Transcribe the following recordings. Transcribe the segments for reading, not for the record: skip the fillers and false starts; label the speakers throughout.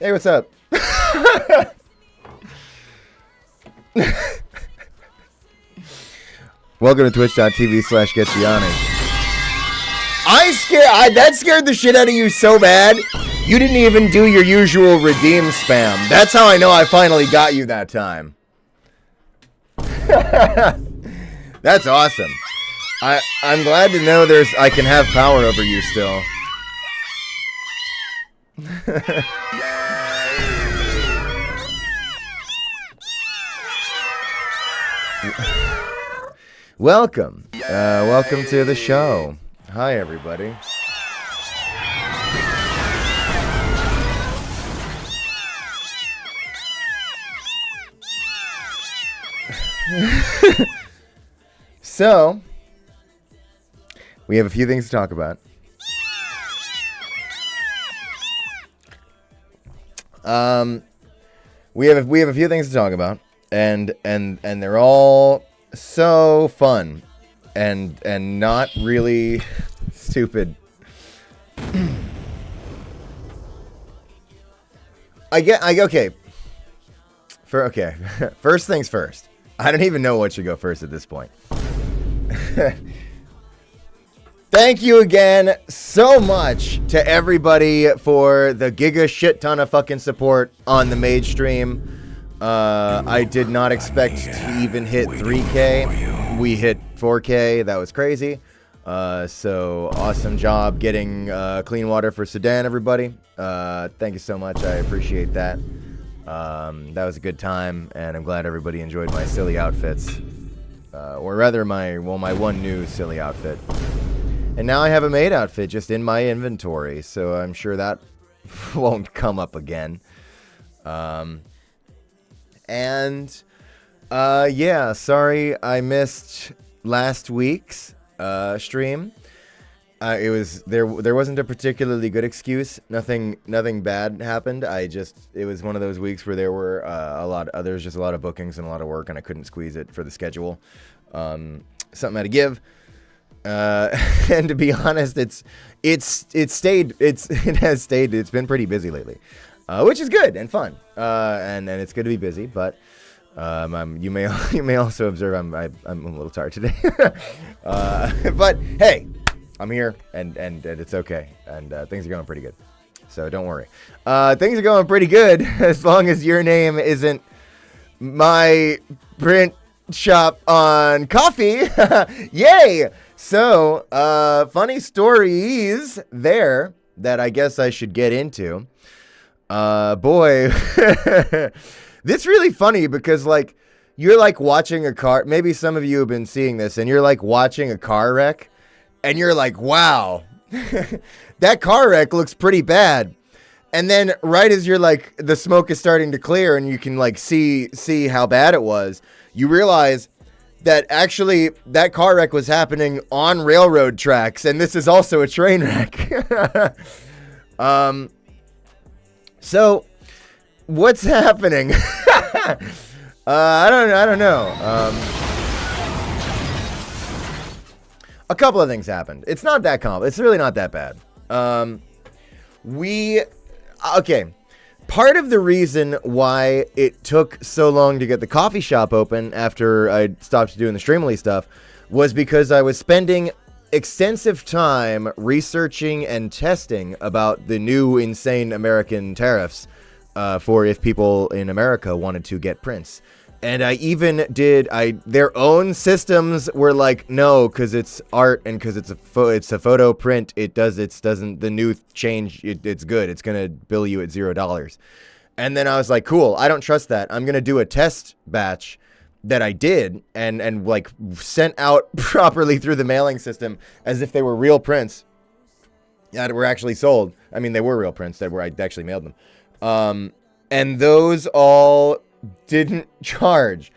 Speaker 1: Hey, what's up? Welcome to twitch.tv/GetBeyondit. That scared the shit out of you so bad, you didn't even do your usual redeem spam. That's how I know I finally got you that time. That's awesome. I'm glad to know I can have power over you still. Welcome. Welcome to the show. Hi, everybody. So, we have a few things to talk about. We have a few things to talk about, and they're all so fun, and not really stupid. Okay. First things first. I don't even know what should go first at this point. Thank you again so much to everybody for the giga shit ton of fucking support on the Mage stream. I did not expect to even hit 3K. We hit 4K. That was crazy. So awesome job getting clean water for Sudan, everybody. Thank you so much. I appreciate that. That was a good time, and I'm glad everybody enjoyed my silly outfits. Or rather, my one new silly outfit. And now I have a maid outfit just in my inventory, so I'm sure that won't come up again. Yeah, sorry I missed last week's stream. There wasn't a particularly good excuse. Nothing bad happened. It was one of those weeks where there were there was just a lot of bookings and a lot of work, and I couldn't squeeze it for the schedule. Something had to give. And to be honest, it has stayed. It's been pretty busy lately, which is good and fun. And it's good to be busy, but you may also observe I'm a little tired today. But hey, I'm here and it's okay, and things are going pretty good, so don't worry. Things are going pretty good as long as your name isn't my print shop on coffee. Yay! So, funny stories there that I guess I should get into. Boy, this really funny because, like, you're, like, watching a car. Maybe some of you have been seeing this, and you're, like, watching a car wreck, and you're like, wow, that car wreck looks pretty bad. And then right as you're, like, the smoke is starting to clear and you can, like, see how bad it was, you realize that actually that car wreck was happening on railroad tracks, and this is also a train wreck. So what's happening? I don't know. A couple of things happened. It's not that it's really not that bad. Okay. Part of the reason why it took so long to get the coffee shop open after I stopped doing the Streamly stuff was because I was spending extensive time researching and testing about the new insane American tariffs for if people in America wanted to get prints. And I even did, their own systems were like, no, because it's art and because it's a photo print, the new change, it's good. It's going to bill you at $0. And then I was like, cool, I don't trust that. I'm going to do a test batch that I did and like sent out properly through the mailing system as if they were real prints that were actually sold. I mean, they were real prints I actually mailed them. And those all didn't charge,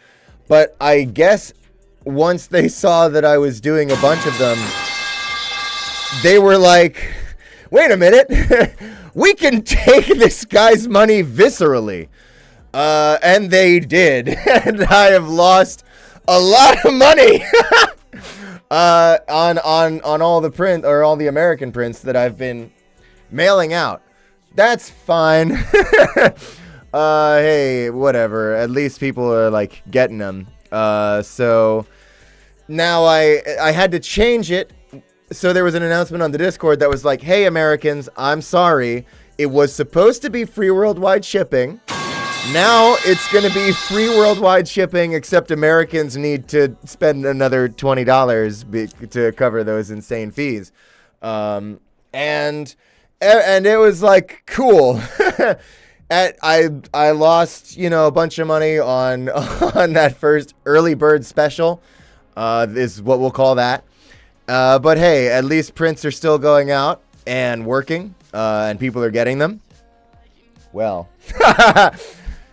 Speaker 1: but I guess once they saw that I was doing a bunch of them, they were like, wait a minute, we can take this guy's money viscerally. And they did, and I have lost a lot of money on all the print or all the American prints that I've been mailing out. That's fine. Hey, whatever. At least people are like getting them. So now I had to change it. So there was an announcement on the Discord that was like, "Hey Americans, I'm sorry. It was supposed to be free worldwide shipping. Now it's going to be free worldwide shipping, except Americans need to spend another $20 to cover those insane fees." And it was like, cool. I lost, a bunch of money on on that first early bird special. Is what we'll call that. But hey, at least prints are still going out and working, and people are getting them. Well,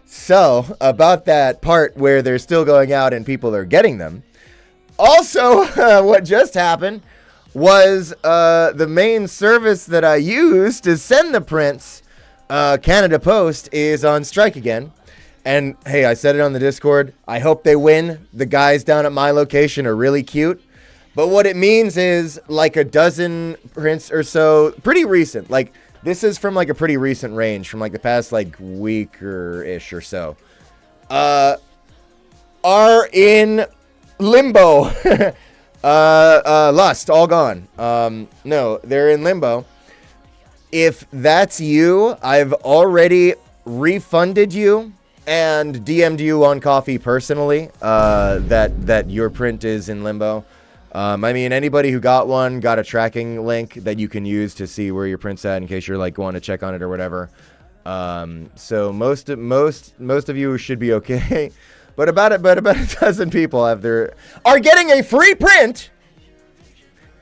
Speaker 1: so about that part where they're still going out and people are getting them. Also, what just happened was the main service that I use to send the prints, Canada Post, is on strike again. And hey, I said it on the Discord. I hope they win. The guys down at my location are really cute. But what it means is like a dozen prints or so, pretty recent. Like this is from like a pretty recent range, from like the past like week or ish or so, are in limbo. Lust, all gone. No, they're in limbo. If that's you, I've already refunded you and DM'd you on Coffee personally, that your print is in limbo. I mean, anybody who got one got a tracking link that you can use to see where your print's at in case you're like going to check on it or whatever. So most of you should be okay. But about a dozen people are getting a free print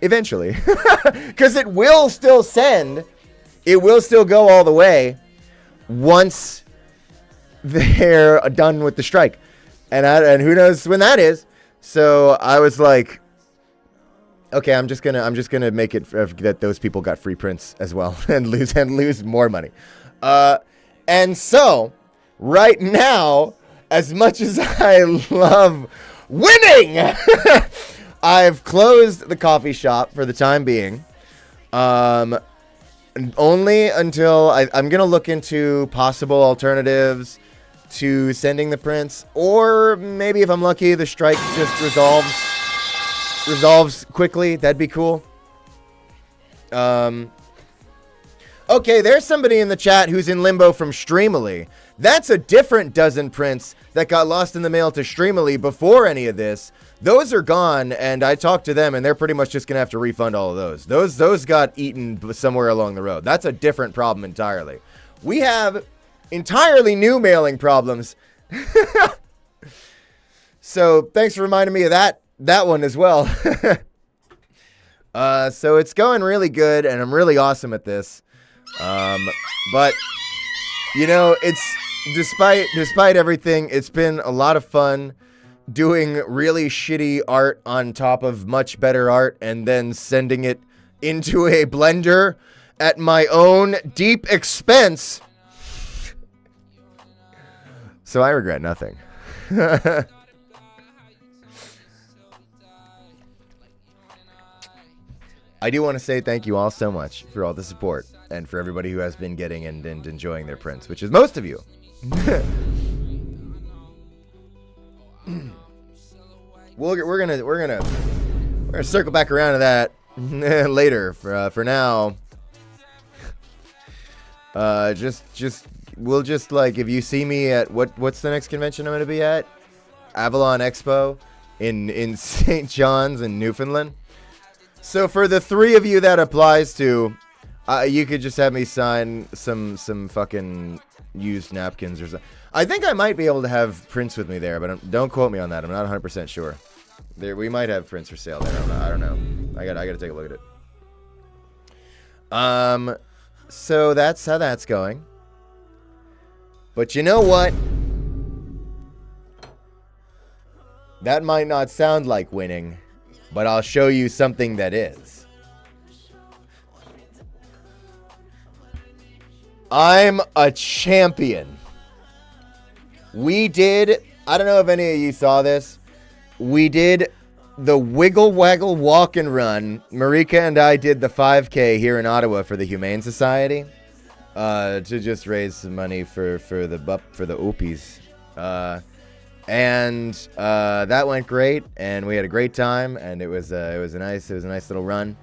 Speaker 1: eventually, because it will still send. It will still go all the way once they're done with the strike, and who knows when that is. So I was like, okay, I'm just gonna make it that those people got free prints as well and lose more money. And so right now, as much as I love winning, I've closed the coffee shop for the time being. Only until I'm going to look into possible alternatives to sending the prints, or maybe if I'm lucky, the strike just resolves quickly. That'd be cool. Okay, there's somebody in the chat who's in limbo from Streamily. That's a different dozen prints that got lost in the mail to Streamily before any of this. Those are gone, and I talked to them, and they're pretty much just going to have to refund all of those. Those got eaten somewhere along the road. That's a different problem entirely. We have entirely new mailing problems. So thanks for reminding me of that one as well. So it's going really good, and I'm really awesome at this. But it's despite everything, it's been a lot of fun doing really shitty art on top of much better art and then sending it into a blender at my own deep expense. So I regret nothing. I do want to say thank you all so much for all the support and for everybody who has been getting and enjoying their prints, which is most of you. We're gonna circle back around to that later. For now, we'll just like, if you see me at what's the next convention I'm gonna be at? Avalon Expo in St. John's in Newfoundland. So for the three of you that applies to, you could just have me sign some fucking used napkins or something. I think I might be able to have prints with me there, but don't quote me on that. I'm not 100% sure. We might have prints for sale there. I don't know. I gotta take a look at it. So that's how that's going. But you know what? That might not sound like winning, but I'll show you something that is. I'm a champion. We did, I don't know if any of you saw this, we did the Wiggle Waggle Walk and Run. Marika and I did the 5K here in Ottawa for the Humane Society. to just raise some money for the Opies. And that went great, and we had a great time, and it was a nice little run.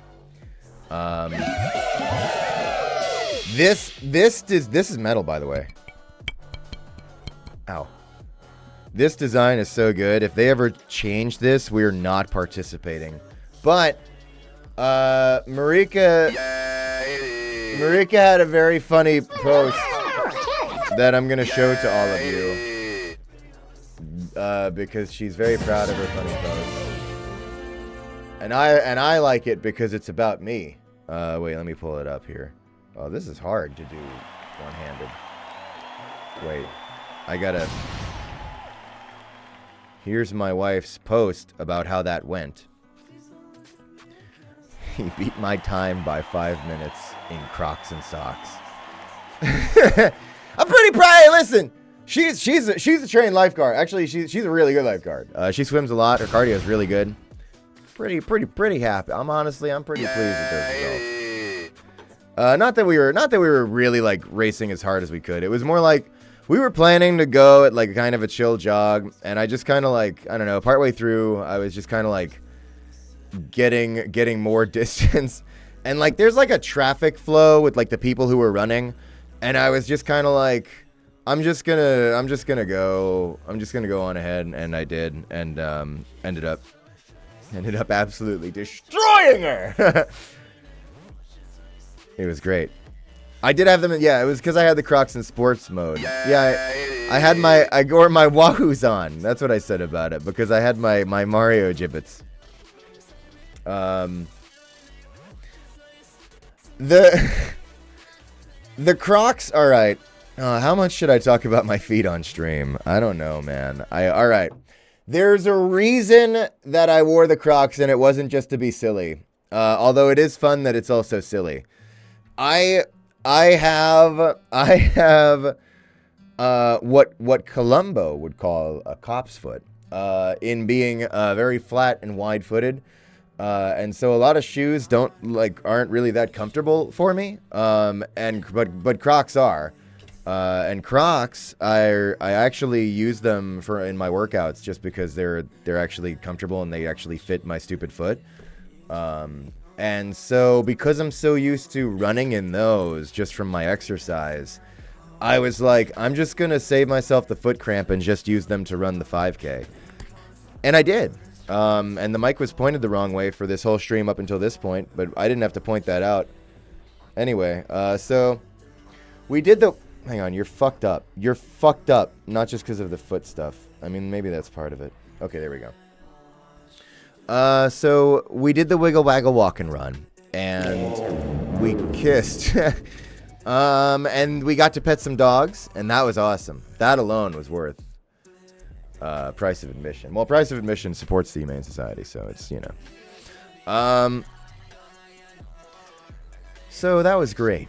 Speaker 1: This is metal, by the way. Ow. This design is so good. If they ever change this, we're not participating. But Marika had a very funny post that I'm gonna show to all of you because she's very proud of her funny post, and I like it because it's about me. Wait, let me pull it up here. Oh, this is hard to do one-handed. Wait, I gotta. Here's my wife's post about how that went. He beat my time by 5 minutes in Crocs and socks. I'm pretty proud. Hey, listen, she's a trained lifeguard. Actually, she's a really good lifeguard. She swims a lot. Her cardio is really good. Pretty happy. I'm pretty pleased with those results. Not that we were really like racing as hard as we could. It was more like we were planning to go at like kind of a chill jog, and I just kind of like, I don't know, partway through, I was just kind of like getting more distance, and like there's like a traffic flow with like the people who were running, and I was just kind of like, I'm just gonna go on ahead, and I did, and ended up absolutely destroying her. It was great. I did have them. Yeah, it was because I had the Crocs in sports mode. Yeah, I wore my Wahoos on. That's what I said about it, because I had my Mario gibbets. The Crocs. All right. How much should I talk about my feet on stream? I don't know, man. All right. There's a reason that I wore the Crocs, and it wasn't just to be silly. Although it is fun that it's also silly. I have what Columbo would call a cop's foot, in being very flat and wide-footed, and so a lot of shoes aren't really that comfortable for me. But Crocs are, and Crocs I actually use them in my workouts just because they're actually comfortable and they actually fit my stupid foot. And so, because I'm so used to running in those just from my exercise, I was like, I'm just going to save myself the foot cramp and just use them to run the 5K. And I did. And the mic was pointed the wrong way for this whole stream up until this point, but I didn't have to point that out. Anyway, so we did the... Hang on, you're fucked up. You're fucked up, not just because of the foot stuff. I mean, maybe that's part of it. Okay, there we go. So we did the wiggle waggle walk and run, and we kissed, and we got to pet some dogs, and that was awesome. That alone was worth, price of admission. Well, price of admission supports the Humane Society, so it's, you know. So that was great.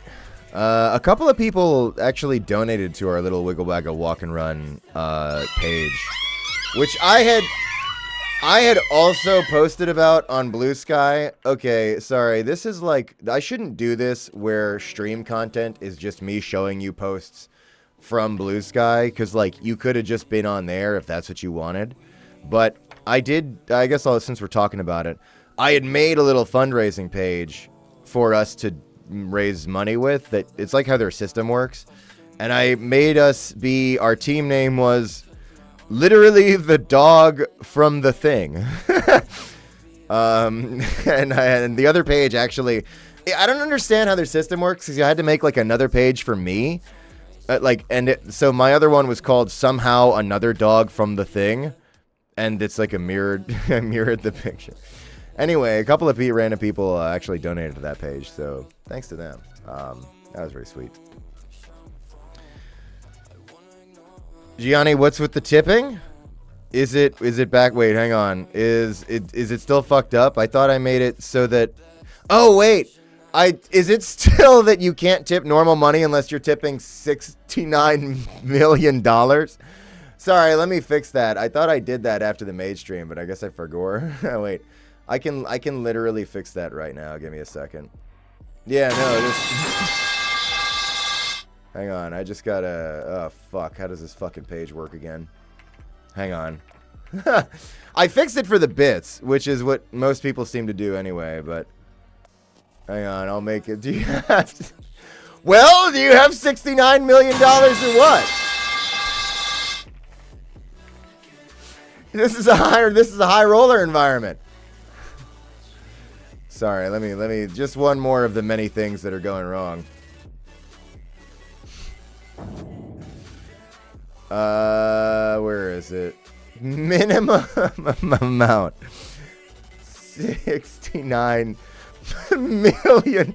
Speaker 1: A couple of people actually donated to our little wiggle waggle walk and run, page, which I had also posted about on Blue Sky. Okay, sorry. This is like, I shouldn't do this where stream content is just me showing you posts from Blue Sky, because like you could have just been on there if that's what you wanted. But I did, I guess since we're talking about it, I had made a little fundraising page for us to raise money with. That it's like how their system works. And I made our team name was literally the dog from the thing. And the other page, actually, I don't understand how their system works, because I had to make like another page for me, so my other one was called somehow another dog from the thing, and it's like a mirrored the picture. Anyway, a couple of random people actually donated to that page, so thanks to them. That was very sweet. Gianni, what's with the tipping? Is it back? Wait, hang on. Is it still fucked up? I thought I made it so that... Oh, wait. Is it still that you can't tip normal money unless you're tipping $69 million? Sorry, let me fix that. I thought I did that after the Mage stream, but I guess I forgot. Wait. I can literally fix that right now. Give me a second. Yeah, no, Hang on, I just gotta... Oh, fuck. How does this fucking page work again? Hang on. I fixed it for the bits, which is what most people seem to do anyway, but... Hang on, I'll make it. Do you have... Well, do you have $69 million or what? This is a high roller environment. Sorry, let me just one more of the many things that are going wrong. Where is it? Minimum amount. $69 million.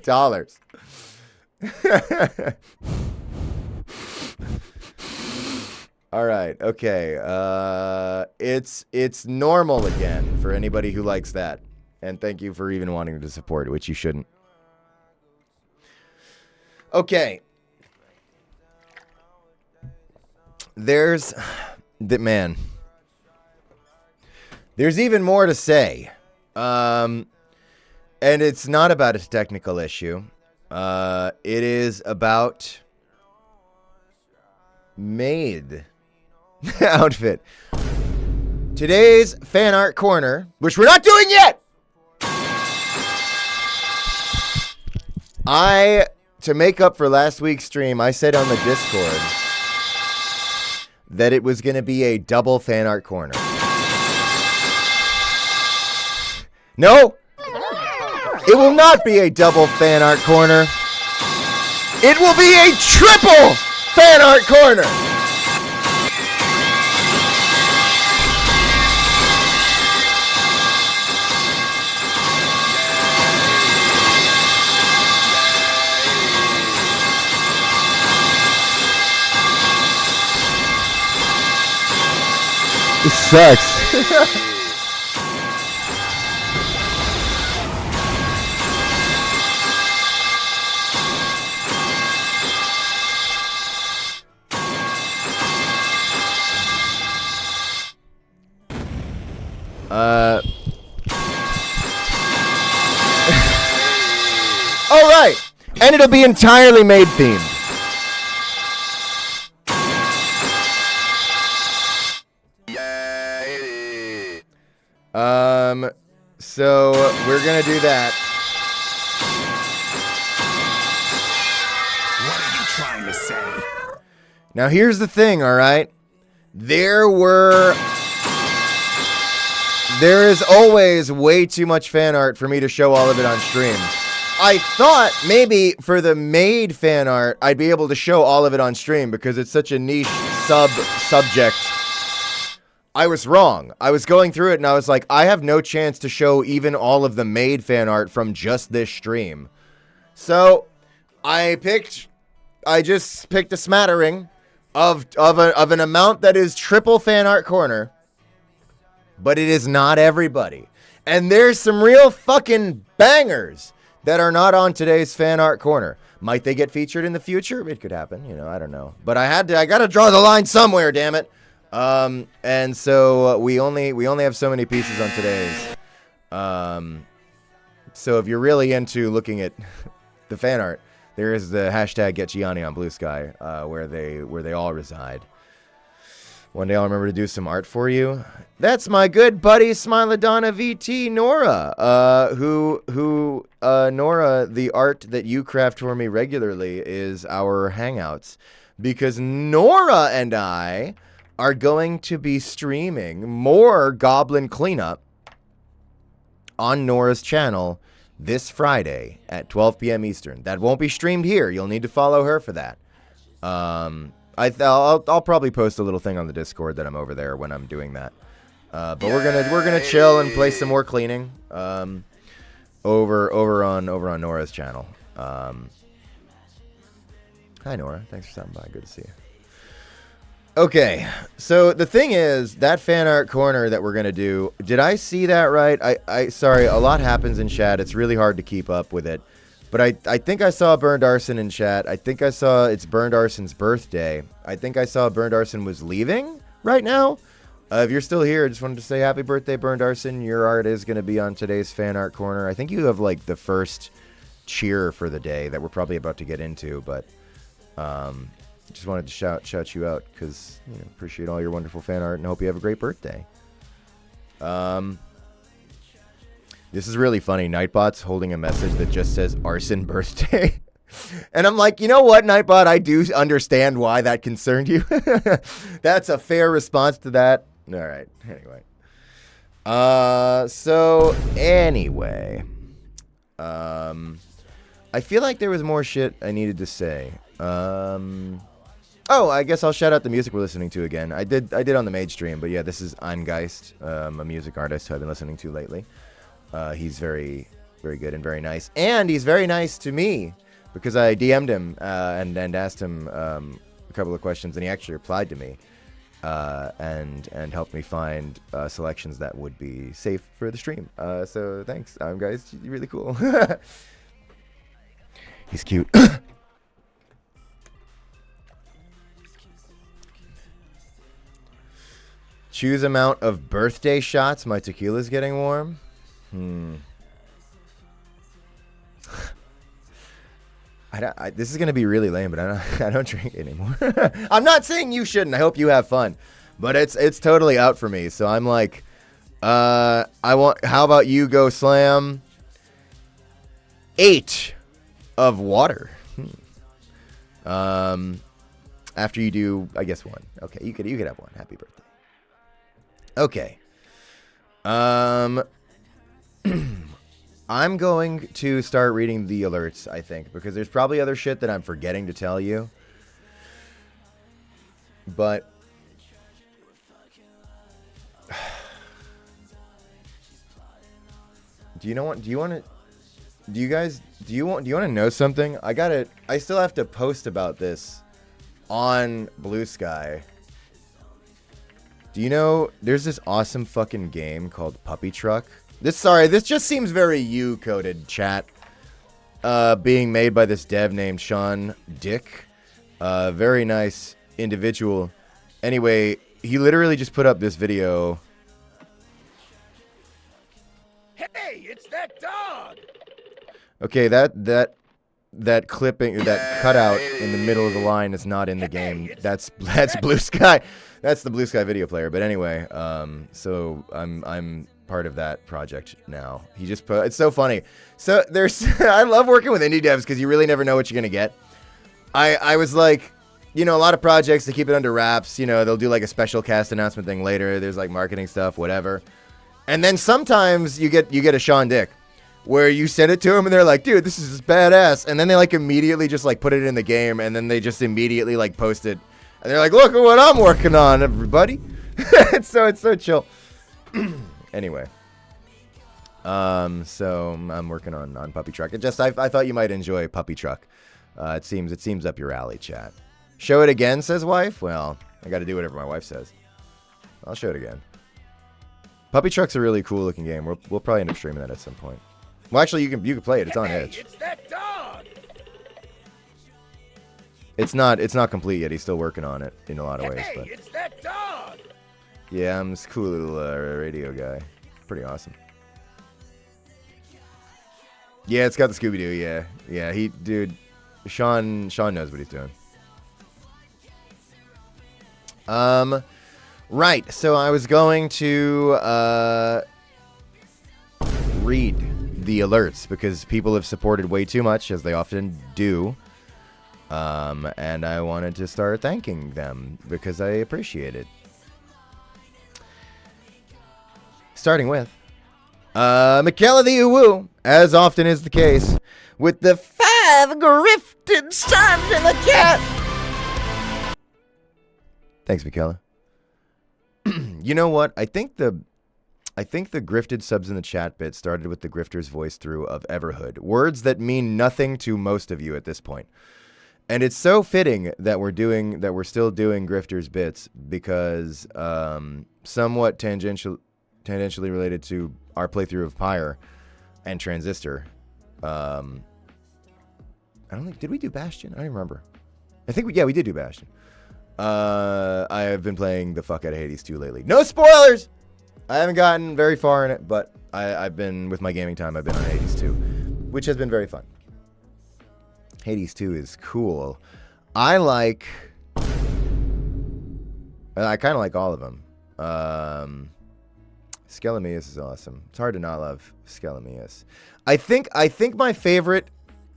Speaker 1: All right. Okay. It's normal again for anybody who likes that. And thank you for even wanting to support it, which you shouldn't. Okay. There's even more to say. And it's not about a technical issue. It is about maid outfit. Today's fan art corner, which we're not doing yet. To make up for last week's stream, I said on the Discord that it was going to be a double fan art corner. No, it will not be a double fan art corner. It will be a triple fan art corner. This sucks. All right, and it'll be entirely maid themed. So we're gonna do that.
Speaker 2: What are you trying to say?
Speaker 1: Now here's the thing, all right? There is always way too much fan art for me to show all of it on stream. I thought maybe for the maid fan art, I'd be able to show all of it on stream because it's such a niche subject. I was wrong. I was going through it and I was like, I have no chance to show even all of the maid fan art from just this stream. So I just picked a smattering of an amount that is triple fan art corner, but it is not everybody. And there's some real fucking bangers that are not on today's fan art corner. Might they get featured in the future? It could happen, I don't know. But I gotta draw the line somewhere, damn it. And so we only have so many pieces on today's. So if you're really into looking at the fan art, there is the hashtag Get Gianni on Blue Sky, where they all reside. One day I'll remember to do some art for you. That's my good buddy Smiladonna VT Nora, Nora, the art that you craft for me regularly is our hangouts, because Nora and I are going to be streaming more Goblin Cleanup on Nora's channel this Friday at 12 p.m. Eastern. That won't be streamed here. You'll need to follow her for that. I'll probably post a little thing on the Discord that I'm over there when I'm doing that. But we're gonna chill and play some more cleaning over on Nora's channel. Hi Nora, thanks for stopping by. Good to see you. Okay, so the thing is, that fan art corner that we're gonna do, did I see that right? I sorry, a lot happens in chat. It's really hard to keep up with it. But I think I saw Burned Arson in chat. I think I saw it's Burned Arson's birthday. I think I saw Burned Arson was leaving right now. If you're still here, I just wanted to say happy birthday, Burned Arson. Your art is going to be on today's fan art corner. I think you have like the first cheer for the day that we're probably about to get into. But Just wanted to shout you out because appreciate all your wonderful fan art and hope you have a great birthday. This is really funny. Nightbot's holding a message that just says arson birthday. And I'm like, you know what, Nightbot? I do understand why that concerned you. That's a fair response to that. All right. Anyway. So anyway. I feel like there was more shit I needed to say. Oh, I guess I'll shout out the music we're listening to again. I did on the Mage stream, but yeah, this is I'm Geist, a music artist who I've been listening to lately. He's very, very good and very nice. And he's very nice to me because I DM'd him and asked him a couple of questions, and he actually replied to me and helped me find selections that would be safe for the stream. So thanks, I'm Geist. You're really cool. He's cute. Choose amount of birthday shots. My tequila's getting warm. This is gonna be really lame, but I don't drink anymore. I'm not saying you shouldn't. I hope you have fun, but it's totally out for me. So I'm like, how about you go slam 8 of water? After you do, I guess 1. Okay, you could have 1. Happy birthday. Okay. I'm going to start reading the alerts, I think, because there's probably other shit that I'm forgetting to tell you. But do you want to know something? I still have to post about this on Blue Sky. Do you know there's this awesome fucking game called Puppy Truck? This just seems very U-coded, chat. Being made by this dev named Sean Dick. Very nice individual. Anyway, he literally just put up this video.
Speaker 2: Hey, it's that dog!
Speaker 1: Okay, that clipping, that cutout in the middle of the line is not in the game. That's Blue Sky. That's the Blue Sky video player. But anyway, so I'm part of that project now. He just put, it's so funny. So there's, I love working with indie devs because you really never know what you're gonna get. I was like, a lot of projects, they keep it under wraps. They'll do like a special cast announcement thing later. There's like marketing stuff, whatever. And then sometimes you get a Sean Dick, where you send it to them and they're like, dude, this is just badass. And then they like immediately just like put it in the game, and then they just immediately like post it. And they're like, look at what I'm working on, everybody. it's so chill. Anyway. So I'm working on Puppy Truck. I thought you might enjoy Puppy Truck. It seems up your alley, chat. Show it again, says wife. Well, I got to do whatever my wife says. I'll show it again. Puppy Truck's a really cool looking game. We'll probably end up streaming that at some point. Well, actually, you can play it. It's on Edge.
Speaker 2: It's that dog!
Speaker 1: It's not complete yet. He's still working on it in a lot of ways. But
Speaker 2: it's that dog!
Speaker 1: Yeah, I'm this cool little radio guy. Pretty awesome. Yeah, it's got the Scooby-Doo. Yeah. Sean knows what he's doing. Right. So I was going to read the alerts because people have supported way too much, as they often do. And I wanted to start thanking them because I appreciate it. Starting with Michaela the Uwu, as often is the case, with the 5 grifted subs in the chat. Thanks, Michaela. You know what? I think the grifted subs in the chat bit started with the grifter's voice through of Everhood. Words that mean nothing to most of you at this point. And it's so fitting that we're still doing grifters bits because somewhat tangentially related to our playthrough of Pyre and Transistor. I don't think, did we do Bastion? I don't even remember. I think we did do Bastion. I have been playing the fuck out of Hades 2 lately. No spoilers! I haven't gotten very far in it, but I've been, with my gaming time, I've been on Hades 2, which has been very fun. Hades 2 is cool. I kind of like all of them. Skelemius is awesome. It's hard to not love Skelemius. I think my favorite,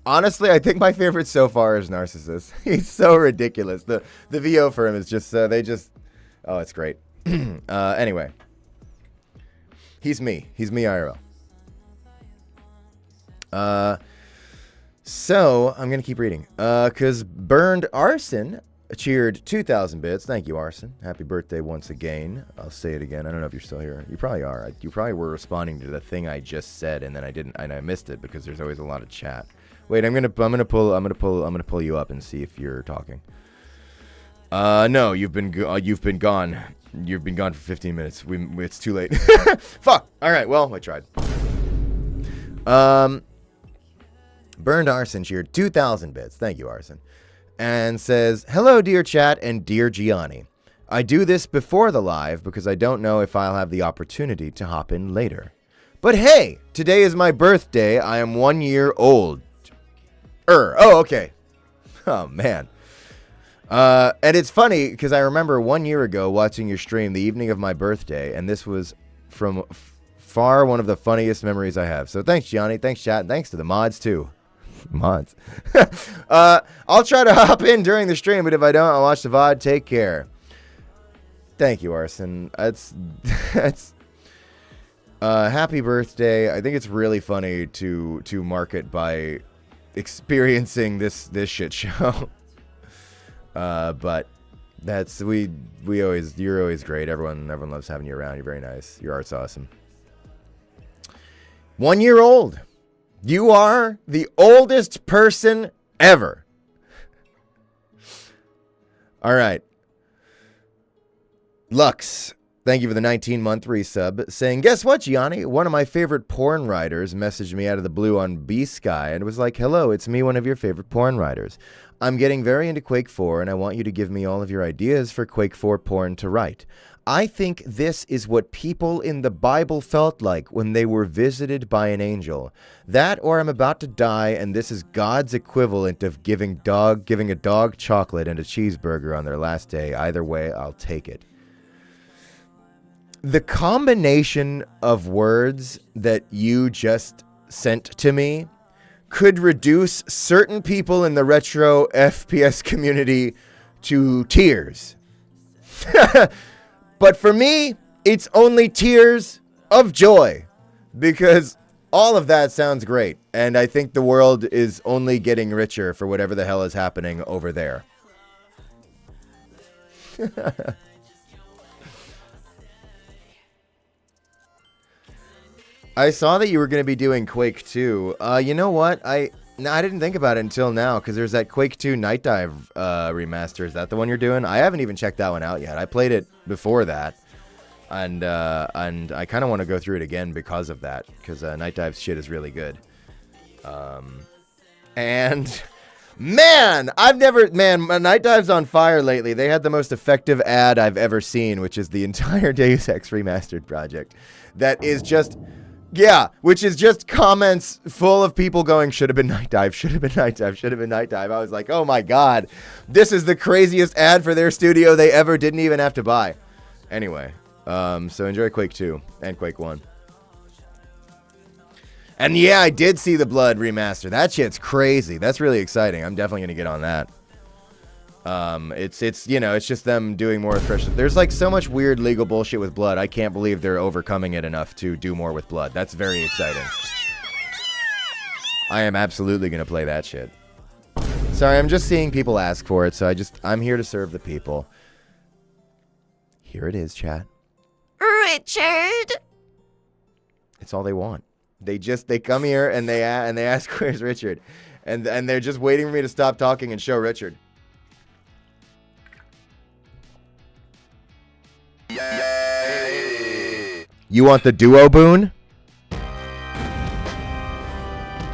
Speaker 1: honestly, I think my favorite so far is Narcissus. He's so ridiculous. The VO for him is just, oh, it's great. Anyway. He's me IRL. So I'm going to keep reading. Because Burned Arson cheered 2,000 bits. Thank you, Arson. Happy birthday once again. I'll say it again. I don't know if you're still here. You probably are. You probably were responding to the thing I just said, and then I missed it because there's always a lot of chat. Wait, I'm gonna pull you up and see if you're talking. No, you've been gone. You've been gone for 15 minutes. It's too late. Fuck. All right. Well, I tried. Burned Arson cheered 2,000 bits. Thank you, Arson. And says, hello, dear chat and dear Gianni. I do this before the live because I don't know if I'll have the opportunity to hop in later. But hey, today is my birthday. I am 1 year old. Oh, okay. Oh, man. And it's funny because I remember 1 year ago watching your stream the evening of my birthday, and this was from far one of the funniest memories I have. So thanks, Gianni. Thanks, chat. And thanks to the mods, too. Mods. I'll try to hop in during the stream, but if I don't, I'll watch the VOD. Take care. Thank you, Arson. That's happy birthday. I think it's really funny to mark it by experiencing this shit show. But that's you're always great. Everyone loves having you around. You're very nice. Your art's awesome. 1 year old. You are the oldest person ever. All right. Lux, thank you for the 19-month resub, saying, guess what, Gianni? One of my favorite porn writers messaged me out of the blue on B-Sky and was like, hello, it's me, one of your favorite porn writers. I'm getting very into Quake 4, and I want you to give me all of your ideas for Quake 4 porn to write. I think this is what people in the Bible felt like when they were visited by an angel. That or I'm about to die, and this is God's equivalent of giving a dog chocolate and a cheeseburger on their last day. Either way, I'll take it. The combination of words that you just sent to me could reduce certain people in the retro FPS community to tears. But for me, it's only tears of joy, because all of that sounds great, and I think the world is only getting richer for whatever the hell is happening over there. I saw that you were going to be doing Quake 2. You know what? I didn't think about it until now, because there's that Quake 2 Night Dive remaster. Is that the one you're doing? I haven't even checked that one out yet. I played it before that, and I kind of want to go through it again because of that, because Night Dive's shit is really good. And man, Night Dive's on fire lately. They had the most effective ad I've ever seen, which is the entire Deus Ex Remastered project. That is just... yeah, which is just comments full of people going, should have been Night Dive, should have been Night Dive, should have been Night Dive. I was like, oh my god, this is the craziest ad for their studio they ever didn't even have to buy. Anyway, so enjoy Quake 2 and Quake 1. And yeah, I did see the Blood remaster. That shit's crazy. That's really exciting. I'm definitely going to get on that. It's you know, it's just them doing more with fresh. There's like so much weird legal bullshit with Blood. I can't believe they're overcoming it enough to do more with Blood. That's very exciting. I am absolutely going to play that shit. Sorry, I'm just seeing people ask for it, so I'm here to serve the people. Here it is, chat.
Speaker 3: Richard!
Speaker 1: It's all they want. They come here and they ask, where's Richard? And they're just waiting for me to stop talking and show Richard. You want the duo boon?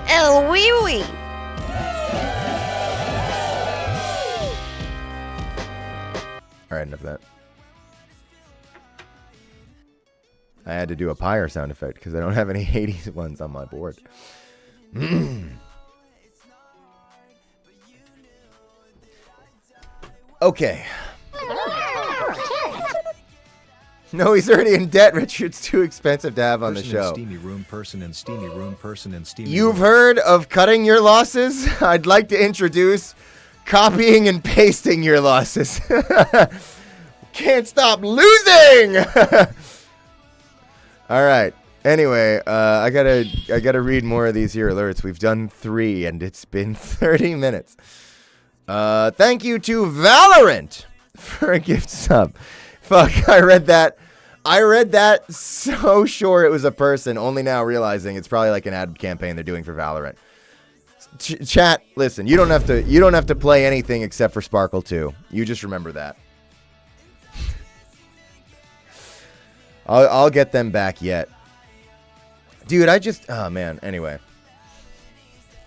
Speaker 3: El wee wee!
Speaker 1: Alright, enough of that. I had to do a pyre sound effect because I don't have any Hades ones on my board. Okay. No, he's already in debt, Richard. It's too expensive to have on the show.
Speaker 4: Steamy room person and steamy room person and steamy
Speaker 1: You've
Speaker 4: room.
Speaker 1: heard of cutting your losses? I'd like to introduce copying and pasting your losses. Can't stop losing. All right. Anyway, I gotta read more of these here alerts. We've done 3, and it's been 30 minutes. Thank you to Valorant for a gift sub. Fuck, I read that so sure it was a person, only now realizing it's probably like an ad campaign they're doing for Valorant. Chat, listen, you don't have to play anything except for Sparkle 2. You just remember that. I'll get them back yet. Dude, oh man, anyway.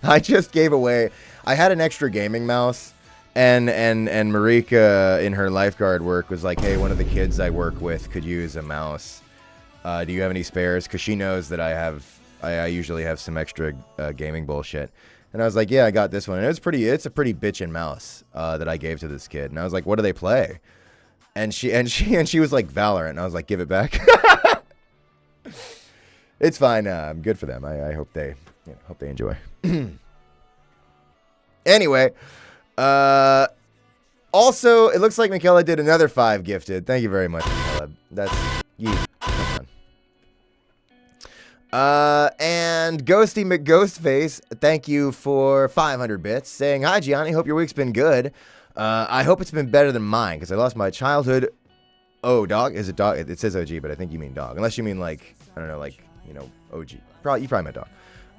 Speaker 1: I just gave away, I had an extra gaming mouse. And Marika in her lifeguard work was like, hey, one of the kids I work with could use a mouse. Do you have any spares? Because she knows that I usually have some extra gaming bullshit. And I was like, yeah, I got this one. And it's a pretty bitchin' mouse that I gave to this kid. And I was like, what do they play? And she was like, Valorant. And I was like, give it back. It's fine. I'm good for them. I hope they enjoy. Anyway. Also, it looks like Michaela did another 5 gifted. Thank you very much, Michaela. That's you. And Ghosty McGhostface, thank you for 500 bits, saying, hi, Gianni, hope your week's been good. I hope it's been better than mine, because I lost my childhood. Oh, dog? Is it dog? It says OG, but I think you mean dog. Unless you mean, like, I don't know, like, OG. You probably meant dog.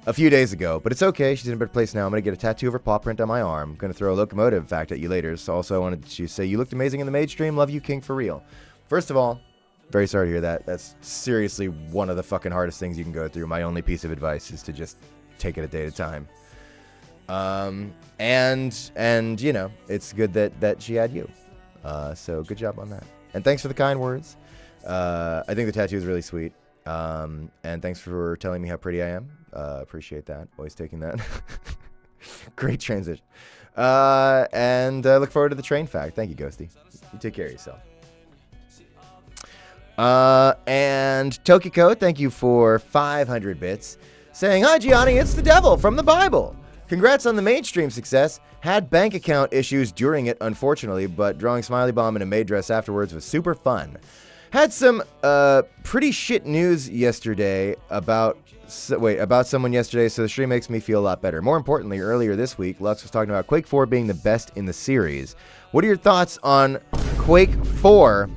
Speaker 1: A few days ago, but it's okay. She's in a better place now. I'm going to get a tattoo of her paw print on my arm. I'm going to throw a locomotive fact at you later. So also, I wanted to say you looked amazing in the maid stream. Love you, King, for real. First of all, very sorry to hear that. That's seriously one of the fucking hardest things you can go through. My only piece of advice is to just take it a day at a time. And it's good that she had you. So good job on that. And thanks for the kind words. I think the tattoo is really sweet. And thanks for telling me how pretty I am. Appreciate that. Always taking that. Great transition. And look forward to the train fact. Thank you, Ghosty. You take care of yourself. And Tokiko, thank you for 500 bits. Saying, hi, Gianni, it's the devil from the Bible. Congrats on the mainstream success. Had bank account issues during it, unfortunately, but drawing Smiley Bomb in a maid dress afterwards was super fun. Had some pretty shit news yesterday about someone yesterday, so the stream makes me feel a lot better. More importantly, earlier this week, Lux was talking about Quake 4 being the best in the series. What are your thoughts on Quake 4?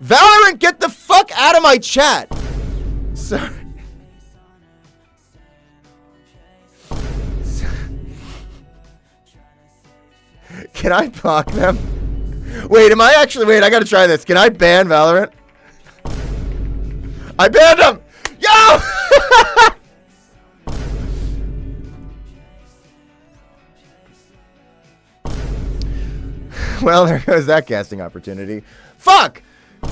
Speaker 1: Valorant, get the fuck out of my chat! Sorry. Can I block them? Wait, I gotta try this. Can I ban Valorant? I banned him! Yo! Well, there goes that casting opportunity. Fuck!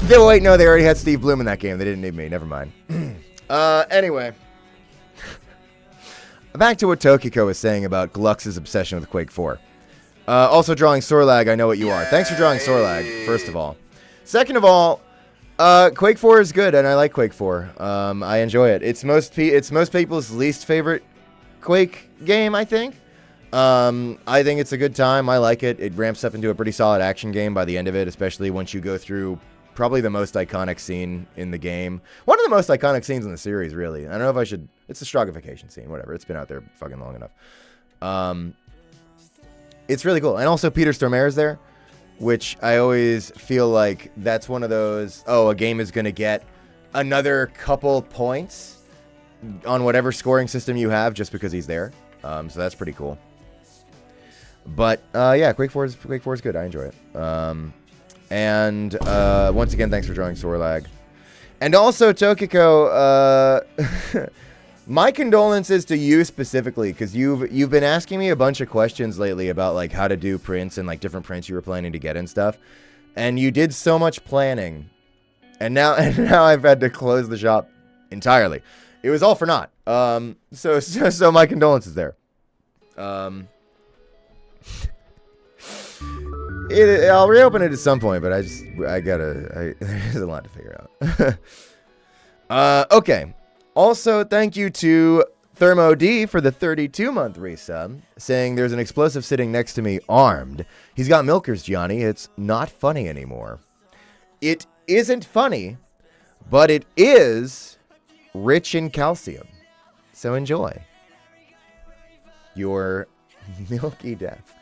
Speaker 1: Wait, no, they already had Steve Bloom in that game. They didn't need me. Never mind. Anyway. Back to what Tokiko was saying about Glux's obsession with Quake 4. Also drawing Sorlag, I know what you are. Thanks for drawing Sorlag, first of all. Second of all, Quake 4 is good, and I like Quake 4. I enjoy it. It's most people's least favorite Quake game, I think. I think it's a good time. I like it. It ramps up into a pretty solid action game by the end of it, especially once you go through probably the most iconic scene in the game. One of the most iconic scenes in the series, really. I don't know if I should... It's the Strogification scene, whatever. It's been out there fucking long enough. It's really cool. And also Peter Stormare's there, which I always feel like that's one of those, a game is going to get another couple points on whatever scoring system you have just because he's there. So that's pretty cool. But yeah, Quake 4 is good. I enjoy it. And once again, thanks for drawing Sorlag. And also, Tokiko, my condolences to you specifically, because you've been asking me a bunch of questions lately about like how to do prints and like different prints you were planning to get and stuff. And you did so much planning. And now I've had to close the shop entirely. It was all for naught. So my condolences there. I'll reopen it at some point, but there's a lot to figure out. Okay. Also, thank you to Thermo D for the 32-month resub, saying there's an explosive sitting next to me armed. He's got milkers, Gianni. It's not funny anymore. It isn't funny, but it is rich in calcium. So enjoy your milky death.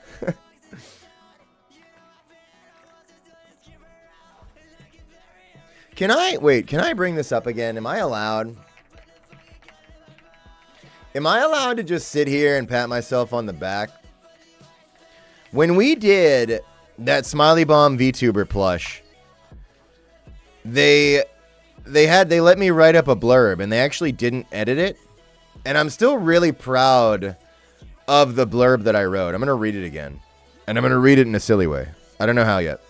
Speaker 1: Can I bring this up again? Am I allowed to just sit here and pat myself on the back? When we did that Smiley Bomb VTuber plush, they let me write up a blurb, and they actually didn't edit it. And I'm still really proud of the blurb that I wrote. I'm going to read it again. And I'm going to read it in a silly way. I don't know how yet.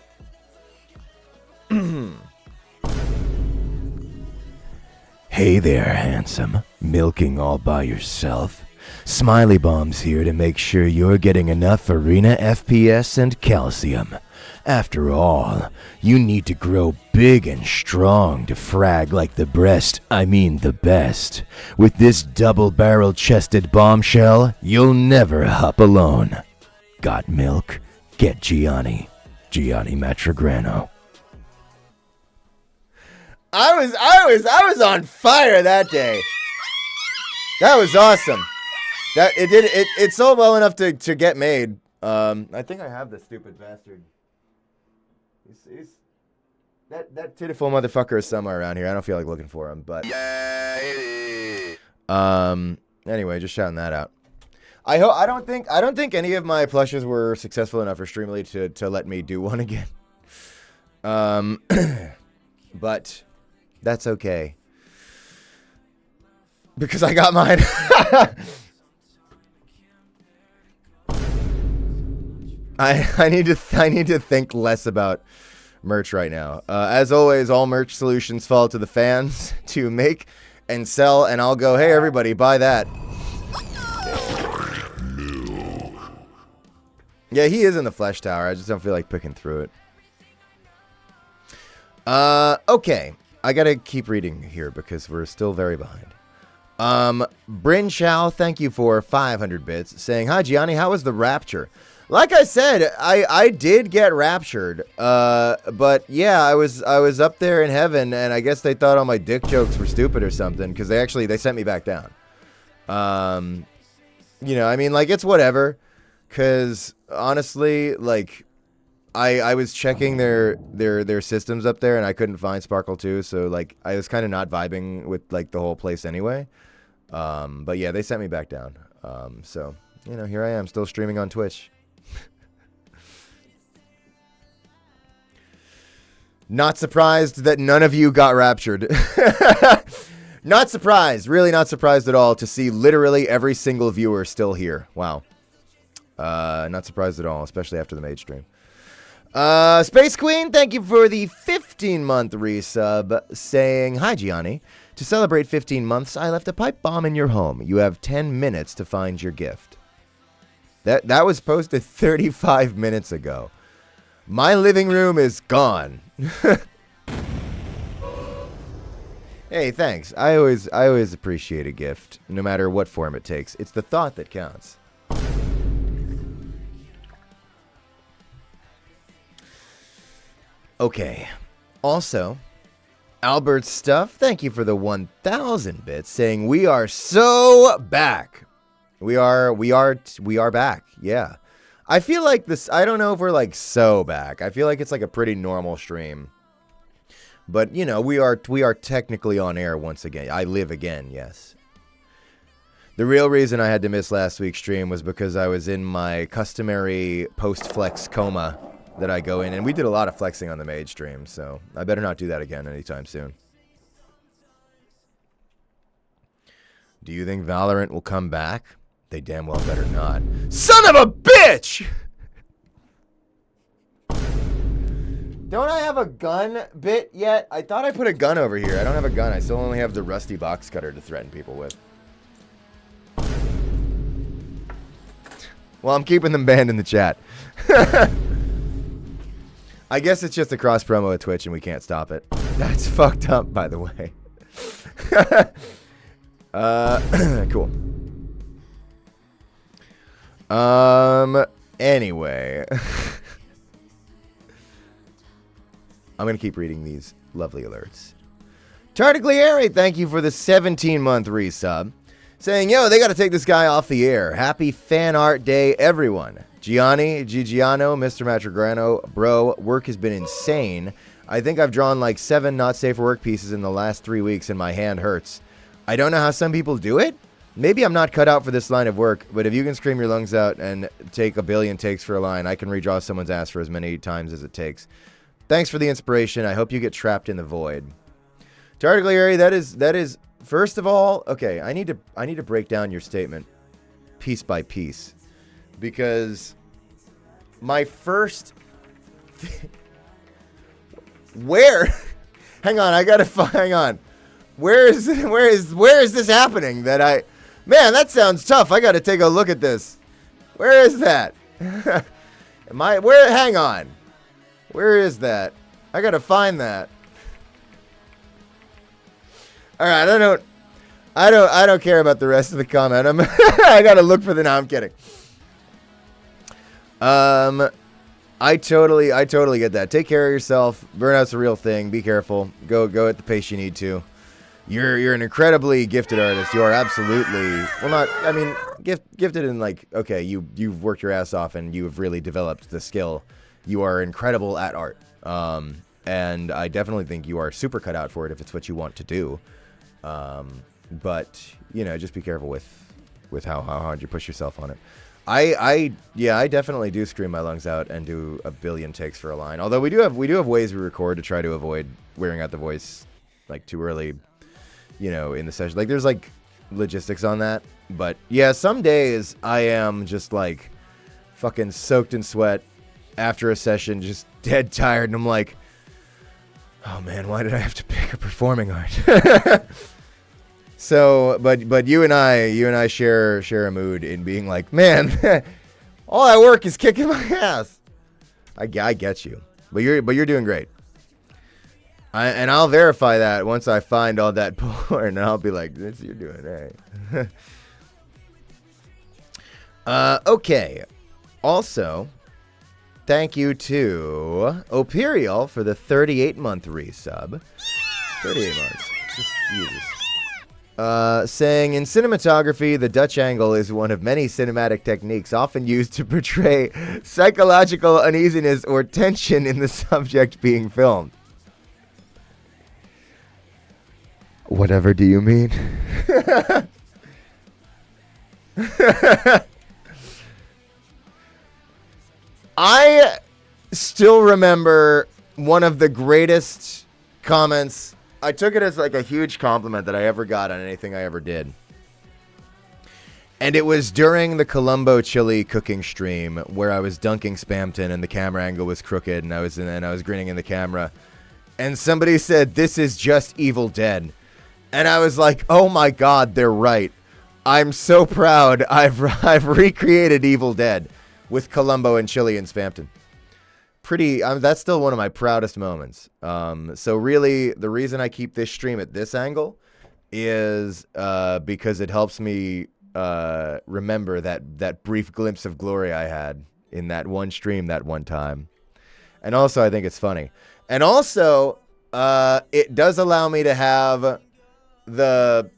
Speaker 1: Hey there, handsome. Milking all by yourself? Smiley Bomb's here to make sure you're getting enough arena FPS and calcium. After all, you need to grow big and strong to frag like the best. With this double-barrel-chested bombshell, you'll never hop alone. Got milk? Get Gianni Matrograno. I was on fire that day. That was awesome. It sold well enough to get made. I think I have the stupid bastard. That tittiful motherfucker is somewhere around here. I don't feel like looking for him, but anyway, just shouting that out. I don't think any of my plushes were successful enough for Streamly to let me do one again. But that's okay. Because I got mine. I need to think less about merch right now. As always, all merch solutions fall to the fans to make and sell, and I'll go, hey everybody, buy that. Yeah, he is in the flesh tower. I just don't feel like picking through it. Okay. I gotta keep reading here because we're still very behind. Bryn Chow, thank you for 500 bits, saying, hi Gianni, how was the rapture? Like I said, I did get raptured, but yeah, I was up there in heaven, and I guess they thought all my dick jokes were stupid or something, because they sent me back down. You know, I mean, like, it's whatever, because honestly, like, I was checking their systems up there, and I couldn't find Sparkle 2, so, like, I was kind of not vibing with, like, the whole place anyway. But yeah, they sent me back down. So, you know, here I am, still streaming on Twitch. Not surprised that none of you got raptured. Not surprised. Really not surprised at all to see literally every single viewer still here. Wow. Not surprised at all, especially after the Mage stream. Space Queen, thank you for the 15-month resub, saying, hi Gianni. To celebrate 15 months, I left a pipe bomb in your home. You have 10 minutes to find your gift. That was posted 35 minutes ago. My living room is gone. Hey, thanks. I always appreciate a gift, no matter what form it takes. It's the thought that counts. Okay. Also, Albert Stuff, thank you for the 1,000 bits, saying we are so back. We are back. Yeah. I feel like this, I don't know if we're like so back. I feel like it's like a pretty normal stream. But, you know, we are technically on air once again. I live again, yes. The real reason I had to miss last week's stream was because I was in my customary post-flex coma that I go in. And we did a lot of flexing on the Mage stream, so I better not do that again anytime soon. Do you think Valorant will come back? They damn well better not. Son of a bitch! Don't I have a gun bit yet? I thought I put a gun over here. I don't have a gun. I still only have the rusty box cutter to threaten people with. Well, I'm keeping them banned in the chat. I guess it's just a cross promo at Twitch and we can't stop it. That's fucked up, by the way. Cool. Anyway. I'm going to keep reading these lovely alerts. Tardiglieri, thank you for the 17-month resub. Saying, yo, they got to take this guy off the air. Happy fan art day, everyone. Gianni, Gigiano, Mr. Matrograno, bro, work has been insane. I think I've drawn like 7 not safe for work pieces in the last 3 weeks and my hand hurts. I don't know how some people do it. Maybe I'm not cut out for this line of work, but if you can scream your lungs out and take a billion takes for a line, I can redraw someone's ass for as many times as it takes. Thanks for the inspiration. I hope you get trapped in the void. Tardiglieri, that is first of all, okay, I need to break down your statement piece by piece. Because my first where hang on, I gotta hang on. Where is this happening that man, that sounds tough. I gotta take a look at this. Where is that? Hang on. Where is that? I gotta find that. Alright, I don't care about the rest of the comment. I gotta look for the I'm kidding. I totally get that. Take care of yourself. Burnout's a real thing. Be careful. Go at the pace you need to. You're an incredibly gifted artist. You are absolutely, well, not, I mean, gifted in like, okay, you've worked your ass off and you've really developed the skill. You are incredible at art. And I definitely think you are super cut out for it if it's what you want to do. But you know, just be careful with how hard you push yourself on it. I definitely do scream my lungs out and do a billion takes for a line. Although we do have ways we record to try to avoid wearing out the voice like too early, you know, in the session. Like there's like logistics on that. But yeah, some days I am just like fucking soaked in sweat after a session, just dead tired, and I'm like, oh man, why did I have to pick a performing art? So, but you and I share a mood in being like, man, all that work is kicking my ass. I get you, but you're doing great. And I'll verify that once I find all that porn, and I'll be like, this you're doing, hey. Okay. Also, thank you to Operial for the 38-month resub. 38 months. Just Jesus. Saying, in cinematography, the Dutch angle is one of many cinematic techniques often used to portray psychological uneasiness or tension in the subject being filmed. Whatever do you mean? I still remember one of the greatest comments. I took it as like a huge compliment that I ever got on anything I ever did. And it was during the Colombo chili cooking stream where I was dunking Spamton and the camera angle was crooked and I was grinning in the camera. And somebody said, "This is just Evil Dead." And I was like, "Oh my God, they're right. I'm so proud. I've recreated Evil Dead with Colombo and chili and Spamton." That's still one of my proudest moments. So really, the reason I keep this stream at this angle is because it helps me remember that brief glimpse of glory I had in that one stream that one time. And also, I think it's funny. And also, it does allow me to have the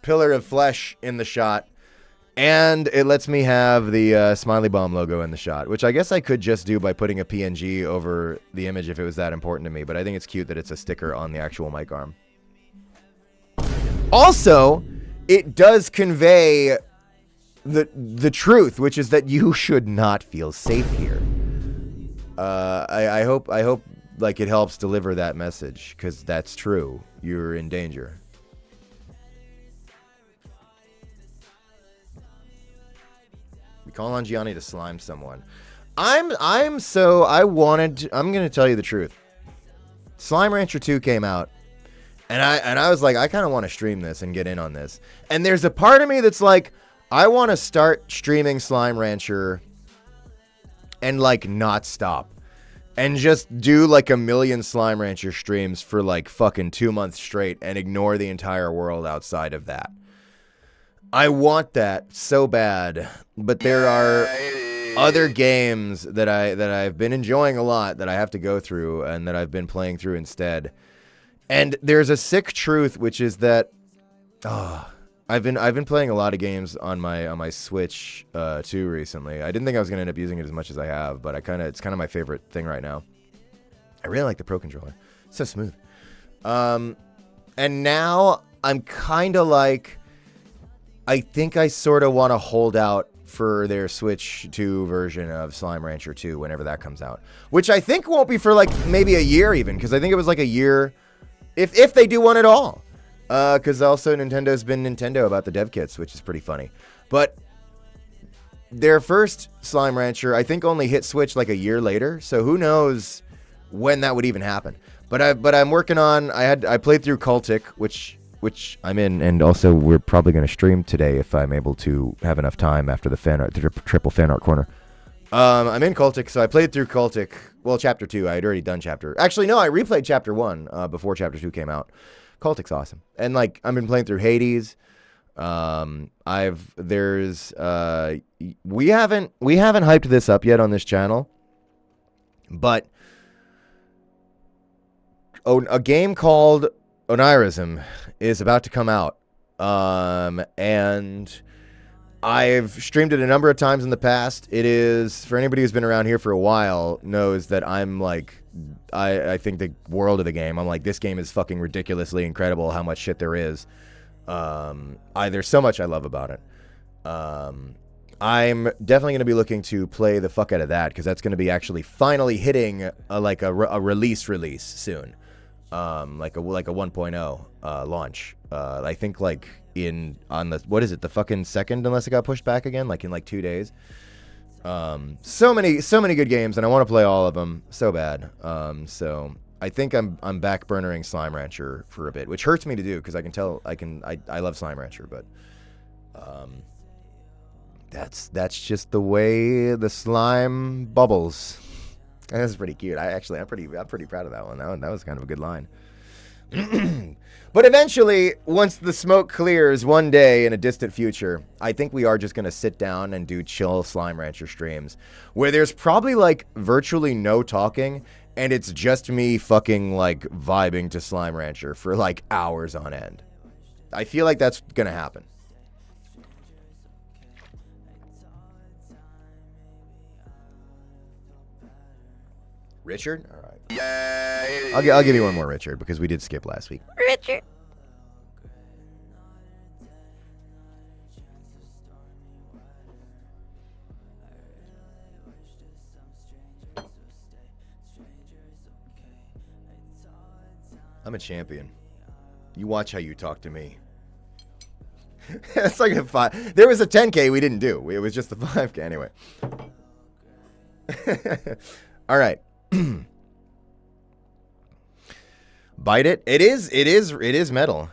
Speaker 1: pillar of flesh in the shot. And it lets me have the Smiley Bomb logo in the shot, which I guess I could just do by putting a PNG over the image if it was that important to me. But I think it's cute that it's a sticker on the actual mic arm. Also, it does convey the truth, which is that you should not feel safe here. I hope like it helps deliver that message, because that's true. You're in danger. We call on Gianni to slime someone. I'm going to tell you the truth. Slime Rancher 2 came out, and I was like, I kind of want to stream this and get in on this. And there's a part of me that's like, I want to start streaming Slime Rancher and like not stop. and just do like a million Slime Rancher streams for like fucking 2 months straight and ignore the entire world outside of that. I want that so bad, but there are other games that I've been enjoying a lot that I have to go through and that I've been playing through instead. And there's a sick truth, which is that I've been playing a lot of games on my Switch too recently. I didn't think I was gonna end up using it as much as I have, but it's kind of my favorite thing right now. I really like the Pro Controller. It's so smooth. And now I'm kind of like, I think I sort of want to hold out for their Switch 2 version of Slime Rancher 2 whenever that comes out, which I think won't be for like maybe a year even, because I think it was like a year, if they do one at all. Because also Nintendo's been Nintendo about the dev kits, which is pretty funny. But their first Slime Rancher, I think, only hit Switch like a year later. So who knows when that would even happen. But I'm working on. I played through Cultic, which I'm in, and also we're probably going to stream today if I'm able to have enough time after the triple fan art corner. I'm in Cultic, so I played through Cultic. Well, Chapter 2, I had already done Chapter. Actually, no, I replayed Chapter 1 before Chapter 2 came out. Cultic's awesome, and like I've been playing through Hades. We haven't hyped this up yet on this channel, but a game called Onirism is about to come out, and I've streamed it a number of times in the past. It is, for anybody who's been around here for a while, knows that I'm like, I think the world of the game. I'm like, this game is fucking ridiculously incredible how much shit there is. There's so much I love about it. I'm definitely going to be looking to play the fuck out of that, because that's going to be actually finally hitting a release soon. Like a 1.0 launch. I think like on the, what is it, the fucking second, unless it got pushed back again, like in like 2 days. So many good games, and I want to play all of them so bad. So I think I'm back burnering Slime Rancher for a bit, which hurts me to do, because I love Slime Rancher, but that's just the way the slime bubbles. That's pretty cute. I'm pretty proud of that one. That was kind of a good line. But eventually, once the smoke clears one day in a distant future, I think we are just going to sit down and do chill Slime Rancher streams, where there's probably like virtually no talking, and it's just me fucking like vibing to Slime Rancher for like hours on end. I feel like that's going to happen. Richard? All right. I'll give you one more, Richard, because we did skip last week.
Speaker 3: Richard.
Speaker 1: I'm a champion. You watch how you talk to me. It's like a 5. There was a 10K we didn't do. It was just the 5K anyway. All right. Bite it. It is metal.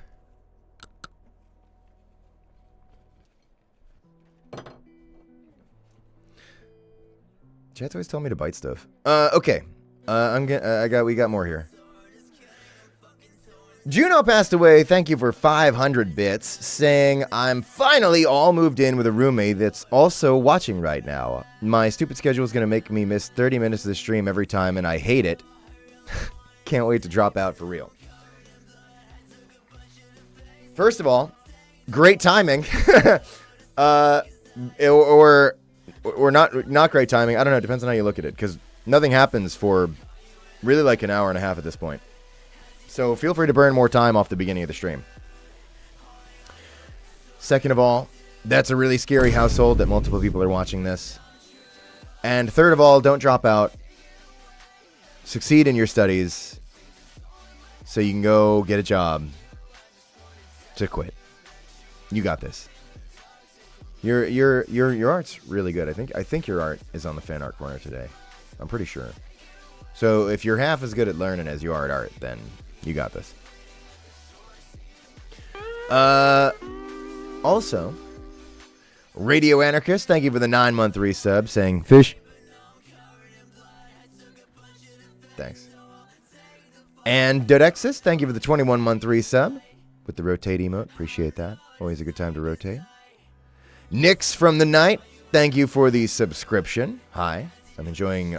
Speaker 1: Chat's always telling me to bite stuff. Okay. We got more here. Juno passed away. Thank you for 500 bits, saying, I'm finally all moved in with a roommate that's also watching right now. My stupid schedule is going to make me miss 30 minutes of the stream every time, and I hate it. Can't wait to drop out for real. First of all, great timing. or not great timing. I don't know. It depends on how you look at it, because nothing happens for really like an hour and a half at this point. So feel free to burn more time off the beginning of the stream. Second of all, that's a really scary household that multiple people are watching this. And third of all, don't drop out. Succeed in your studies so you can go get a job to quit. You got this. Your art's really good. I think your art is on the fan art corner today. I'm pretty sure. So if you're half as good at learning as you are at art, then you got this. Also, Radio Anarchist, thank you for the 9-month resub, saying fish. Thanks. And Dodexis, thank you for the 21-month resub with the rotate emote. Appreciate that. Always a good time to rotate. Nix from the night, thank you for the subscription. Hi. I'm enjoying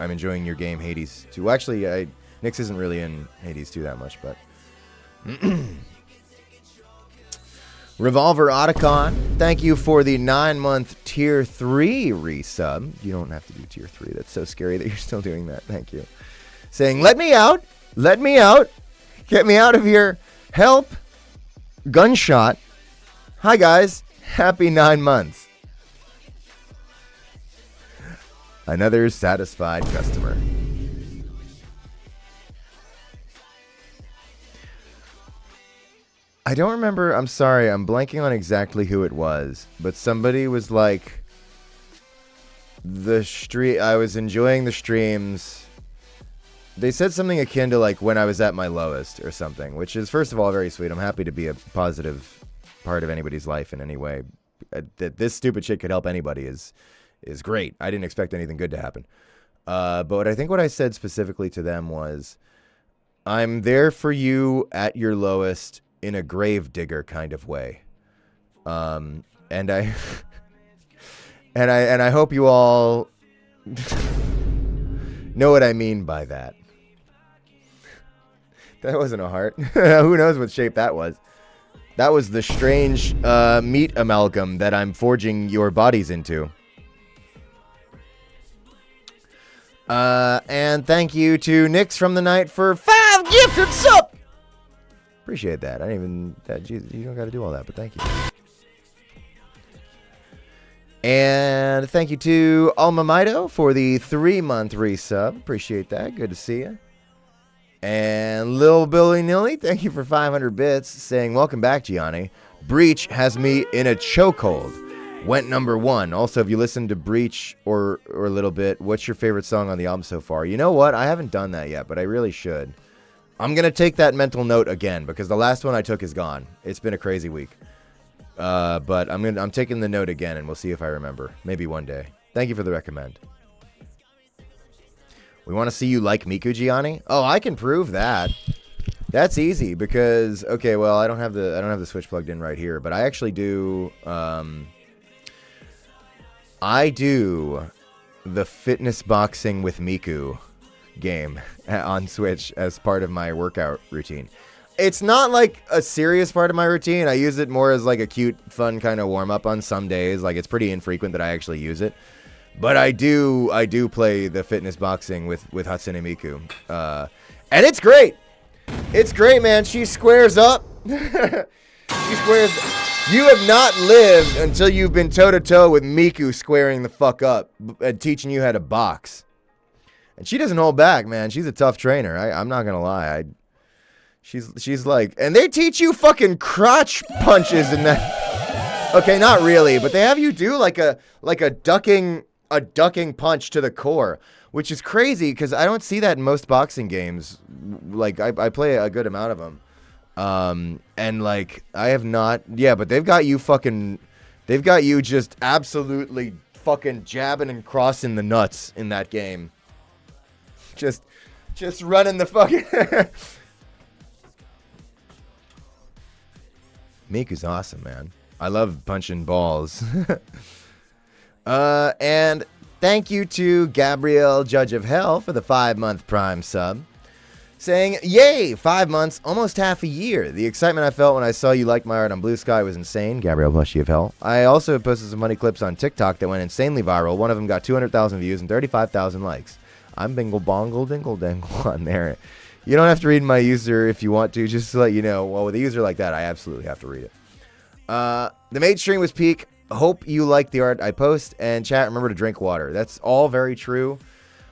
Speaker 1: your game Hades 2. Well, actually, Nix isn't really in Hades 2 that much, but Revolver Otacon, thank you for the 9-month tier 3 resub. You don't have to do tier 3. That's so scary that you're still doing that. Thank you. Saying, let me out. Let me out. Get me out of here. Help. Gunshot. Hi, guys. Happy 9 months. Another satisfied customer. I don't remember. I'm sorry. I'm blanking on exactly who it was. But somebody was like, I was enjoying the streams. They said something akin to like when I was at my lowest or something, which is, first of all, very sweet. I'm happy to be a positive part of anybody's life in any way. That this stupid shit could help anybody is great. I didn't expect anything good to happen. But I think what I said specifically to them was, I'm there for you at your lowest in a grave digger kind of way. And I and I hope you all know what I mean by that. That wasn't a heart. Who knows what shape that was? That was the strange meat amalgam that I'm forging your bodies into. And thank you to Nix from the night for 5 gifted sub. Appreciate that. I didn't even. Jesus, you don't got to do all that, but thank you. And thank you to Alma Mito for the 3-month resub. Appreciate that. Good to see you. And Lil Billy Nilly, thank you for 500 bits, saying, welcome back, Gianni. Breach has me in a chokehold. Went number 1. Also, if you listen to Breach or a little bit, what's your favorite song on the album so far? You know what? I haven't done that yet, but I really should. I'm going to take that mental note again, because the last one I took is gone. It's been a crazy week. But I'm taking the note again, and we'll see if I remember. Maybe one day. Thank you for the recommend. We want to see you like Miku, Gianni? Oh, I can prove that. That's easy because, okay, well, I don't have the Switch plugged in right here, but I actually do I do the fitness boxing with Miku game on Switch as part of my workout routine. It's not like a serious part of my routine. I use it more as like a cute, fun kind of warm up on some days. Like, it's pretty infrequent that I actually use it. But I do play the fitness boxing with Hatsune Miku. And it's great. It's great, man. She squares up. She squares. You have not lived until you've been toe-to-toe with Miku squaring the fuck up and teaching you how to box. And she doesn't hold back, man. She's a tough trainer. I'm not going to lie. She's like, and they teach you fucking crotch punches in that. Okay, not really, but they have you do like a ducking punch to the core, which is crazy because I don't see that in most boxing games. Like, I play a good amount of them. And like, I have not, yeah, but they've got you just absolutely fucking jabbing and crossing the nuts in that game. Just running the fucking. Miku's awesome, man. I love punching balls. And thank you to Gabrielle, Judge of Hell, for the 5-month Prime sub. Saying, yay, 5 months, almost half a year. The excitement I felt when I saw you like my art on Blue Sky was insane. Gabrielle, bless you of hell. I also posted some funny clips on TikTok that went insanely viral. One of them got 200,000 views and 35,000 likes. I'm bingle bongle dingle dangle on there. You don't have to read my user if you want to, just to let you know. Well, with a user like that, I absolutely have to read it. The maid stream was peak. Hope you like the art I post. And chat, remember to drink water. That's all very true.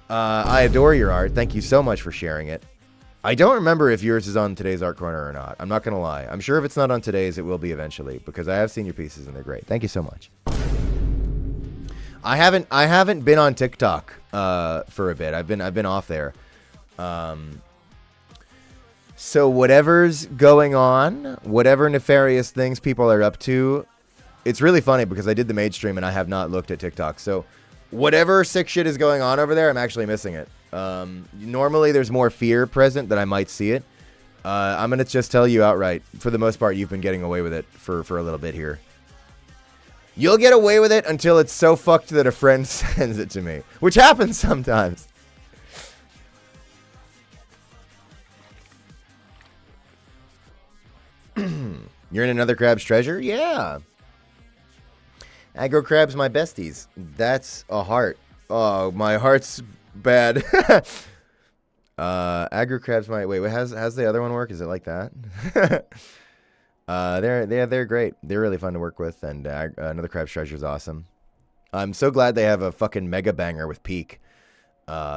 Speaker 1: I adore your art. Thank you so much for sharing it. I don't remember if yours is on today's Art Corner or not. I'm not going to lie. I'm sure if it's not on today's, it will be eventually, because I have seen your pieces and they're great. Thank you so much. I haven't been on TikTok for a bit. I've been off there. So whatever's going on, whatever nefarious things people are up to, it's really funny because I did the maid stream and I have not looked at TikTok. So whatever sick shit is going on over there, I'm actually missing it. Normally, there's more fear present that I might see it. I'm going to just tell you outright. For the most part, you've been getting away with it for a little bit here. You'll get away with it until it's so fucked that a friend sends it to me, which happens sometimes. You're in another crab's treasure? Yeah. Aggro crab's my besties. That's a heart. Oh, my heart's bad. Aggro crab's my... Wait, how's the other one work? Is it like that? They're great. They're really fun to work with, and another crab's treasure is awesome. I'm so glad they have a fucking mega banger with Peak.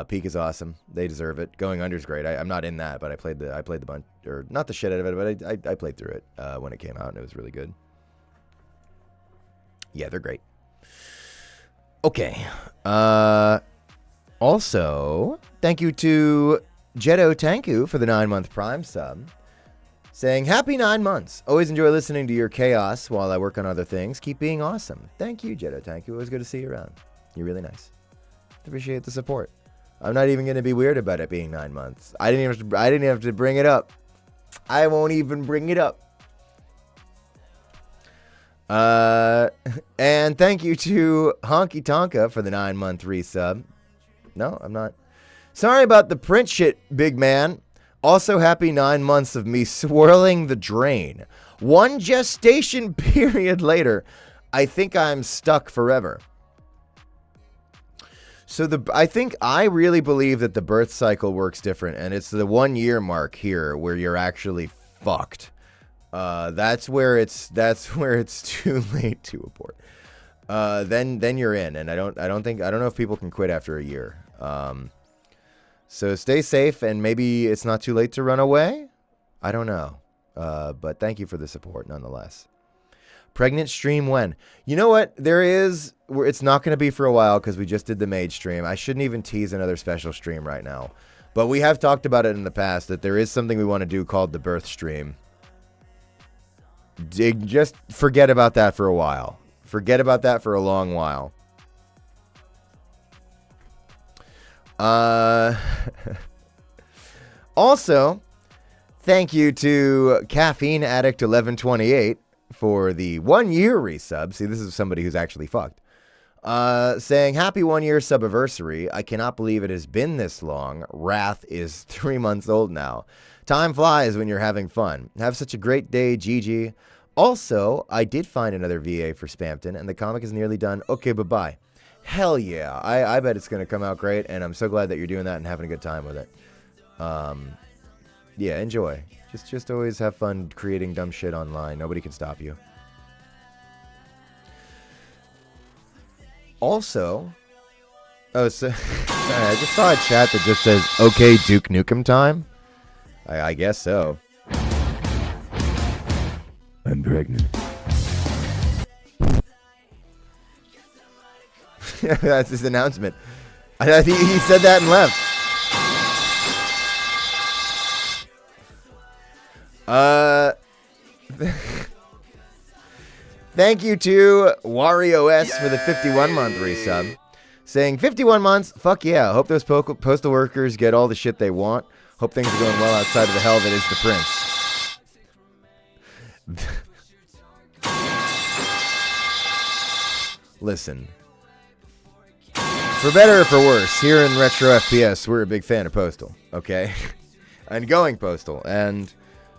Speaker 1: Peak is awesome. They deserve it. Going Under's great. I'm not in that, but I played the bunch, or not the shit out of it, but I played through it when it came out, and it was really good. Yeah, they're great. Okay. Also, thank you to Jetto Tanku for the 9-month Prime sub. Saying, happy 9 months. Always enjoy listening to your chaos while I work on other things. Keep being awesome. Thank you, Jetto Tanku. Always good to see you around. You're really nice. Appreciate the support. I'm not even going to be weird about it being 9 months. I didn't even have to bring it up. I won't even bring it up. And thank you to Honky Tonka for the 9-month resub. No, I'm not. Sorry about the print shit, big man. Also, happy 9 months of me swirling the drain. 1 gestation period later, I think I'm stuck forever. So I really believe that the birth cycle works different, and it's the 1 year mark here where you're actually fucked. That's where it's too late to abort. Then you're in, and I don't know if people can quit after a year. So stay safe, and maybe it's not too late to run away. I don't know. But thank you for the support nonetheless. Pregnant stream when? You know what? It's not going to be for a while because we just did the Mage stream. I shouldn't even tease another special stream right now. But we have talked about it in the past that there is something we want to do called the birth stream. Just forget about that for a while. Forget about that for a long while. Also, thank you to Caffeine Addict 1128 for the 1 year resub. See, this is somebody who's actually fucked. Saying happy 1 year subiversary. I cannot believe it has been this long. Wrath is 3 months old now. Time flies when you're having fun. Have such a great day, Gigi. Also, I did find another VA for Spampton, and the comic is nearly done. Okay, bye-bye. Hell yeah. I bet it's going to come out great, and I'm so glad that you're doing that and having a good time with it. Yeah, enjoy. Just always have fun creating dumb shit online. Nobody can stop you. Also, sorry, I just saw a chat that just says, okay, Duke Nukem time. I guess so. I'm pregnant. That's his announcement. I think he said that and left. Thank you to WarioS for the 51-month resub. Saying 51 months, fuck yeah. Hope those postal workers get all the shit they want. Hope things are going well outside of the hell that is the prince. Listen. For better or for worse, here in Retro FPS, we're a big fan of Postal, okay? And going Postal. And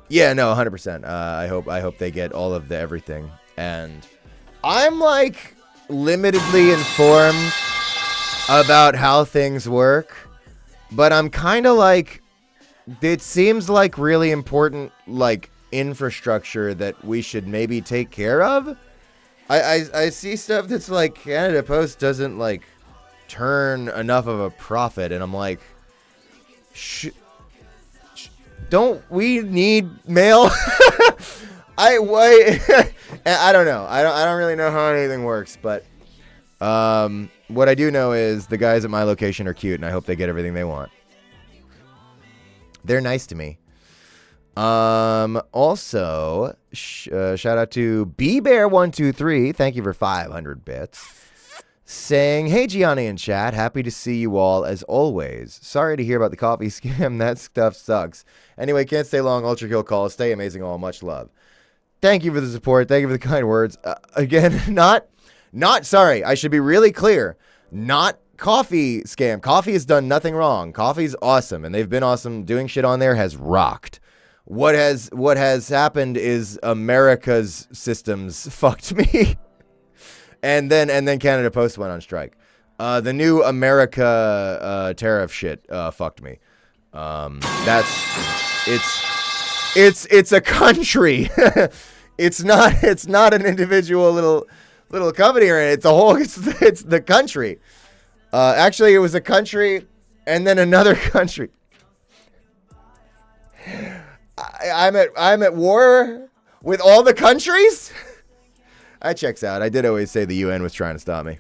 Speaker 1: yeah, no, 100%. I hope they get all of the everything. And I'm like limitedly informed about how things work, but I'm kind of like, it seems like really important like infrastructure that we should maybe take care of. I see stuff that's like Canada Post doesn't like turn enough of a profit, and I'm like, don't we need mail? I don't know. I don't really know how anything works, but what I do know is the guys at my location are cute, and I hope they get everything they want. They're nice to me. Also, shout out to BBear123. Thank you for 500 bits. saying, "Hey Gianni and chat, happy to see you all as always. Sorry to hear about the coffee scam. That stuff sucks. Anyway, can't stay long. Ultra Kill call. Stay amazing all. Much love." Thank you for the support. Thank you for the kind words. Again, not sorry. I should be really clear. Not coffee scam. Coffee has done nothing wrong. Coffee's awesome, and they've been awesome. Doing shit on there has rocked. What has happened is America's systems fucked me. And then Canada Post went on strike. The new America tariff shit fucked me. It's a country. it's not an individual little company, or it's a whole. It's the country. Actually, it was a country and then another country. I'm at war with all the countries. That checks out. I did always say the UN was trying to stop me.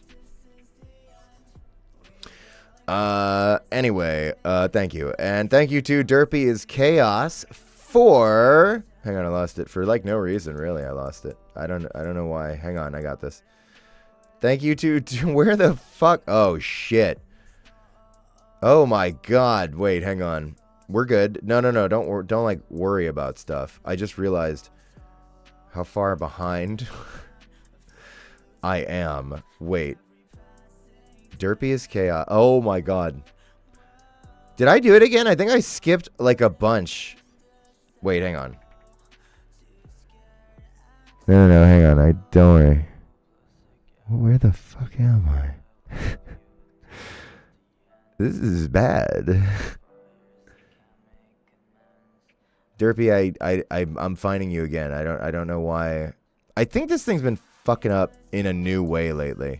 Speaker 1: Anyway, thank you. And thank you to Derpy is Chaos for... Hang on, I lost it. For like no reason, really, I lost it. I don't know why. Hang on, I got this. Thank you to where the fuck... Oh, shit. Oh, my God. Wait, hang on. We're good. No. Don't like worry about stuff. I just realized how far behind... I am. Wait. Derpy is Chaos. Oh my god. Did I do it again? I think I skipped like a bunch. Wait, hang on. No, hang on. Don't worry. Where the fuck am I? This is bad. Derpy, I'm finding you again. I don't know why. I think this thing's been fucking up in a new way lately.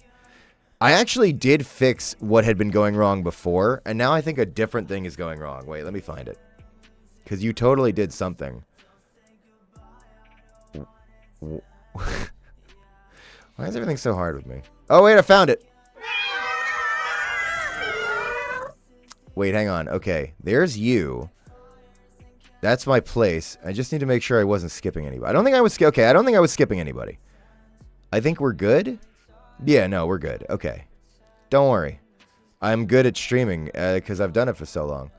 Speaker 1: I actually did fix what had been going wrong before, and now I think a different thing is going wrong. Wait, let me find it. Because you totally did something. Why is everything so hard with me? Oh, wait, I found it. Wait, hang on. Okay, there's you. That's my place. I just need to make sure I wasn't skipping anybody. I don't think I was skipping anybody. I think we're good. Yeah, no, we're good. Okay. Don't worry. I'm good at streaming because I've done it for so long.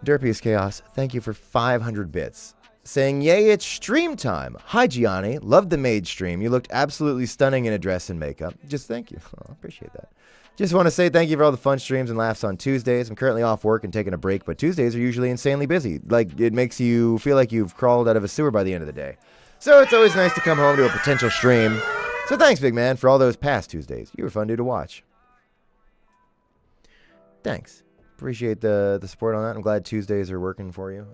Speaker 1: Derpy is Chaos, thank you for 500 bits. Saying, yay, it's stream time. Hi, Gianni. Loved the maid stream. You looked absolutely stunning in a dress and makeup. Just thank you. Oh, I appreciate that. Just want to say thank you for all the fun streams and laughs on Tuesdays. I'm currently off work and taking a break, but Tuesdays are usually insanely busy. Like, it makes you feel like you've crawled out of a sewer by the end of the day. So it's always nice to come home to a potential stream. So thanks, big man, for all those past Tuesdays. You were fun to watch. Thanks. Appreciate the support on that. I'm glad Tuesdays are working for you.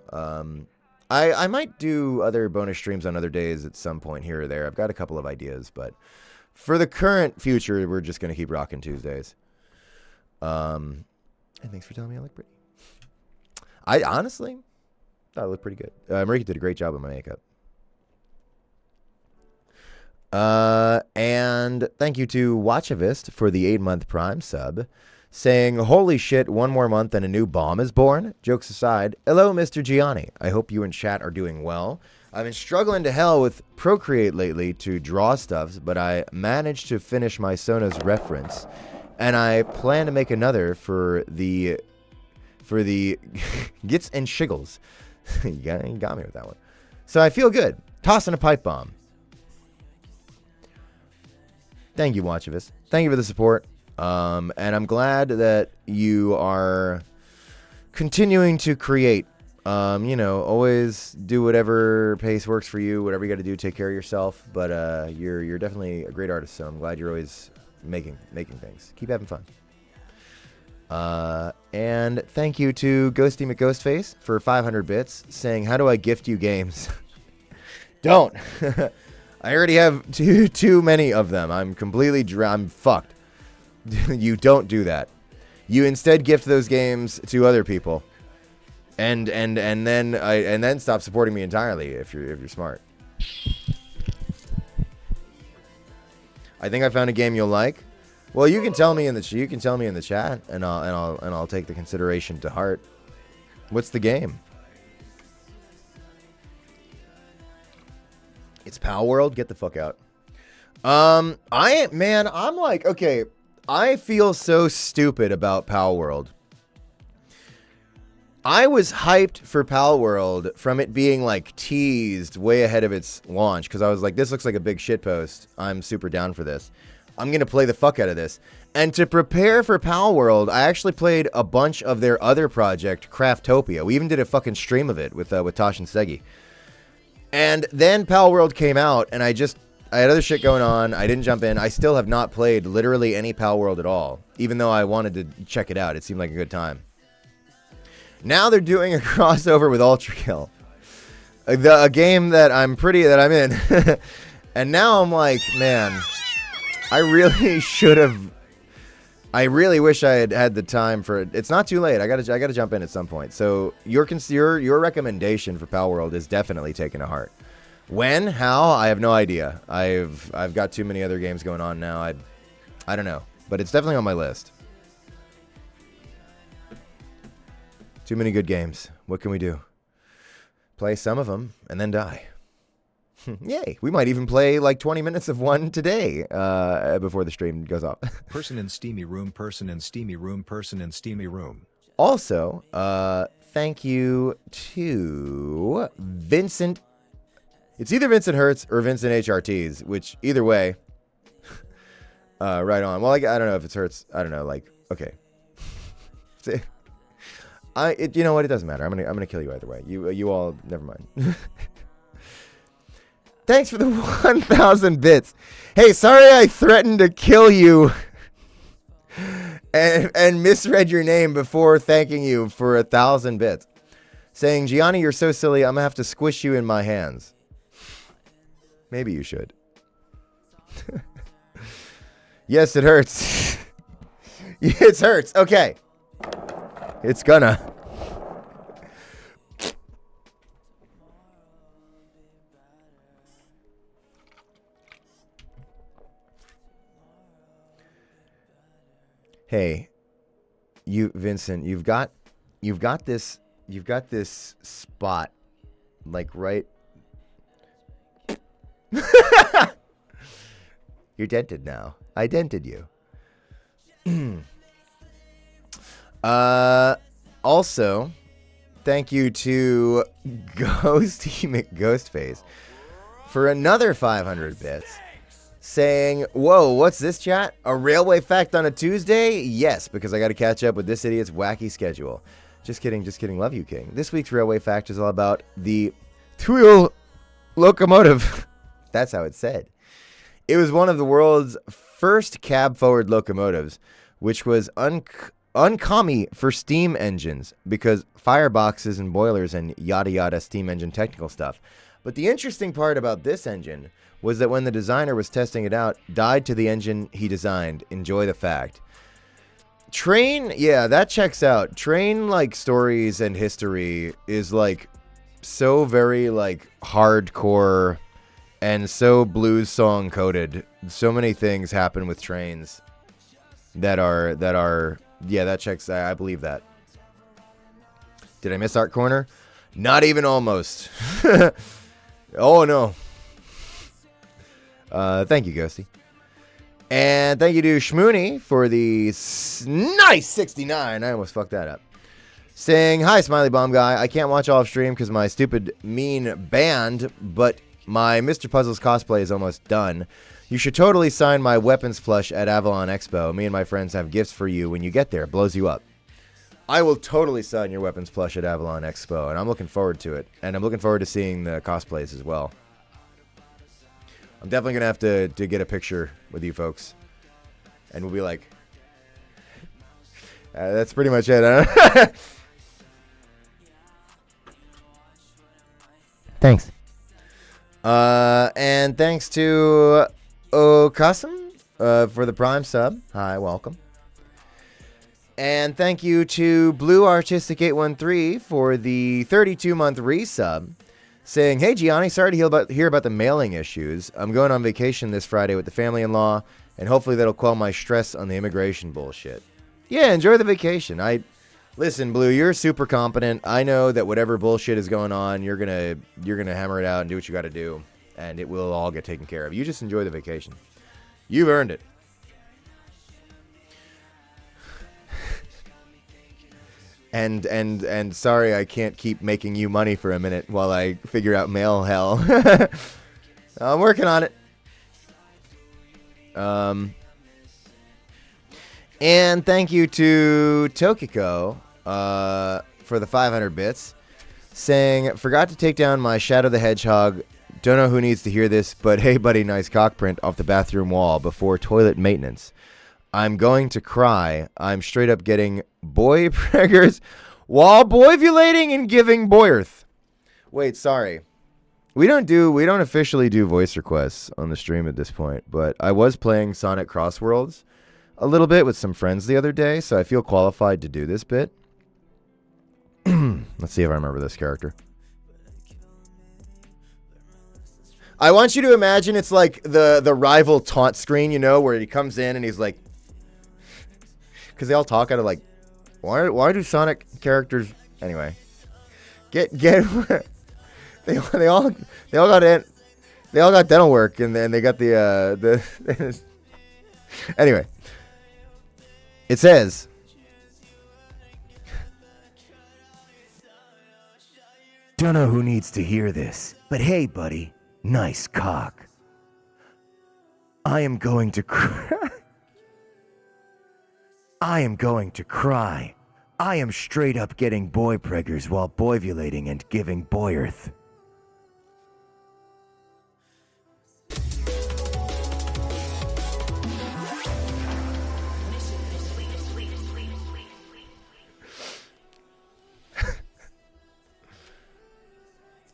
Speaker 1: I might do other bonus streams on other days at some point here or there. I've got a couple of ideas, but for the current future, we're just going to keep rocking Tuesdays. And thanks for telling me I look pretty. I honestly thought I looked pretty good. Marika did a great job with my makeup. And thank you to Watchavist for the 8-month Prime sub, saying, holy shit, one more month and a new bomb is born. Jokes aside, hello, Mr. Gianni. I hope you and chat are doing well. I've been struggling to hell with Procreate lately to draw stuff, but I managed to finish my Sona's reference, and I plan to make another for the Gits and Shiggles. you got me with that one. So I feel good. Tossing a pipe bomb. Thank you, Watchavist. Thank you for the support. And I'm glad that you are continuing to create. Always do whatever pace works for you, whatever you got to do, take care of yourself. But you're definitely a great artist, so I'm glad you're always making things. Keep having fun. And thank you to Ghosty McGhostface for 500 bits, saying, how do I gift you games? Don't. I already have too many of them. I'm I'm fucked. You don't do that. You instead gift those games to other people, and then stop supporting me entirely if you're smart. I think I found a game you'll like. Well, you can tell me in the chat, and I'll take the consideration to heart. What's the game? It's Pal World? Get the fuck out. I'm like, okay, I feel so stupid about Pal World. I was hyped for Pal World from it being like teased way ahead of its launch because I was like, this looks like a big shitpost. I'm super down for this. I'm going to play the fuck out of this. And to prepare for Pal World, I actually played a bunch of their other project, Craftopia. We even did a fucking stream of it with Tosh and Segi. And then Pal World came out, and I had other shit going on. I didn't jump in. I still have not played literally any Pal World at all, even though I wanted to check it out. It seemed like a good time. Now they're doing a crossover with Ultra Kill, a game that I'm in. And now I'm like, man, I really should have. I really wish I had the time for it. It's not too late. I gotta jump in at some point. So your recommendation for Pal World is definitely taken to heart. When? How? I have no idea. I've got too many other games going on now. I don't know, but it's definitely on my list. Too many good games. What can we do? Play some of them and then die. Yay. We might even play like 20 minutes of one today before the stream goes off.
Speaker 4: Person in steamy room, person in steamy room, person in steamy room.
Speaker 1: Also, thank you to Vincent. It's either Vincent Hertz or Vincent HRTs, which either way, right on. Well, I don't know if it's Hertz. I don't know. Like, okay. You know what? It doesn't matter. I'm gonna kill you either way. You all, never mind. Thanks for the 1,000 bits. Hey, sorry I threatened to kill you and misread your name before thanking you for 1,000 bits. Saying, Gianni, you're so silly, I'm gonna have to squish you in my hands. Maybe you should. Yes, it hurts. It hurts. Okay. It's gonna. Hey, Vincent, you've got this spot, like right. You're dented now. I dented you. Also, thank you to Ghosty McGhostface for another 500 bits. Saying, whoa, what's this, chat? A railway fact on a Tuesday? Yes, because I got to catch up with this idiot's wacky schedule. Just kidding. Love you, King. This week's railway fact is all about the Cruo locomotive. That's how it's said. It was one of the world's first cab-forward locomotives, which was uncommon for steam engines because fireboxes and boilers and yada yada steam engine technical stuff. But the interesting part about this engine was that when the designer was testing it out, died to the engine he designed. Enjoy the fact. Train, yeah, that checks out. Train, like, stories and history is, like, so very, like, hardcore and so blues song coded. So many things happen with trains that are, yeah, that checks, I believe that. Did I miss Art Corner? Not even almost. Oh, no. Thank you, Ghosty. And thank you to Shmoony for the nice 69. I almost fucked that up. Saying, hi, Smiley Bomb Guy. I can't watch off stream because my stupid mean band, but my Mr. Puzzles cosplay is almost done. You should totally sign my weapons plush at Avalon Expo. Me and my friends have gifts for you when you get there. Blows you up. I will totally sign your weapons plush at Avalon Expo, and I'm looking forward to it. And I'm looking forward to seeing the cosplays as well. I'm definitely going to have to get a picture with you folks. And we'll be like... that's pretty much it. Thanks. And thanks to Okasum for the Prime sub. Hi, welcome. And thank you to Blue Artistic 813 for the 32-month resub. Saying, hey, Gianni, sorry to hear about the mailing issues. I'm going on vacation this Friday with the family-in-law, and hopefully that'll quell my stress on the immigration bullshit. Yeah, enjoy the vacation. Listen, Blue, you're super competent. I know that whatever bullshit is going on, you're gonna hammer it out and do what you got to do, and it will all get taken care of. You just enjoy the vacation. You've earned it. And sorry I can't keep making you money for a minute while I figure out mail hell. I'm working on it. And thank you to Tokiko for the 500 bits, saying, forgot to take down my Shadow the Hedgehog. Don't know who needs to hear this, but hey buddy, nice cock print off the bathroom wall before toilet maintenance. I'm going to cry. I'm straight up getting boy preggers while boyvulating and giving boyerth. Wait, sorry. We don't officially do voice requests on the stream at this point, but I was playing Sonic Crossworlds a little bit with some friends the other day, so I feel qualified to do this bit. Let's see if I remember this character. I want you to imagine it's like the rival taunt screen, you know, where he comes in and he's like, because they all talk out of like, why do Sonic characters anyway? Get they all got dental work, and then they got the anyway. It says, don't know who needs to hear this, but hey buddy, nice cock. I am going to cry. I am going to cry. I am straight up getting boy preggers while boyvulating and giving boyerth.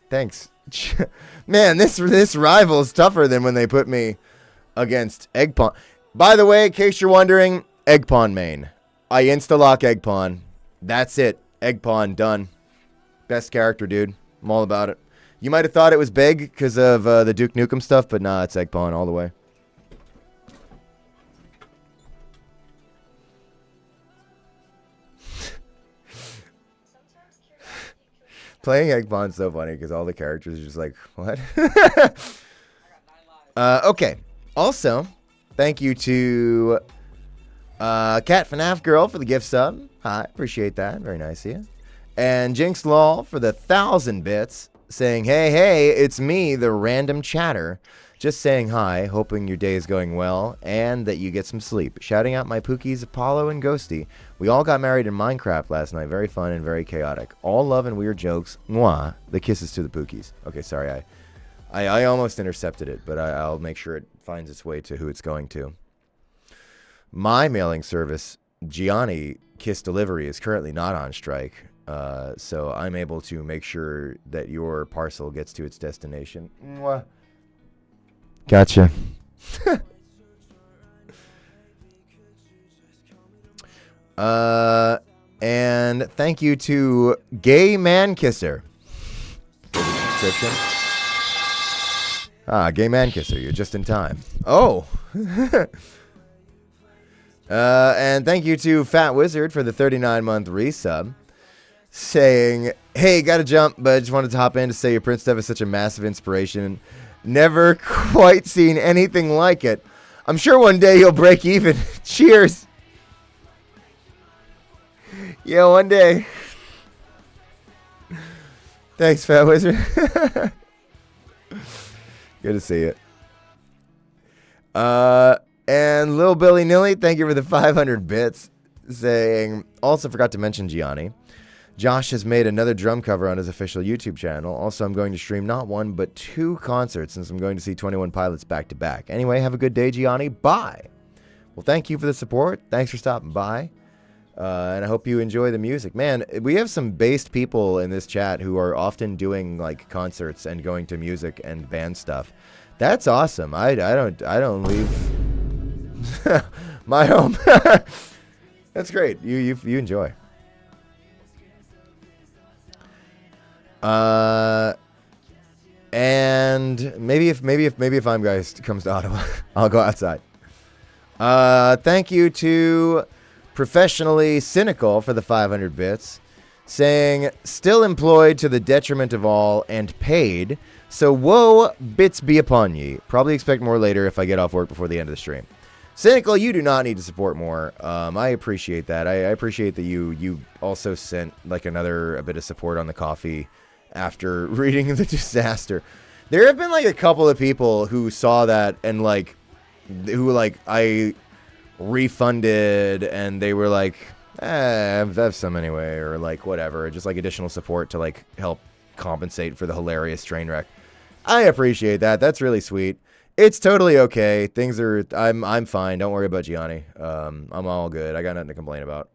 Speaker 1: Thanks. Man, this rival is tougher than when they put me against Eggpon. By the way, in case you're wondering, Eggpon main. I insta-lock Eggpon. That's it. Eggpon, done. Best character, dude. I'm all about it. You might have thought it was big because of the Duke Nukem stuff, but nah, it's Eggpon all the way. Playing Eggpon's so funny because all the characters are just like, what? Okay. Also, thank you to Cat FNAF Girl for the gift sub. Hi, appreciate that. Very nice of you. And Jinx Law for the 1,000 bits, saying, hey, it's me, the random chatter. Just saying hi, hoping your day is going well, and that you get some sleep. Shouting out my Pookies, Apollo and Ghosty. We all got married in Minecraft last night. Very fun and very chaotic. All love and weird jokes. Mwah. The kisses to the Pookies. Okay, sorry, I almost intercepted it, but I'll make sure it finds its way to who it's going to. My mailing service, Gianni Kiss Delivery, is currently not on strike, so I'm able to make sure that your parcel gets to its destination. Mwah. Gotcha. And thank you to Gay Man Kisser for the subscription. Gay Man Kisser, you're just in time. Oh. And thank you to Fat Wizard for the 39-month resub, saying, hey, gotta jump, but I just wanted to hop in to say your Prince Dev is such a massive inspiration. Never quite seen anything like it. I'm sure one day you'll break even. Cheers. Yeah, one day. Thanks, Fat Wizard. Good to see it. And Lil Billy Nilly, thank you for the 500 bits, saying, also forgot to mention Gianni. Josh has made another drum cover on his official YouTube channel. Also, I'm going to stream not one, but 2 concerts since I'm going to see 21 Pilots back to back. Anyway, have a good day, Gianni. Bye. Well, thank you for the support. Thanks for stopping by. And I hope you enjoy the music. Man, we have some based people in this chat who are often doing like concerts and going to music and band stuff. That's awesome. I don't leave my home. That's great. You enjoy. And maybe if I'm guys comes to Ottawa, I'll go outside. Thank you to Professionally Cynical for the 500 bits, saying, still employed to the detriment of all and paid, so woe bits be upon ye. Probably expect more later if I get off work before the end of the stream. Cynical, you do not need to support more. I appreciate that. I appreciate that you also sent like a bit of support on the coffee after reading the disaster. There have been like a couple of people who saw that and like I refunded and they were like, I have some anyway, or like whatever, just like additional support to like help compensate for the hilarious train wreck. I appreciate that. That's really sweet. It's totally okay. Things are, I'm fine. Don't worry about Gianni. I'm all good. I got nothing to complain about.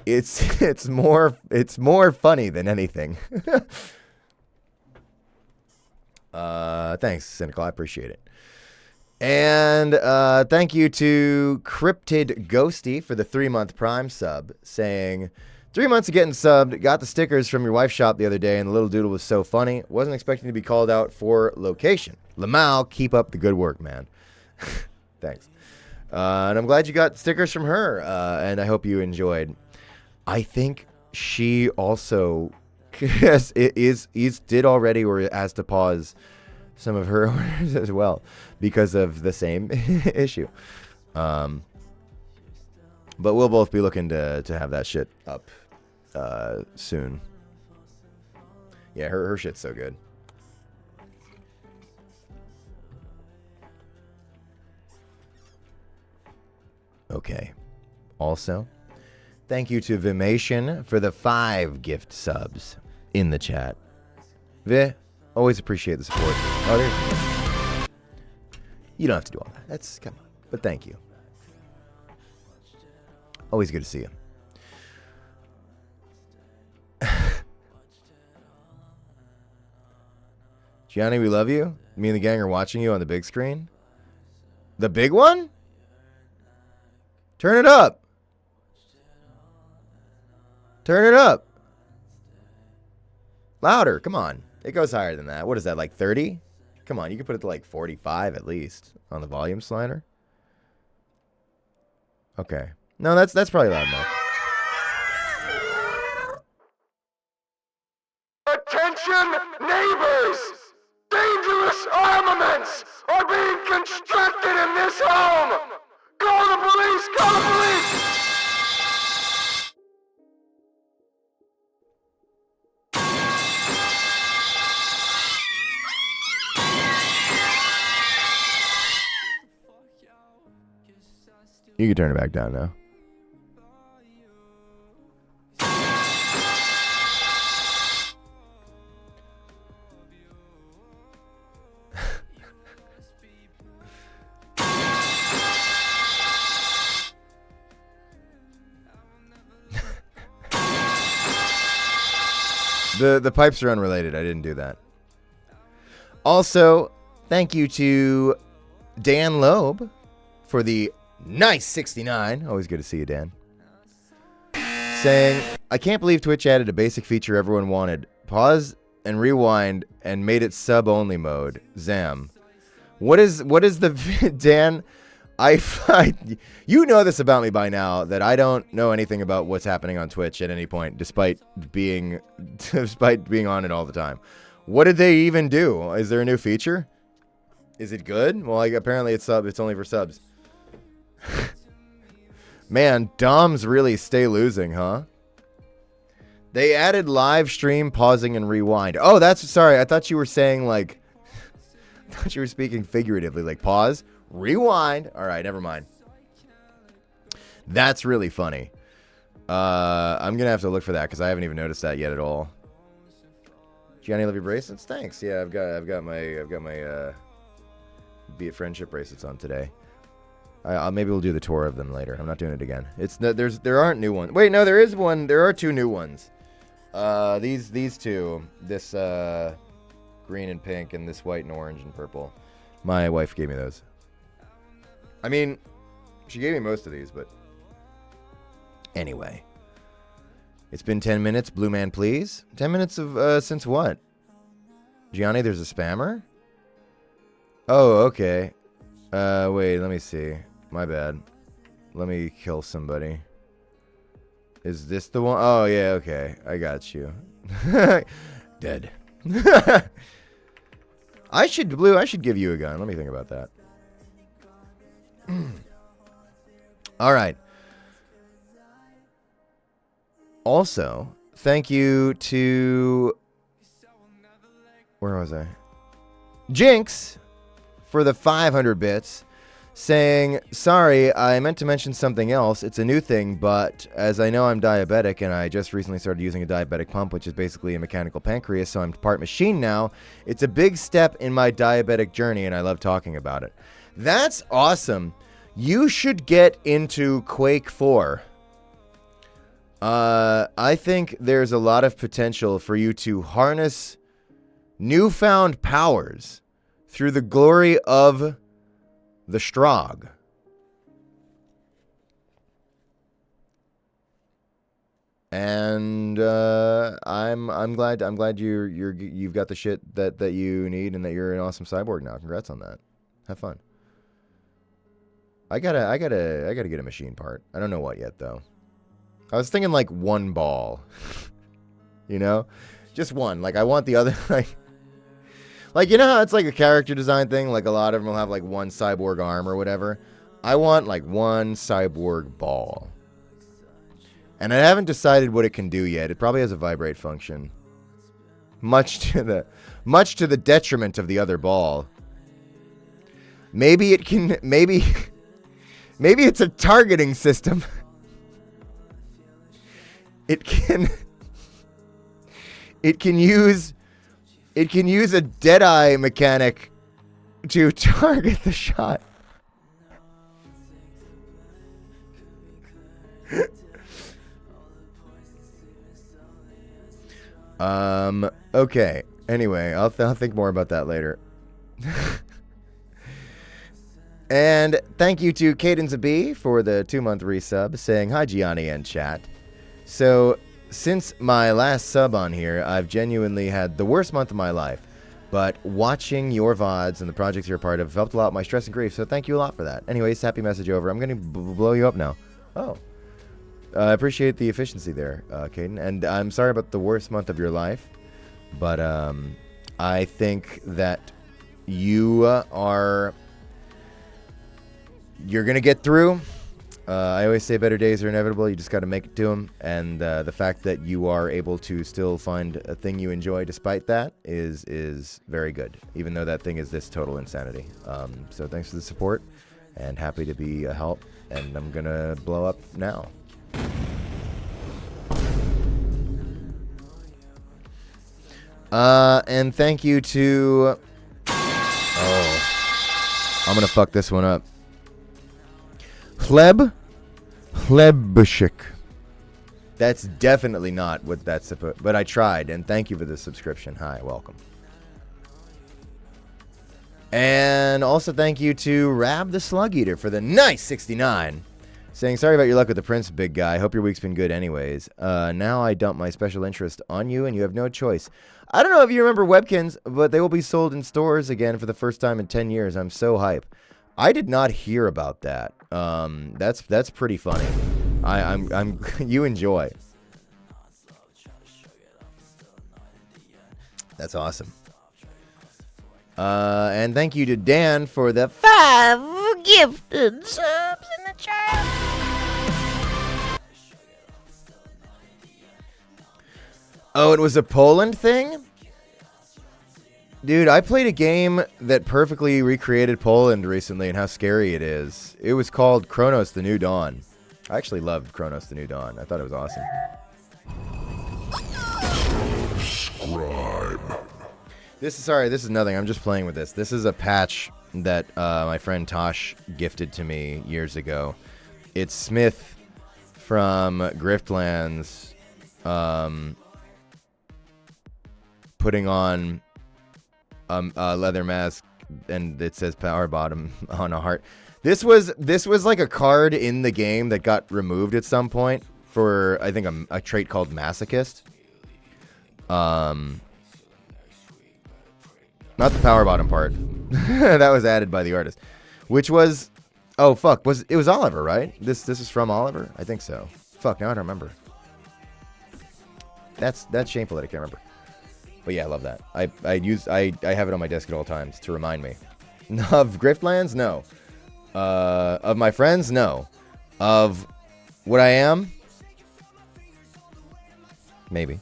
Speaker 1: It's more funny than anything. Thanks, Cynical. I appreciate it. And thank you to Cryptid Ghosty for the 3-month Prime sub, saying, 3 months of getting subbed, got the stickers from your wife's shop the other day, and the little doodle was so funny. Wasn't expecting to be called out for location. Lamau, keep up the good work, man. Thanks. And I'm glad you got stickers from her, and I hope you enjoyed. I think she also did already or has to pause some of her orders as well because of the same issue. But we'll both be looking to have that shit up soon. Yeah, her shit's so good. Okay. Also, thank you to Vimation for the 5 gift subs in the chat. Vi, always appreciate the support. Oh, there's... You don't have to do all that. That's, come on. But thank you. Always good to see you. Gianni, we love you. Me and the gang are watching you on the big screen. The big one? Turn it up. Turn it up. Louder. Come on. It goes higher than that. What is that, like 30? Come on, you can put it to like 45 at least on the volume slider. Okay. No, that's probably loud enough.
Speaker 2: Attention, neighbors! Dangerous armaments are being constructed in this home! Call the police! Call the police!
Speaker 1: You can turn it back down now. The pipes are unrelated. I didn't do that. Also, thank you to Dan Loeb for the nice 69. Always good to see you, Dan. Saying, I can't believe Twitch added a basic feature everyone wanted. Pause and rewind and made it sub-only mode. Zam. What is the... Dan, you know this about me by now, that I don't know anything about what's happening on Twitch at any point, despite being on it all the time. What did they even do? Is there a new feature? Is it good? Well, apparently it's only for subs. Man, Doms really stay losing, huh? They added live stream pausing and rewind. Oh, sorry. I thought you were saying like, I thought you were speaking figuratively, like pause, rewind. All right, never mind. That's really funny. I'm gonna have to look for that because I haven't even noticed that yet at all. Gianni, love your bracelets. Thanks. Yeah, I've got my Be It Friendship bracelets on today. Maybe we'll do the tour of them later. I'm not doing it again. There aren't new ones. Wait, no, there is one. There are 2 new ones. These 2. This green and pink, and this white and orange and purple. My wife gave me those. I mean, she gave me most of these, but anyway. It's been 10 minutes. Blue man, please. 10 minutes of since what? Gianni, there's a spammer? Oh, okay. Wait, let me see. My bad. Let me kill somebody. Is this the one? Oh, yeah, okay. I got you. Dead. Blue, I should give you a gun. Let me think about that. All right. Also, thank you to... Where was I? Jinx for the 500 bits, saying, sorry, I meant to mention something else. It's a new thing, but as I know I'm diabetic and I just recently started using a diabetic pump, which is basically a mechanical pancreas, so I'm part machine now. It's a big step in my diabetic journey, and I love talking about it. That's awesome. You should get into Quake 4. I think there's a lot of potential for you to harness newfound powers through the glory of the Strogg. And I'm glad you've got the shit that you need and that you're an awesome cyborg now. Congrats on that. Have fun. I gotta get a machine part. I don't know what yet though. I was thinking like one ball. You know? Just one. Like I want the other like you know how it's like a character design thing? Like a lot of them will have like one cyborg arm or whatever. I want like one cyborg ball. And I haven't decided what it can do yet. It probably has a vibrate function. Much to the detriment of the other ball. Maybe it can maybe it's a targeting system. It can use a Deadeye mechanic to target the shot. Okay. Anyway, I'll think more about that later. And thank you to Cadence B for the 2-month resub, saying hi Gianni and chat. So, since my last sub on here, I've genuinely had the worst month of my life. But watching your VODs and the projects you're a part of helped a lot with my stress and grief, so thank you a lot for that. Anyways, happy message over. I'm going to blow you up now. Oh. I appreciate the efficiency there, Caden. And I'm sorry about the worst month of your life. But I think that you're going to get through. I always say better days are inevitable. You just got to make it to them. And the fact that you are able to still find a thing you enjoy despite that is very good, even though that thing is this total insanity. So thanks for the support, and happy to be a help. And I'm going to blow up now. And thank you to... Oh. I'm going to fuck this one up. Hlebshik. That's definitely not what that's supposed, but I tried, and thank you for the subscription. Hi, welcome. And also thank you to Rab the Slug Eater for the nice 69, saying sorry about your luck with the Prince, big guy. Hope your week's been good anyways. Now I dump my special interest on you, and you have no choice. I don't know if you remember Webkins, but they will be sold in stores again for the first time in 10 years. I'm so hype. I did not hear about that. That's pretty funny. I'm you enjoy. That's awesome. And thank you to Dan for the
Speaker 3: 5 gifted subs in the chat.
Speaker 1: Oh, it was a Poland thing? Dude, I played a game that perfectly recreated Poland recently and how scary it is. It was called Kronos the New Dawn. I actually loved Kronos the New Dawn. I thought it was awesome.
Speaker 2: Scribe.
Speaker 1: This is nothing. I'm just playing with this. This is a patch that my friend Tosh gifted to me years ago. It's Smith from Griftlands putting on a leather mask, and it says power bottom on a heart. This was like a card in the game that got removed at some point for, I think, a trait called Masochist. Not the power bottom part. That was added by the artist, which was, oh fuck, it was Oliver, right? This is from Oliver? I think so. Fuck, now I don't remember. That's shameful that I can't remember. But yeah, I love that. I have it on my desk at all times to remind me. Of Griftlands? No. Of my friends? No. Of what I am? Maybe.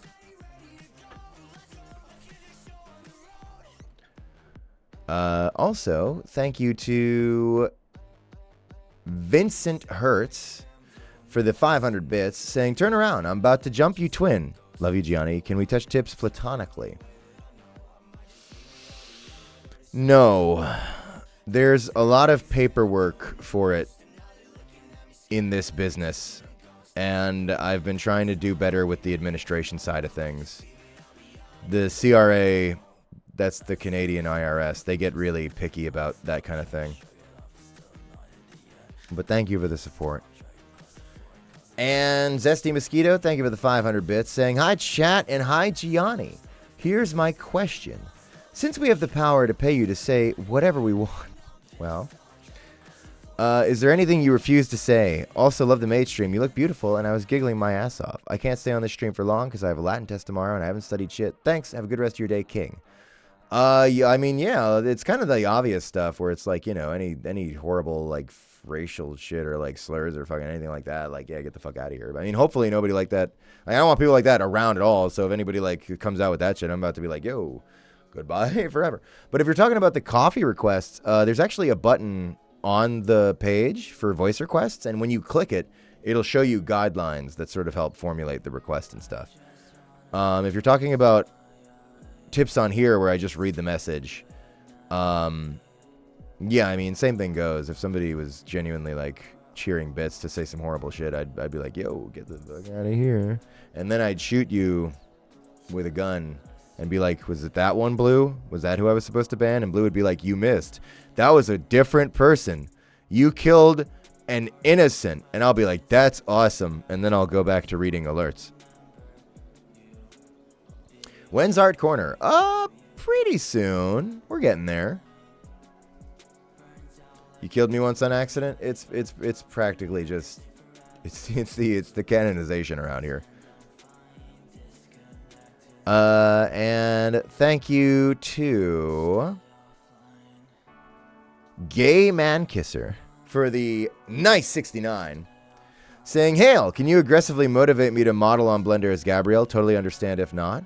Speaker 1: Also, thank you to Vincent Hertz for the 500 bits, saying, turn around, I'm about to jump you twin. Love you, Gianni. Can we touch tips platonically? No. There's a lot of paperwork for it in this business, and I've been trying to do better with the administration side of things. The CRA, that's the Canadian IRS, they get really picky about that kind of thing. But thank you for the support. And Zesty Mosquito, thank you for the 500 bits, saying, hi, chat, and hi, Gianni. Here's my question. Since we have the power to pay you to say whatever we want, well, is there anything you refuse to say? Also, love the Mage stream. You look beautiful, and I was giggling my ass off. I can't stay on this stream for long because I have a Latin test tomorrow, and I haven't studied shit. Thanks. Have a good rest of your day, King. Yeah, I mean, yeah, it's kind of the obvious stuff where it's like, you know, any horrible, like, racial shit or, like, slurs or fucking anything like that, like, yeah, get the fuck out of here. But, I mean, hopefully nobody like that. I don't want people like that around at all, so if anybody, like, comes out with that shit, I'm about to be like, yo, goodbye forever. But if you're talking about the coffee requests, there's actually a button on the page for voice requests, and when you click it, it'll show you guidelines that sort of help formulate the request and stuff. If you're talking about tips on here where I just read the message, yeah, I mean, same thing goes. If somebody was genuinely, like, cheering bits to say some horrible shit, I'd be like, yo, get the fuck out of here. And then I'd shoot you with a gun and be like, was it that one, Blue? Was that who I was supposed to ban? And Blue would be like, you missed. That was a different person. You killed an innocent. And I'll be like, that's awesome. And then I'll go back to reading alerts. When's Art Corner? Pretty soon. We're getting there. You killed me once on accident. It's practically just it's the canonization around here. And thank you to Gay Man Kisser for the nice 69, saying, Hail, can you aggressively motivate me to model on Blender as Gabrielle? Totally understand if not.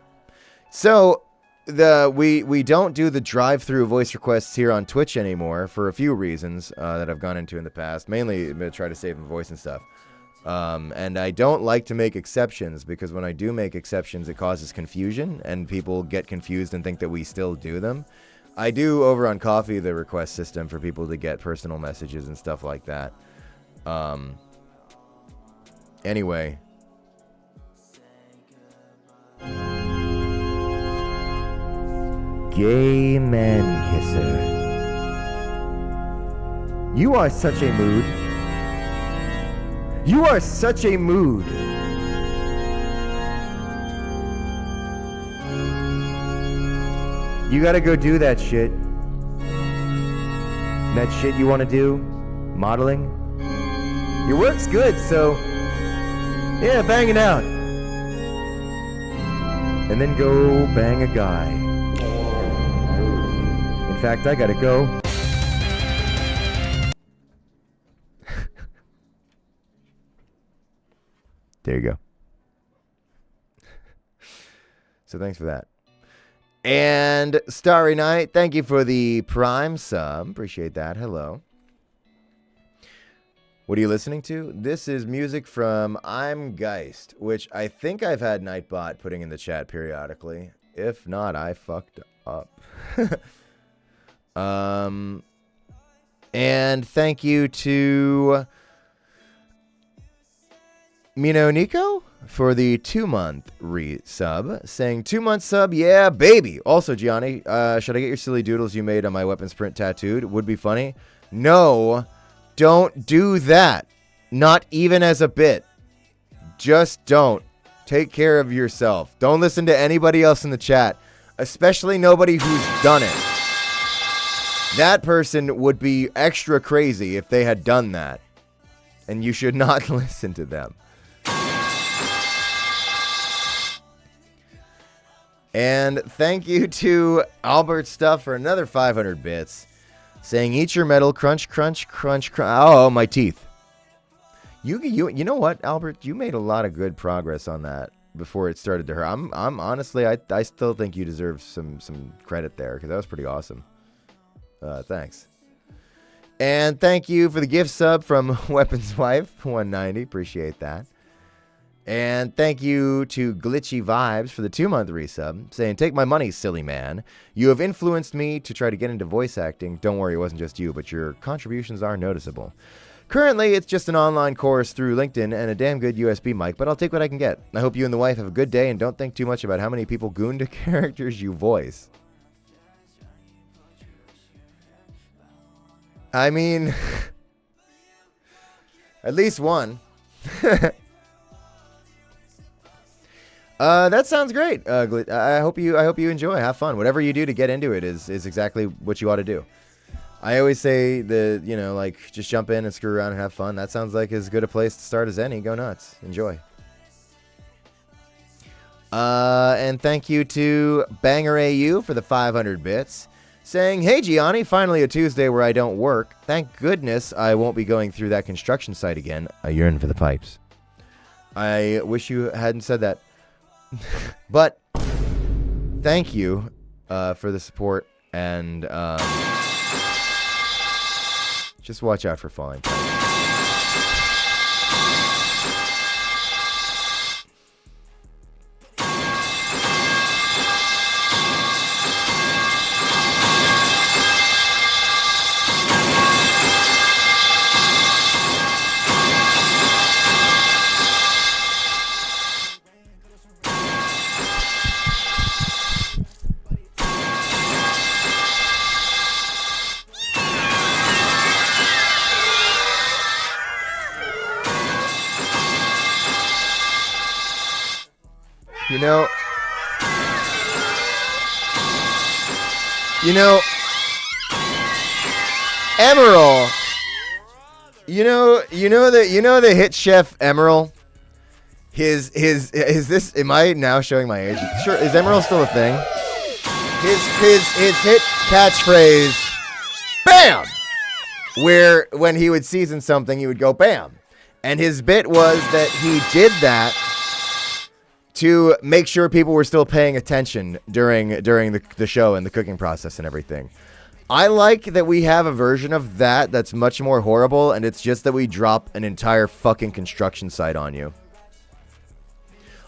Speaker 1: So we don't do the drive-through voice requests here on Twitch anymore for a few reasons that I've gone into in the past. Mainly to try to save the voice and stuff. And I don't like to make exceptions because when I do make exceptions, it causes confusion and people get confused and think that we still do them. I do over on Coffee the request system for people to get personal messages and stuff like that. Anyway. Gay Man Kisser. You are such a mood. You are such a mood. You gotta go do that shit. That shit you wanna do? Modeling? Your work's good, so yeah, bang it out. And then go bang a guy. In fact, I gotta go. There you go. So thanks for that. And Starry Night, thank you for the Prime sub. Appreciate that. Hello. What are you listening to? This is music from I'm Geist, which I think I've had Nightbot putting in the chat periodically. If not, I fucked up. And thank you to Mino Nico for the 2-month re-sub, saying 2-month sub, yeah, baby. Also, Gianni, should I get your silly doodles you made on my weapons print tattooed? Would be funny. No, don't do that. Not even as a bit. Just don't. Take care of yourself. Don't listen to anybody else in the chat, especially nobody who's done it. That person would be extra crazy if they had done that. And you should not listen to them. And thank you to Albert Stuff for another 500 bits, saying, eat your metal, crunch, crunch, crunch, crunch. Oh, my teeth. You know what, Albert? You made a lot of good progress on that before it started to hurt. I'm honestly, I still think you deserve some credit there, because that was pretty awesome. Thanks. And thank you for the gift sub from Weapons Wife 190. Appreciate that. And thank you to Glitchy Vibes for the 2-month resub, saying, take my money, silly man. You have influenced me to try to get into voice acting. Don't worry, it wasn't just you, but your contributions are noticeable. Currently, it's just an online course through LinkedIn and a damn good USB mic, but I'll take what I can get. I hope you and the wife have a good day and don't think too much about how many people goon to characters you voice. I mean, at least one. That sounds great. I hope you enjoy. Have fun. Whatever you do to get into it is exactly what you ought to do. I always say like just jump in and screw around and have fun. That sounds like as good a place to start as any. Go nuts. Enjoy. And thank you to Banger AU for the 500 bits, saying, hey Gianni, finally a Tuesday where I don't work. Thank goodness I won't be going through that construction site again. I yearn for the pipes. I wish you hadn't said that. But thank you for the support, and just watch out for falling. Emerald. You know the hit chef Emerald. Is this? Am I now showing my age? Sure. Is Emerald still a thing? His hit catchphrase, "Bam," where when he would season something, he would go "Bam," and his bit was that he did that to make sure people were still paying attention during the show and the cooking process and everything. I like that we have a version of that that's much more horrible, and it's just that we drop an entire fucking construction site on you.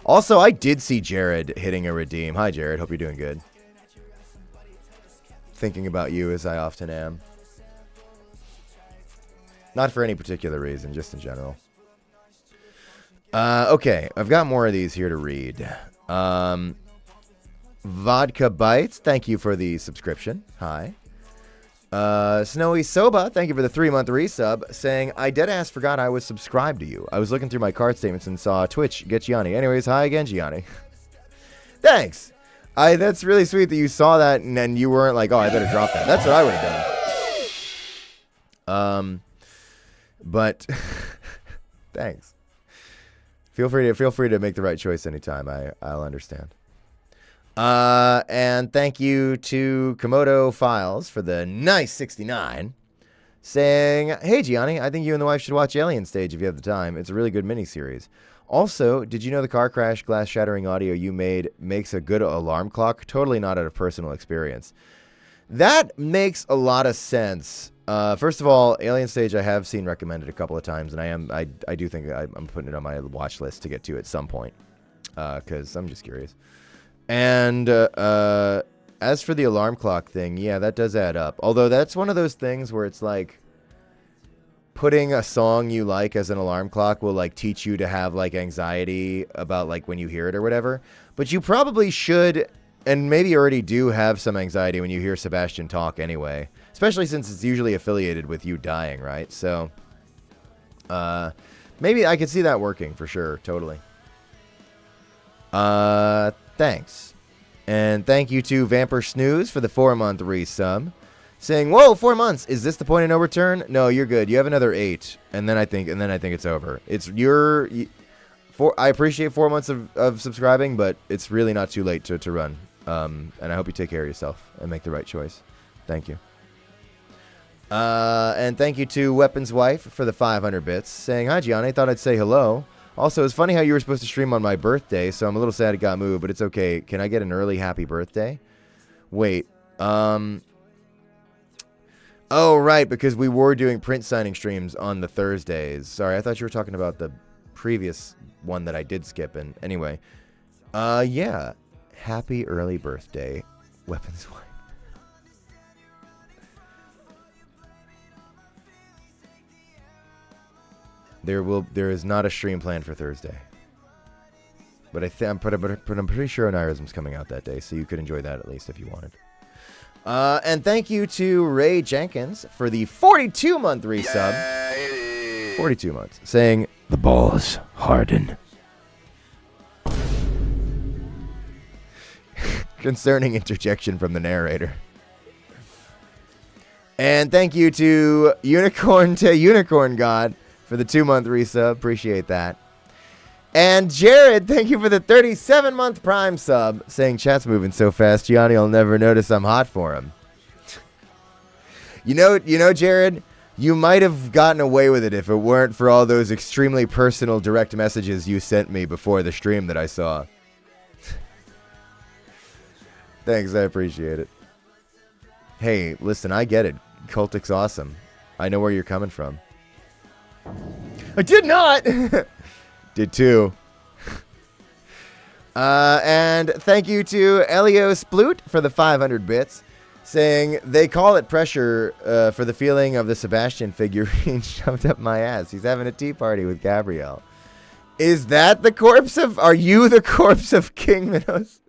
Speaker 1: Also, I did see Jared hitting a redeem. Hi, Jared. Hope you're doing good. Thinking about you as I often am. Not for any particular reason, just in general. Okay, I've got more of these here to read. Vodka Bites, thank you for the subscription. Hi. Snowy Soba, thank you for the 3-month resub, saying, I deadass forgot I was subscribed to you. I was looking through my card statements and saw Twitch get Gianni. Anyways, hi again, Gianni. Thanks. That's really sweet that you saw that and you weren't like, oh, I better drop that. That's what I would have done. But thanks. Feel free to make the right choice anytime. I'll understand. And thank you to Komodo Files for the nice 69, saying, hey Gianni, I think you and the wife should watch Alien Stage if you have the time. It's a really good miniseries. Also, did you know the car crash glass shattering audio you made makes a good alarm clock? Totally not out of personal experience. That makes a lot of sense. First of all, Alien Stage I have seen recommended a couple of times, and I do think I'm putting it on my watch list to get to at some point, because I'm just curious. And as for the alarm clock thing, yeah, that does add up. Although that's one of those things where it's like putting a song you like as an alarm clock will like teach you to have like anxiety about like when you hear it or whatever. But you probably should, and maybe already do have some anxiety when you hear Sebastian talk anyway. Especially since it's usually affiliated with you dying, right? So maybe I could see that working for sure. Totally. Thanks. And thank you to Vamper Snooze for the 4-month resub, saying, whoa, 4 months. Is this the point of no return? No, you're good. You have another 8. And then I think it's over. I appreciate 4 months of subscribing, but it's really not too late to run. And I hope you take care of yourself and make the right choice. Thank you. And thank you to Weapon's Wife for the 500 bits, saying, "Hi, Gianni. Thought I'd say hello. Also, it's funny how you were supposed to stream on my birthday, so I'm a little sad it got moved, but it's okay. Can I get an early happy birthday?" Wait. Oh, right, because we were doing print signing streams on the Thursdays. Sorry, I thought you were talking about the previous one that I did skip. And anyway, yeah. Happy early birthday, Weapon's Wife. There is not a stream planned for Thursday, but I'm pretty sure Onirism's coming out that day, so you could enjoy that at least if you wanted. And thank you to Ray Jenkins for the 42-month resub. 42 months, saying the balls harden. Concerning interjection from the narrator. And thank you to Unicorn God for the 2-month resub. Appreciate that. And Jared, thank you for the 37-month Prime sub, saying chat's moving so fast, Gianni will never notice I'm hot for him. You know, Jared, you might have gotten away with it if it weren't for all those extremely personal direct messages you sent me before the stream that I saw. Thanks, I appreciate it. Hey, listen, I get it. Cultic's awesome. I know where you're coming from. I did not! Did too. And thank you to Elio Sploot for the 500 bits, saying they call it pressure for the feeling of the Sebastian figurine shoved up my ass. He's having a tea party with Gabrielle. Is that the corpse of... Are you the corpse of King Minos?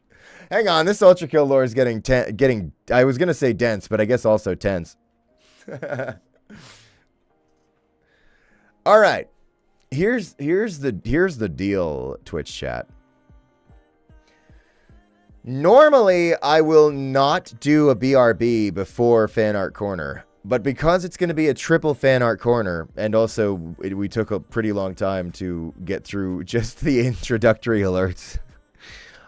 Speaker 1: Hang on, this Ultra Kill lore is getting... I was going to say dense, but I guess also tense. All right. Here's the deal, Twitch chat. Normally, I will not do a BRB before Fan Art Corner, but because it's going to be a triple Fan Art Corner, and also we took a pretty long time to get through just the introductory alerts,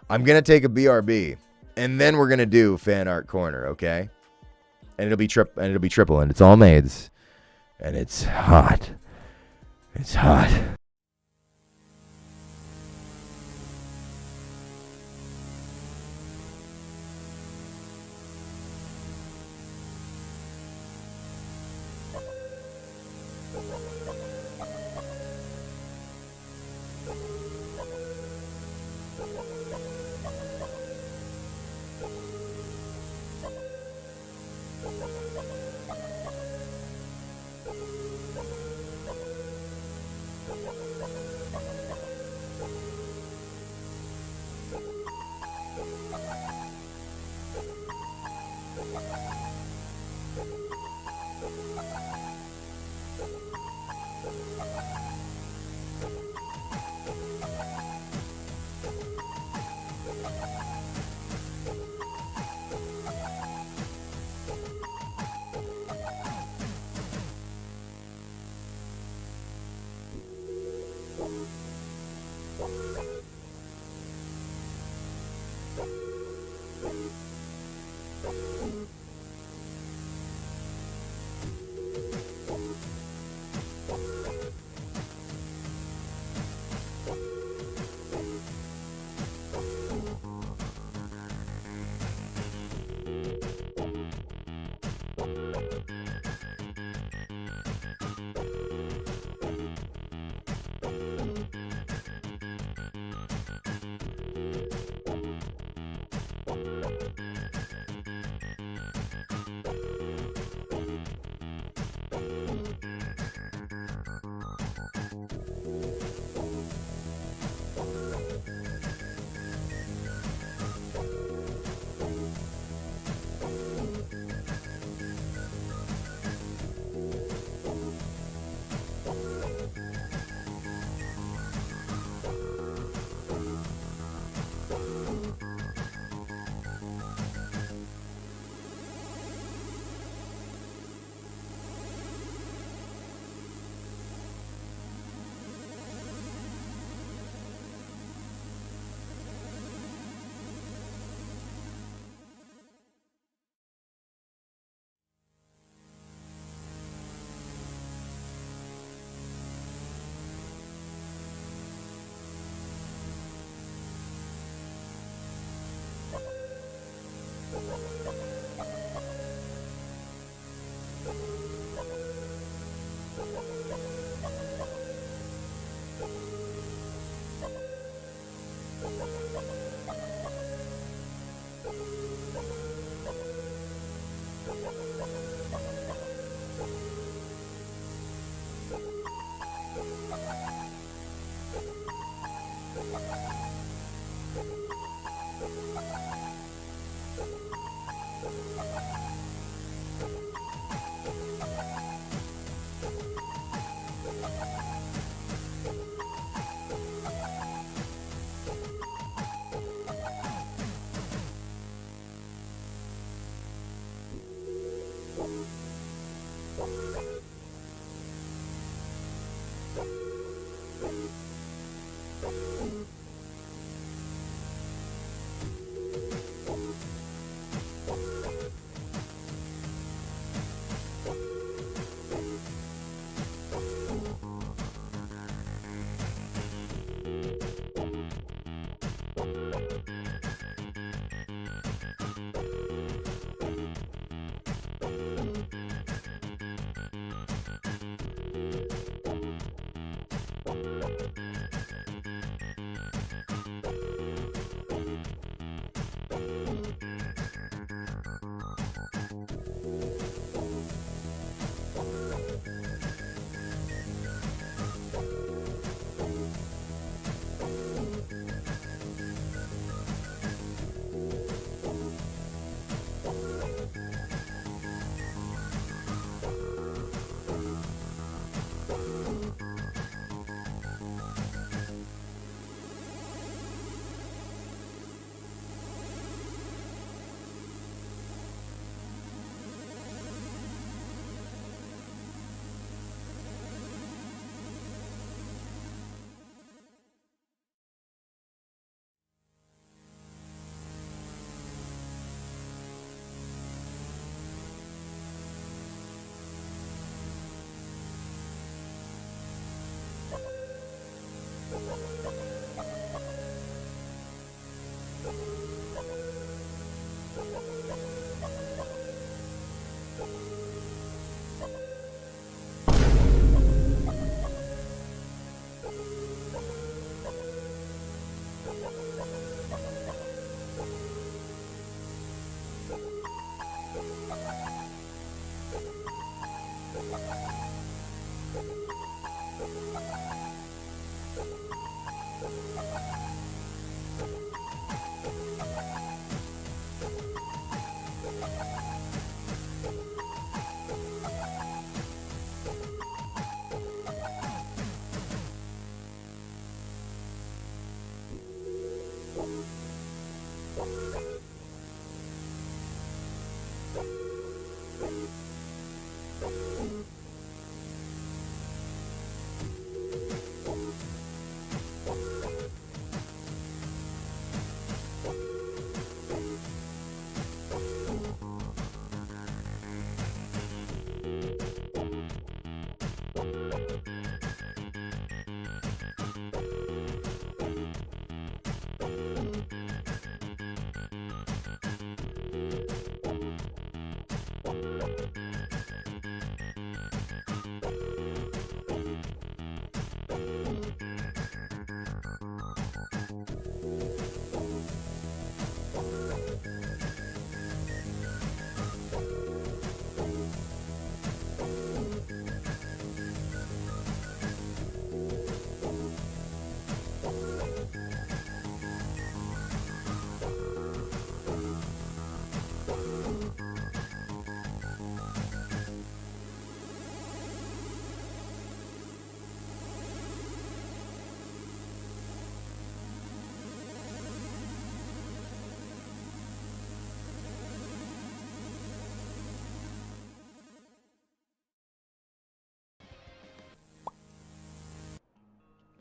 Speaker 1: I'm going to take a BRB, and then we're going to do Fan Art Corner, okay? And it'll be triple, and it's all maids, and it's hot. It's hot.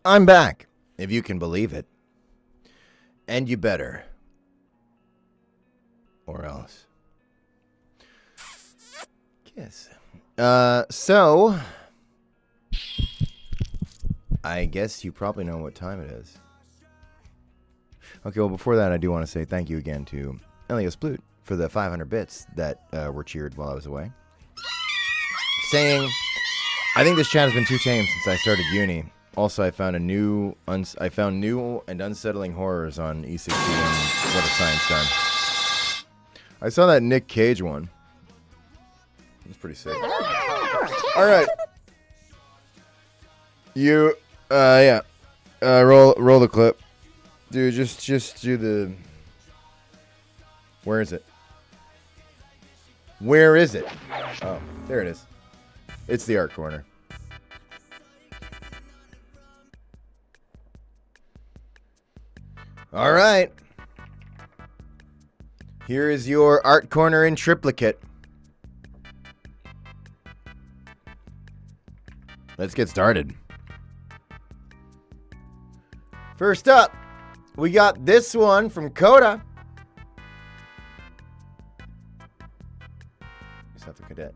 Speaker 1: I'm back, if you can believe it. And you better. Or else. Kiss. So, I guess you probably know what time it is. Okay, well, before that, I do want to say thank you again to Elias Blute for the 500 bits that were cheered while I was away. Saying, I think this chat has been too tame since I started uni. Also, I found new and unsettling horrors on E16 and What a Science Done. I saw that Nick Cage one. It was pretty sick. All right. You, yeah. Roll the clip. Dude, just do the... Where is it? Where is it? Oh, there it is. It's the art corner. All right. Here is your art corner in triplicate. Let's get started. First up, we got this one from Coda. Yourself a cadet.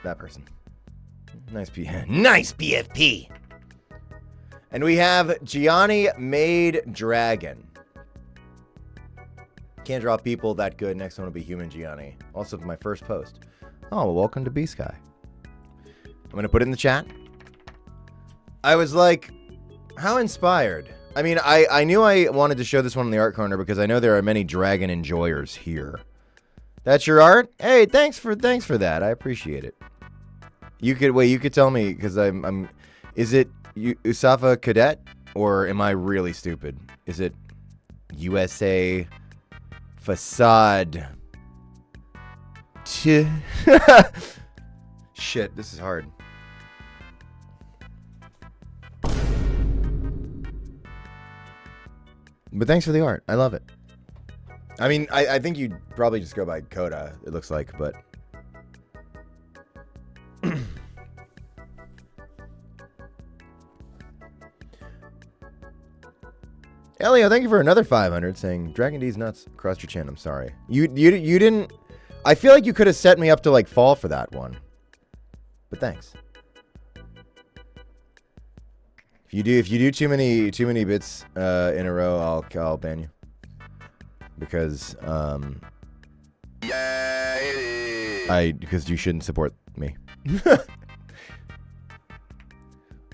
Speaker 1: That person. Nice BFP. And we have Gianni Made Dragon. Can't draw people that good. Next one will be Human Gianni. Also my first post. Oh, well, welcome to B-Sky. I'm going to put it in the chat. I was like, how inspired. I mean, I knew I wanted to show this one in the art corner because I know there are many dragon enjoyers here. That's your art? Hey, thanks for that. I appreciate it. You could tell me because I'm is it Usafa Cadet or am I really stupid? Is it USA Facade? Shit, this is hard. But thanks for the art. I love it. I mean, I think you'd probably just go by Coda, it looks like, but... Elio, thank you for another 500, saying, Dragon D's nuts crossed your chin, I'm sorry. You didn't... I feel like you could have set me up to, like, fall for that one. But thanks. If you do too many bits in a row, I'll ban you. Because because you shouldn't support me.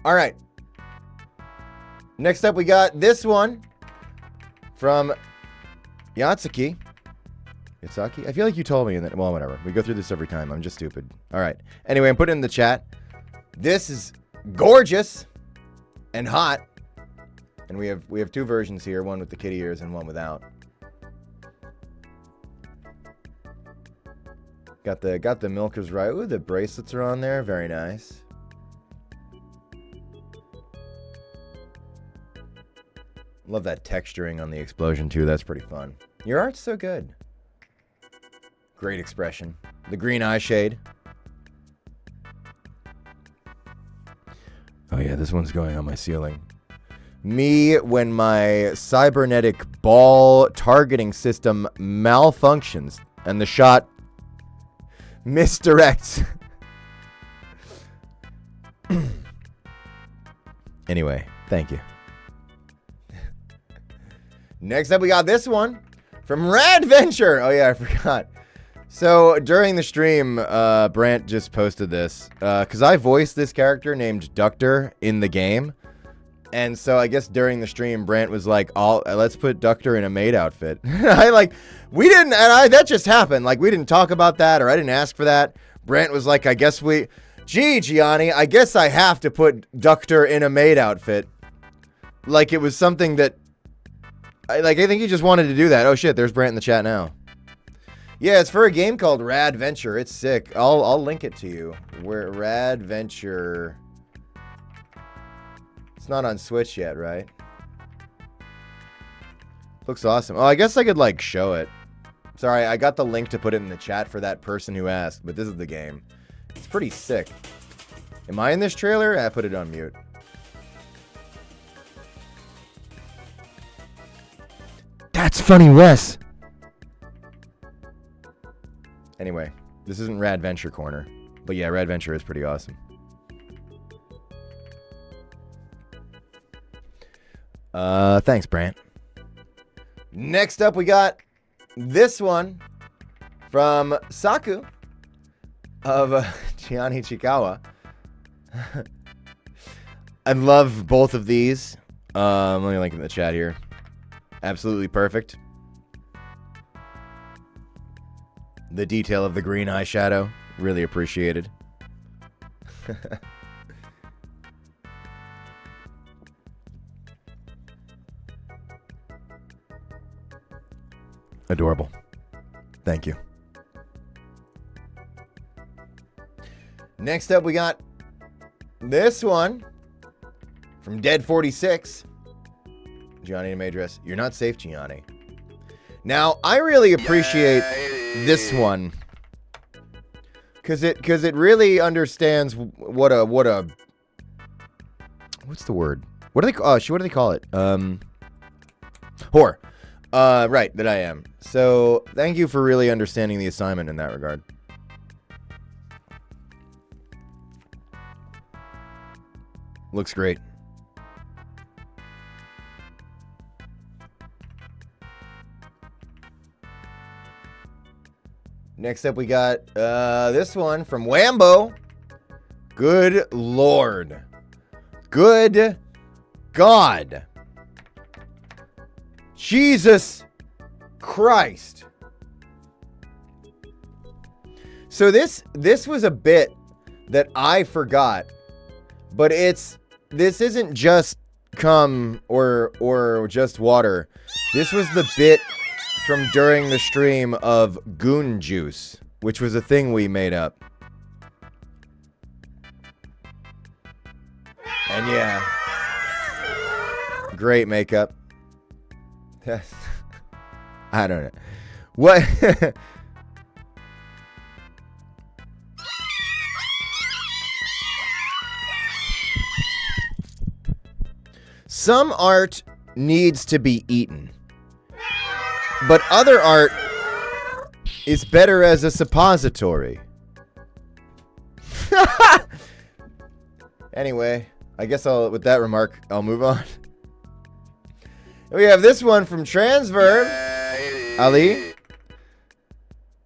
Speaker 1: All right. Next up, we got this one from Yatsaki. Yatsaki? I feel like you told me in that. Well, whatever. We go through this every time. I'm just stupid. All right. Anyway, I'm putting it in the chat. This is gorgeous and hot. And we have two versions here, one with the kitty ears and one without. Got the milkers right. Ooh, the bracelets are on there. Very nice. Love that texturing on the explosion too. That's pretty fun. Your art's so good. Great expression. The green eye shade. Oh yeah, this one's going on my ceiling. Me when my cybernetic ball targeting system malfunctions and the shot misdirects. Anyway, thank you. Next up, we got this one from Radventure. Oh yeah, I forgot. So during the stream, Brant just posted this because I voiced this character named Ductor in the game. And so I guess during the stream, Brant was like, let's put Ductor in a maid outfit. That just happened. Like, we didn't talk about that, or I didn't ask for that. Brant was like, gee, Gianni, I guess I have to put Ductor in a maid outfit. Like, it was something that, I think he just wanted to do that. Oh shit, there's Brant in the chat now. Yeah, it's for a game called Radventure. It's sick. I'll link it to you. Where Radventure... It's not on Switch yet, right? Looks awesome. Oh, I guess I could, show it. Sorry, I got the link to put it in the chat for that person who asked, but this is the game. It's pretty sick. Am I in this trailer? I put it on mute. That's funny, Wes! Anyway, this isn't Radventure Corner. But yeah, Radventure is pretty awesome. Thanks, Brant. Next up, we got this one from Saku of Gianni Chikawa. I love both of these. Let me link in the chat here. Absolutely perfect. The detail of the green eyeshadow, really appreciated. Adorable. Thank you. Next up, we got this one from Dead 46. Gianni Maydress, you're not safe, Gianni. Now, I really appreciate this one because it really understands what a what's the word? What do they call it? Whore. Right, that I am. So, thank you for really understanding the assignment in that regard. Looks great. Next up, we got this one from Wambo. Good Lord. Good God. Jesus Christ. So this was a bit that I forgot, but this isn't just cum or just water. This was the bit from during the stream of Goon Juice, which was a thing we made up. And yeah, great makeup. I don't know. What? Some art needs to be eaten, but other art is better as a suppository. Anyway, I guess with that remark, I'll move on. We have this one from Transverb Ali.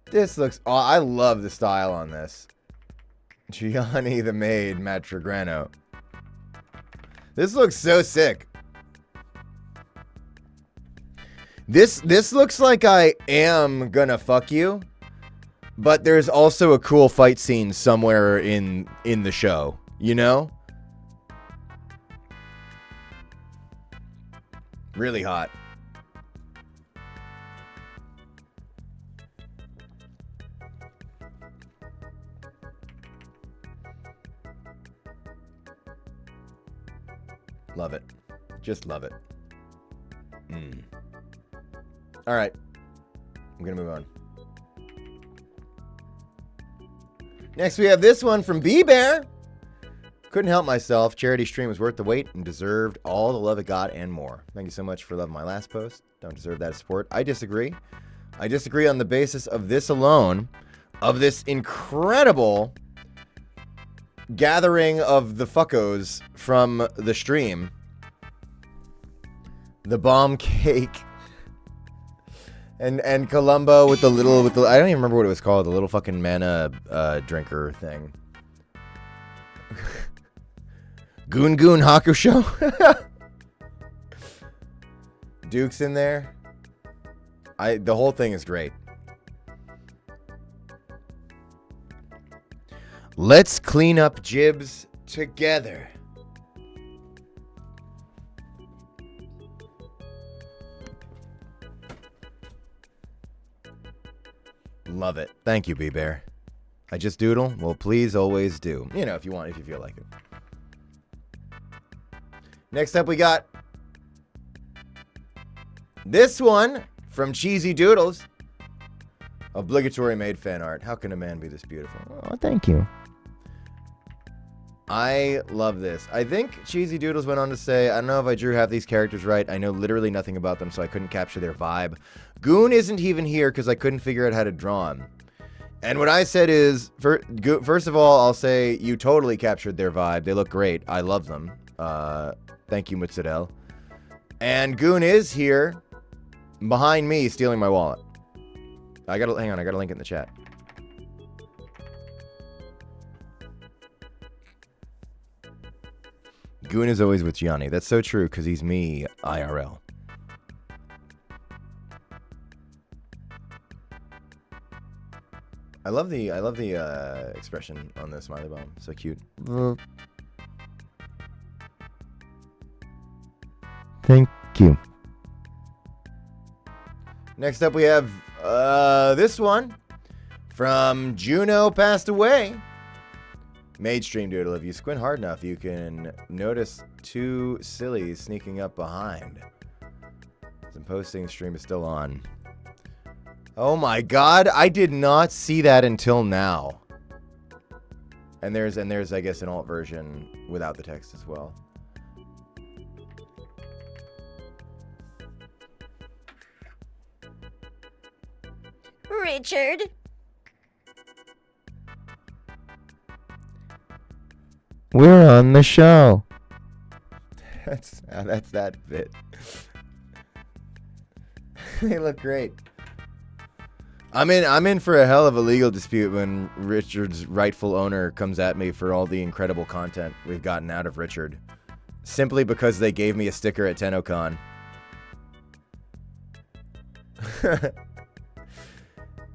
Speaker 1: This looks... Oh, I love the style on this. Gianni the Maid, Matrigrano. This looks so sick. This looks like I am gonna fuck you, but there's also a cool fight scene somewhere in the show, you know? Really hot. Love it. Just love it. All right. I'm going to move on. Next, we have this one from B-Bear. Couldn't help myself. Charity stream was worth the wait and deserved all the love it got and more. Thank you so much for loving my last post. Don't deserve that support. I disagree. I disagree on the basis of this alone, of this incredible gathering of the fuckos from the stream. The bomb cake. And Columbo with the I don't even remember what it was called, the little fucking mana drinker thing. Goon Goon Hakusho. Duke's in there. The whole thing is great. Let's clean up Jibs together. Love it. Thank you, B-Bear. I just doodle? Well, please always do. You know, if you want, if you feel like it. Next up, we got this one from Cheesy Doodles. Obligatory made fan art. How can a man be this beautiful? Oh, thank you. I love this. I think Cheesy Doodles went on to say, I don't know if I drew half these characters right. I know literally nothing about them, so I couldn't capture their vibe. Goon isn't even here because I couldn't figure out how to draw him. And what I said is, first of all, I'll say you totally captured their vibe. They look great. I love them. Thank you, Mutzadel. And Goon is here behind me stealing my wallet. Hang on, I gotta link it in the chat. Goon is always with Gianni. That's so true, because he's me, IRL. I love the expression on the smiley bomb. So cute. Thank you. Next up we have this one from Juno Passed Away. Mage Stream Doodle. If you squint hard enough, you can notice two sillies sneaking up behind. Some posting stream is still on. Oh my god, I did not see that until now. And there's I guess an alt version without the text as well.
Speaker 3: Richard.
Speaker 1: We're on the show. That's that bit. They look great. I'm in for a hell of a legal dispute when Richard's rightful owner comes at me for all the incredible content we've gotten out of Richard, simply because they gave me a sticker at TennoCon.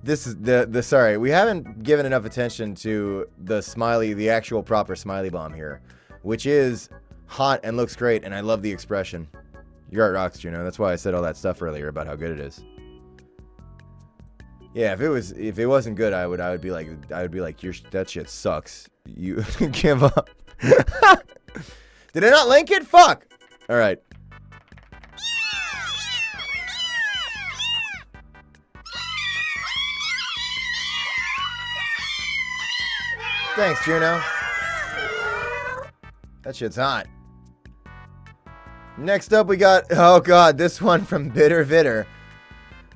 Speaker 1: This is sorry, we haven't given enough attention to the actual proper smiley bomb here, which is hot and looks great, and I love the expression. Your art rocks, Juno. That's why I said all that stuff earlier about how good it is. Yeah, if it wasn't good, I would be like that shit sucks. You give up. Did I not link it? Fuck. All right. Thanks, Juno. That shit's hot. Next up, we got, oh god, this one from Bitter Vitter.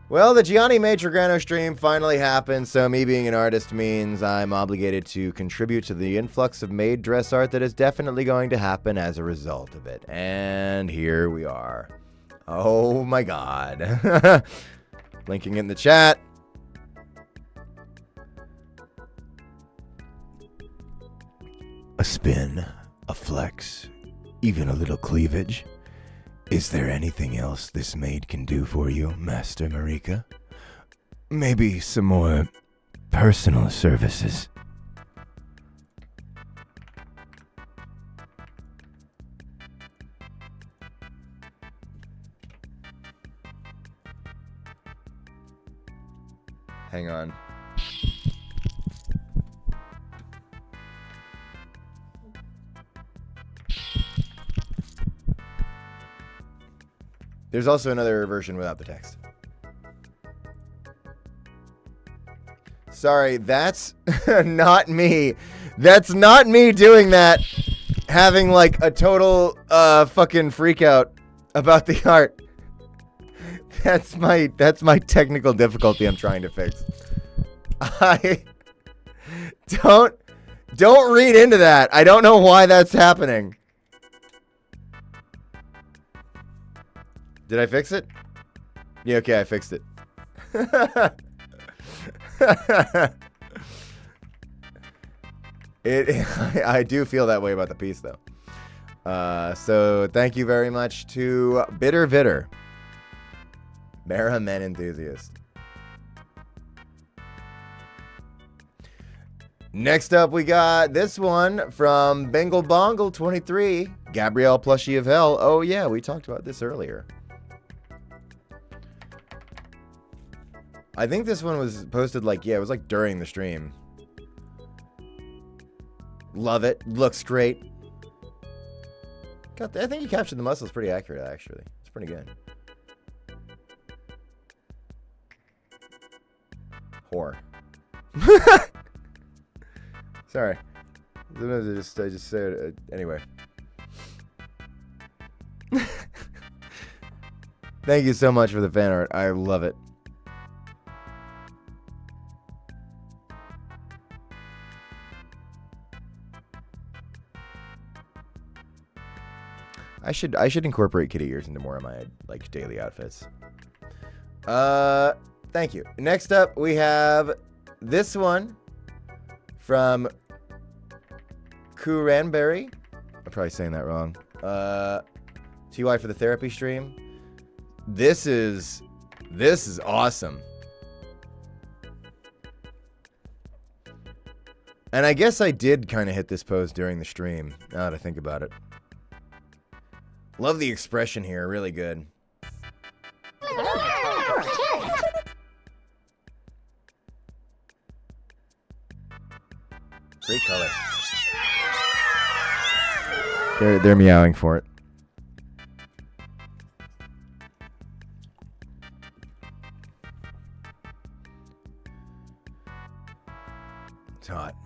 Speaker 1: Well, the Gianni Matrograno stream finally happened, so me being an artist means I'm obligated to contribute to the influx of made dress art that is definitely going to happen as a result of it. And here we are. Oh my god. Linking in the chat. A spin, a flex, even a little cleavage. Is there anything else this maid can do for you, Master Marika? Maybe some more personal services. Hang on. There's also another version without the text. Sorry, that's not me. That's not me doing that. Having like a total fucking freak out about the art. That's my technical difficulty I'm trying to fix. I don't read into that. I don't know why that's happening. Did I fix it? Yeah, okay, I fixed it. I do feel that way about the piece, though. So thank you very much to Bitter Vitter, Mara Men Enthusiast. Next up, we got this one from Bengal Bongle 23, Gabrielle Plushie of Hell. Oh yeah, we talked about this earlier. I think this one was posted like, yeah, it was like during the stream. Love it. Looks great. I think you captured the muscles pretty accurate, actually. It's pretty good. Whore. Sorry. I just said it. Anyway. Thank you so much for the fan art. I love it. I should incorporate kitty ears into more of my like daily outfits. Thank you. Next up, we have this one from Kuranberry. I'm probably saying that wrong. TY for the therapy stream. This is awesome. And I guess I did kind of hit this pose during the stream, now that I think about it. Love the expression here, really good. Great color. They're meowing for it. It's hot.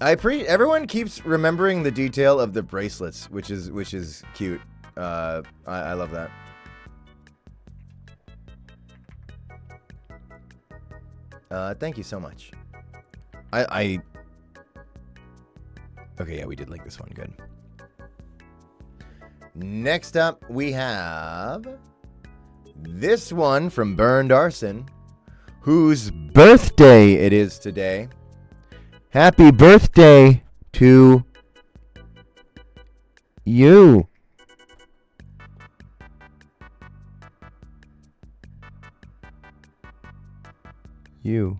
Speaker 1: Everyone keeps remembering the detail of the bracelets, which is cute. I love that. Thank you so much. Okay, yeah, we did like this one. Good. Next up, we have this one from Burned Arson, whose birthday it is today. Happy birthday to you. You.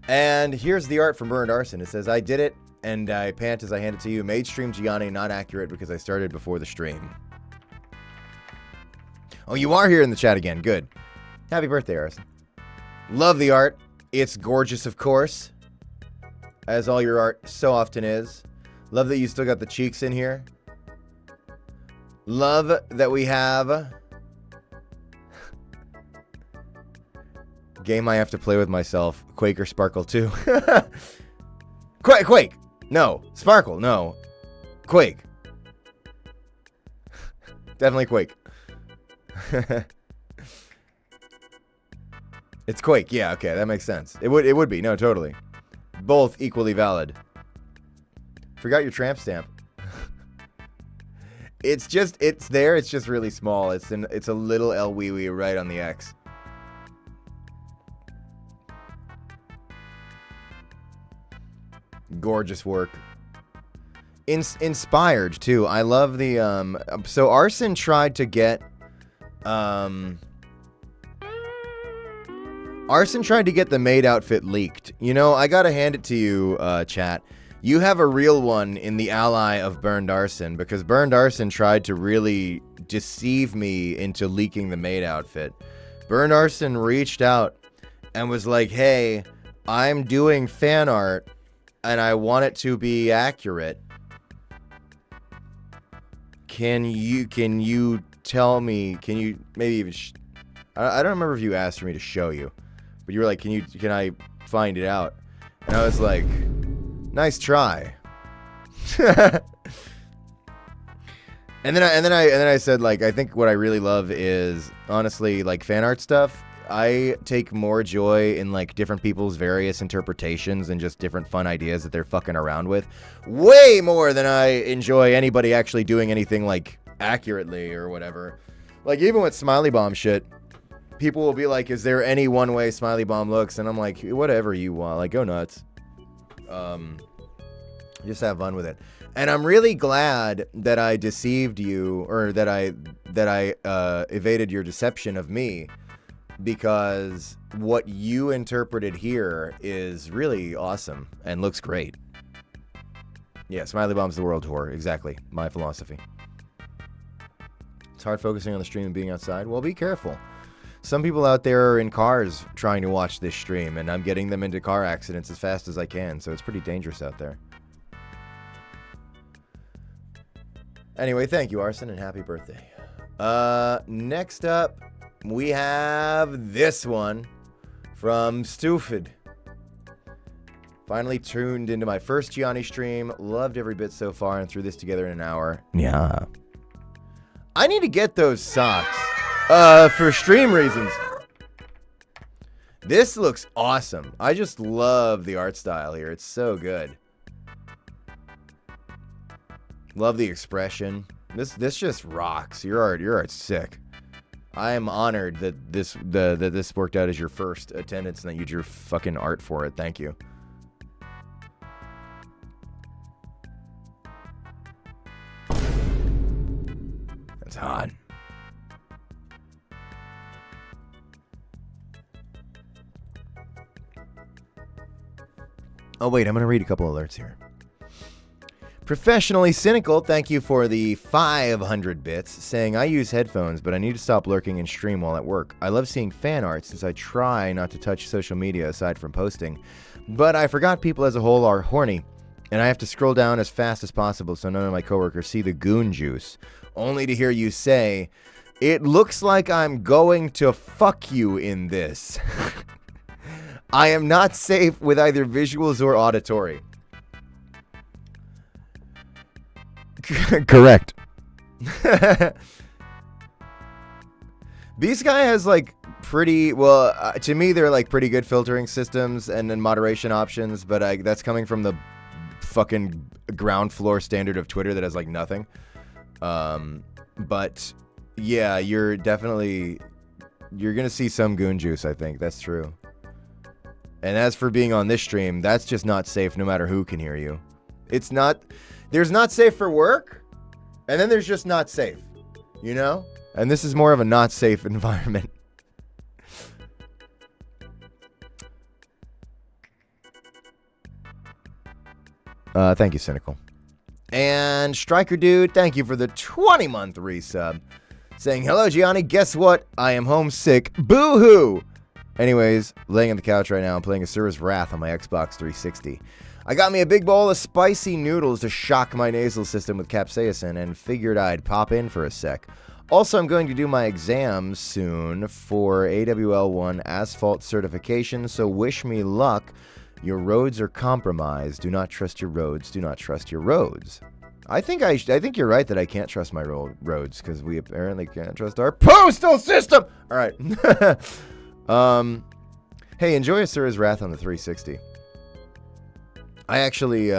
Speaker 1: And here's the art from Burned Arson. It says, I did it, and I pant as I hand it to you. Made stream Gianni not accurate because I started before the stream. Oh, you are here in the chat again. Good. Happy birthday, Arson. Love the art. It's gorgeous, of course, as all your art so often is. Love that you still got the cheeks in here. Love that we have... Game I have to play with myself. Quake or Sparkle 2. Quake! No. Sparkle, no. Quake. Definitely Quake. It's Quake. Yeah, okay, that makes sense. It would be. No, totally. Both equally valid. Forgot your tramp stamp. It's there. It's just really small. It's a little L wee wee right on the X. Gorgeous work. Inspired too. I love the so Arson tried to get the maid outfit leaked. You know, I gotta hand it to you, chat. You have a real one in the ally of Burned Arson, because Burned Arson tried to really deceive me into leaking the maid outfit. Burned Arson reached out and was like, hey, I'm doing fan art and I want it to be accurate. Can you tell me, can you maybe even I don't remember if you asked for me to show you, but you were like, can I find it out? And I was like, nice try. and then I said, like, I think what I really love is, honestly, like, fan art stuff. I take more joy in, like, different people's various interpretations and just different fun ideas that they're fucking around with. Way more than I enjoy anybody actually doing anything, like, accurately or whatever. Like, even with Smiley Bomb shit, people will be like, is there any one way Smiley Bomb looks? And I'm like, whatever you want. Like, go nuts. Just have fun with it. And I'm really glad that I deceived you, or that I evaded your deception of me, because what you interpreted here is really awesome and looks great. Yeah, Smiley Bomb's the world tour. Exactly. My philosophy. It's hard focusing on the stream and being outside. Well, be careful. Some people out there are in cars trying to watch this stream, and I'm getting them into car accidents as fast as I can, so it's pretty dangerous out there. Anyway, thank you, Arson, and happy birthday. Next up, we have this one from Stupid. Finally tuned into my first Gianni stream. Loved every bit so far and threw this together in an hour. Yeah. I need to get those socks. For stream reasons. This looks awesome. I just love the art style here. It's so good. Love the expression. This just rocks. Your art's sick. I am honored that this worked out as your first attendance and that you drew fucking art for it. Thank you. That's hot. Oh, wait, I'm going to read a couple alerts here. Professionally Cynical, thank you for the 500 bits, saying, I use headphones, but I need to stop lurking and stream while at work. I love seeing fan art since I try not to touch social media aside from posting, but I forgot people as a whole are horny, and I have to scroll down as fast as possible so none of my coworkers see the goon juice, only to hear you say, it looks like I'm going to fuck you in this. I am not safe with either visuals or auditory. Correct. This guy has like pretty, well, to me they're like pretty good filtering systems and then moderation options, but that's coming from the fucking ground floor standard of Twitter that has like nothing. But yeah, you're gonna see some goon juice, I think. That's true. And as for being on this stream, that's just not safe no matter who can hear you. It's not, there's not safe for work, and then there's just not safe, you know? And this is more of a not safe environment. Thank you, Cynical. And Striker Dude, thank you for the 20-month resub. Saying, hello, Gianni, guess what? I am homesick. Boo-hoo! Anyways, laying on the couch right now, I'm playing Asura's Wrath on my Xbox 360. I got me a big bowl of spicy noodles to shock my nasal system with capsaicin and figured I'd pop in for a sec. Also, I'm going to do my exams soon for AWL1 asphalt certification, so wish me luck. Your roads are compromised. Do not trust your roads. Do not trust your roads. I think you're right that I can't trust my roads because we apparently can't trust our postal system. All right. Hey, enjoy Asura's Wrath on the 360. I actually,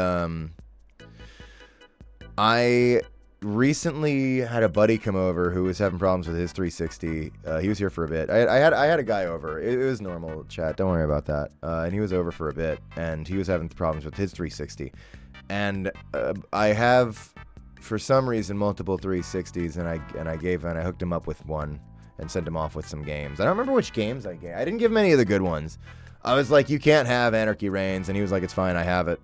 Speaker 1: I recently had a buddy come over who was having problems with his 360. He was here for a bit. I had a guy over. It was normal chat. Don't worry about that. And he was over for a bit, and he was having problems with his 360. And I have, for some reason, multiple 360s, and I hooked him up with one and sent him off with some games. I don't remember which games I gave. I didn't give him any of the good ones. I was like, you can't have Anarchy Reigns, and he was like, it's fine, I have it.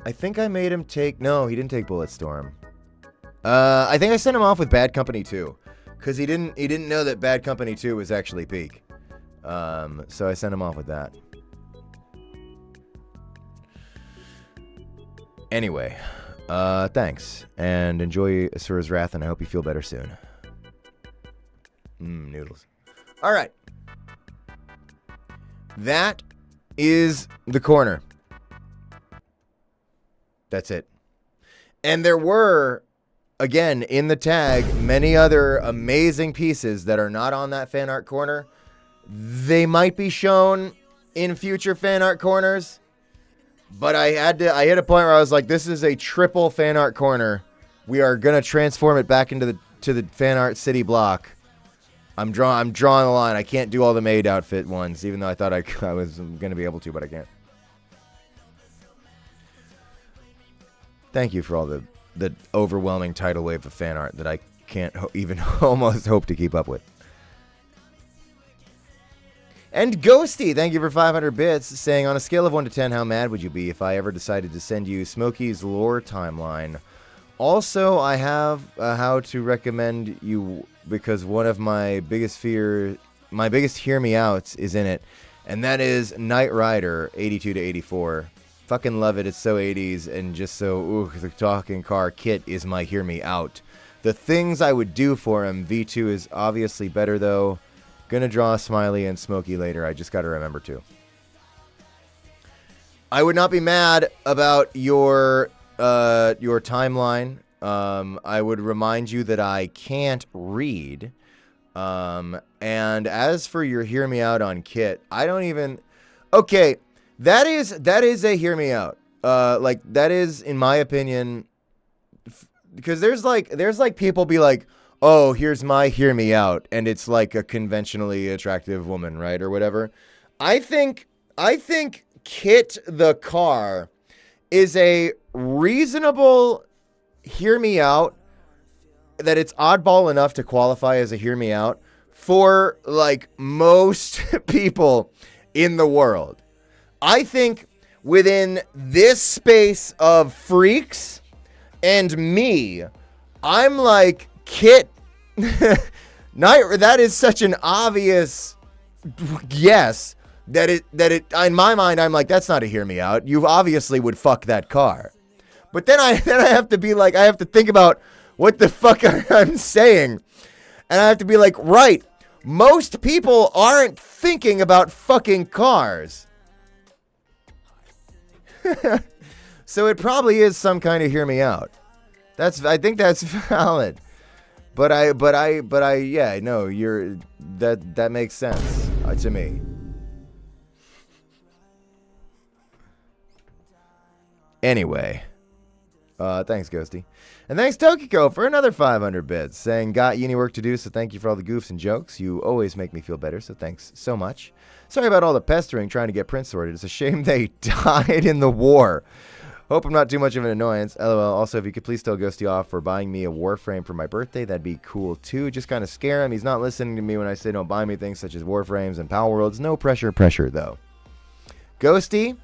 Speaker 1: I think I made him take... No, he didn't take Bulletstorm. I think I sent him off with Bad Company 2, because he didn't know that Bad Company 2 was actually peak. So I sent him off with that. Anyway, thanks, and enjoy Asura's Wrath, and I hope you feel better soon. Noodles. All right. That is the corner. That's it. And there were, again, in the tag, many other amazing pieces that are not on that fan art corner. They might be shown in future fan art corners, but I hit a point where I was like, this is a triple fan art corner. We are going to transform it back into the fan art city block. I'm drawing the line. I can't do all the maid outfit ones, even though I thought I was going to be able to, but I can't. Thank you for all the overwhelming tidal wave of fan art that I can't even almost hope to keep up with. And Ghosty, thank you for 500 bits, saying, on a scale of 1 to 10, how mad would you be if I ever decided to send you Smokey's lore timeline? Also, I have how to recommend you, because one of my biggest hear me outs is in it, and that is Knight Rider 82 to 84. Fucking love it. It's so 80s and just so, the talking car kit is my hear me out. The things I would do for him, V2 is obviously better though. Gonna draw Smiley and Smokey later. I just gotta remember to. I would not be mad about your timeline. I would remind you that I can't read. And as for your hear me out on Kit, I don't even... Okay, that is a hear me out. Like, that is, in my opinion, because there's like people be like, oh, here's my hear me out, and it's like a conventionally attractive woman, right, or whatever. I think Kit the car is a reasonable hear me out, that it's oddball enough to qualify as a hear me out for like most people in the world. I think within this space of freaks and me, I'm like, Kit, that is such an obvious yes that it in my mind, I'm like, that's not a hear me out. You obviously would fuck that car. But then I have to be like, I have to think about what the fuck I'm saying. And I have to be like, right, most people aren't thinking about fucking cars. So it probably is some kind of hear me out. I think that's valid. But yeah, no, that makes sense to me. Anyway, thanks, Ghosty. And thanks, Tokiko, for another 500 bits, saying, got uni work to do, so thank you for all the goofs and jokes. You always make me feel better, so thanks so much. Sorry about all the pestering trying to get Prince sorted. It's a shame they died in the war. Hope I'm not too much of an annoyance. LOL. Also, if you could please tell Ghosty off for buying me a Warframe for my birthday, that'd be cool too. Just kind of scare him. He's not listening to me when I say don't buy me things such as Warframes and Power Worlds. No pressure though. Ghosty,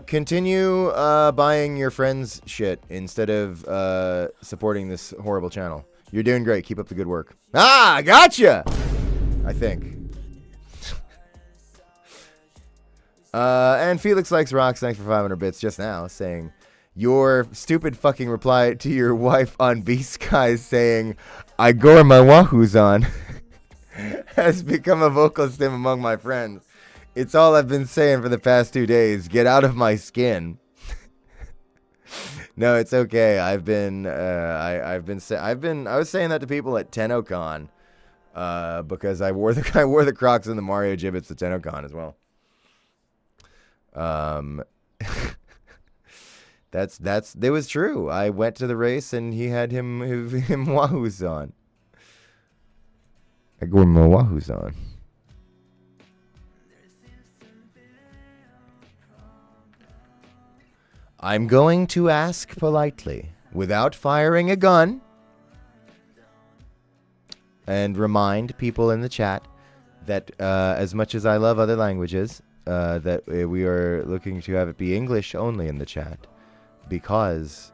Speaker 1: continue buying your friends shit instead of supporting this horrible channel. You're doing great. Keep up the good work. Ah, gotcha! I think. And Felix Likes Rocks, thanks for 500 bits just now, saying, your stupid fucking reply to your wife on B-Sky saying, I gore my wahoos on, has become a vocal stim among my friends. It's all I've been saying for the past 2 days. Get out of my skin. No, it's okay. I was saying that to people at TennoCon, because I wore the Crocs and the Mario Gibbets at TennoCon as well. That was true. I went to the race and he had him wahoos on. I go with my wahoos on. I'm going to ask politely, without firing a gun, and remind people in the chat that as much as I love other languages, that we are looking to have it be English only in the chat, because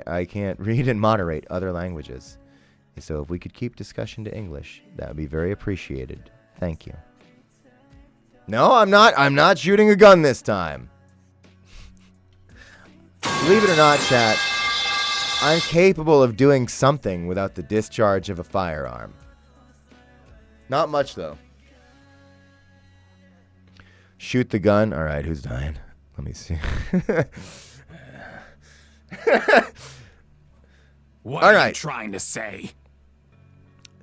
Speaker 1: I can't read and moderate other languages. So if we could keep discussion to English, that would be very appreciated. Thank you. No, I'm not shooting a gun this time. Believe it or not, chat, I'm capable of doing something without the discharge of a firearm. Not much, though. Shoot the gun. All right, who's dying? Let me see.
Speaker 5: What
Speaker 1: All
Speaker 5: are
Speaker 1: right.
Speaker 5: you trying to say?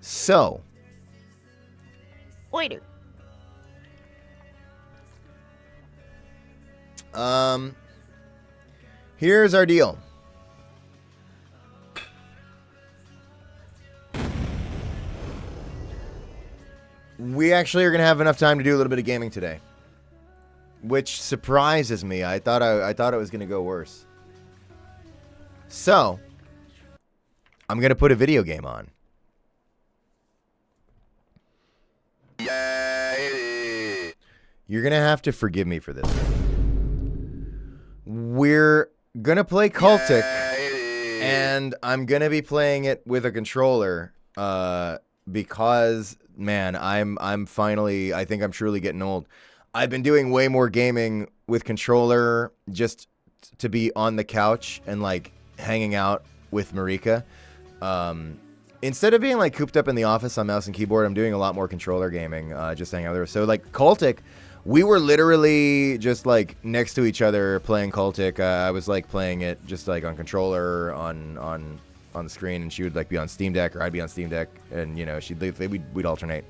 Speaker 1: So,
Speaker 3: Waiter.
Speaker 1: here's our deal. We actually are going to have enough time to do a little bit of gaming today, which surprises me. I thought it was going to go worse. So, I'm going to put a video game on. You're going to have to forgive me for this. We're going to play Cultic, and I'm going to be playing it with a controller because, man, I'm finally, I think I'm truly getting old. I've been doing way more gaming with controller just to be on the couch and, like, hanging out with Marika. Instead of being, like, cooped up in the office on mouse and keyboard, I'm doing a lot more controller gaming, just hanging out there. So, like, Cultic, we were literally just, like, next to each other playing Cultic. I was, like, playing it just, like, on controller, on the screen, and she would, like, be on Steam Deck, or I'd be on Steam Deck, and, you know, we'd alternate.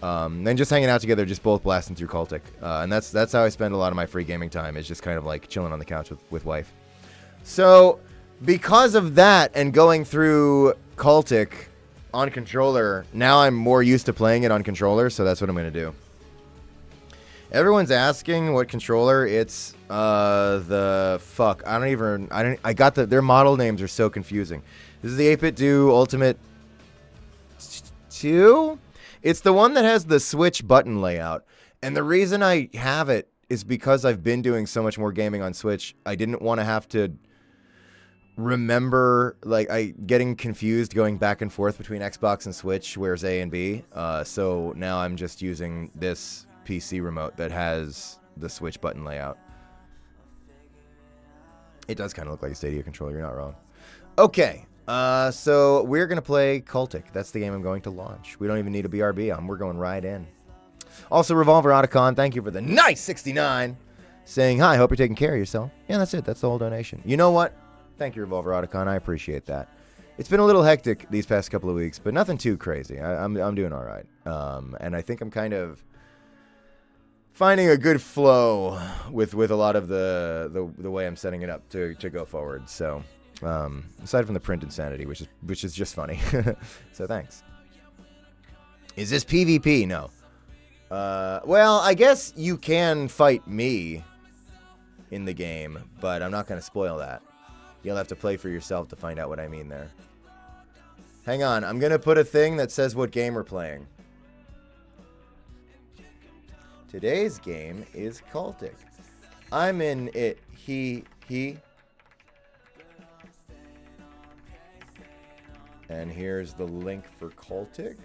Speaker 1: Then just hanging out together, just both blasting through Cultic. And that's how I spend a lot of my free gaming time, is just kind of, like, chilling on the couch with wife. So, because of that and going through Cultic on controller, now I'm more used to playing it on controller, so that's what I'm going to do. Everyone's asking what controller. It's the fuck. Their model names are so confusing. This is the 8-Bit Do Ultimate 2. It's the one that has the Switch button layout. And the reason I have it is because I've been doing so much more gaming on Switch. I didn't want to have to remember, getting confused going back and forth between Xbox and Switch, where's A and B. So now I'm just using this PC remote that has the Switch button layout. It does kind of look like a Stadia controller, you're not wrong. Okay, so we're going to play Cultic. That's the game I'm going to launch. We don't even need a BRB on. We're going right in. Also, Revolver Otacon, thank you for the nice 69. Saying, hi, hope you're taking care of yourself. Yeah, that's it. That's the whole donation. You know what? Thank you, Revolver Otacon. I appreciate that. It's been a little hectic these past couple of weeks, but nothing too crazy. I'm doing all right. And I think I'm kind of finding a good flow with a lot of the way I'm setting it up to go forward. So, aside from the print insanity, which is just funny. So thanks. Is this PvP? No. Well, I guess you can fight me in the game, but I'm not going to spoil that. You'll have to play for yourself to find out what I mean there. Hang on, I'm going to put a thing that says what game we're playing. Today's game is Cultic. I'm in it. He. And here's the link for Cultic.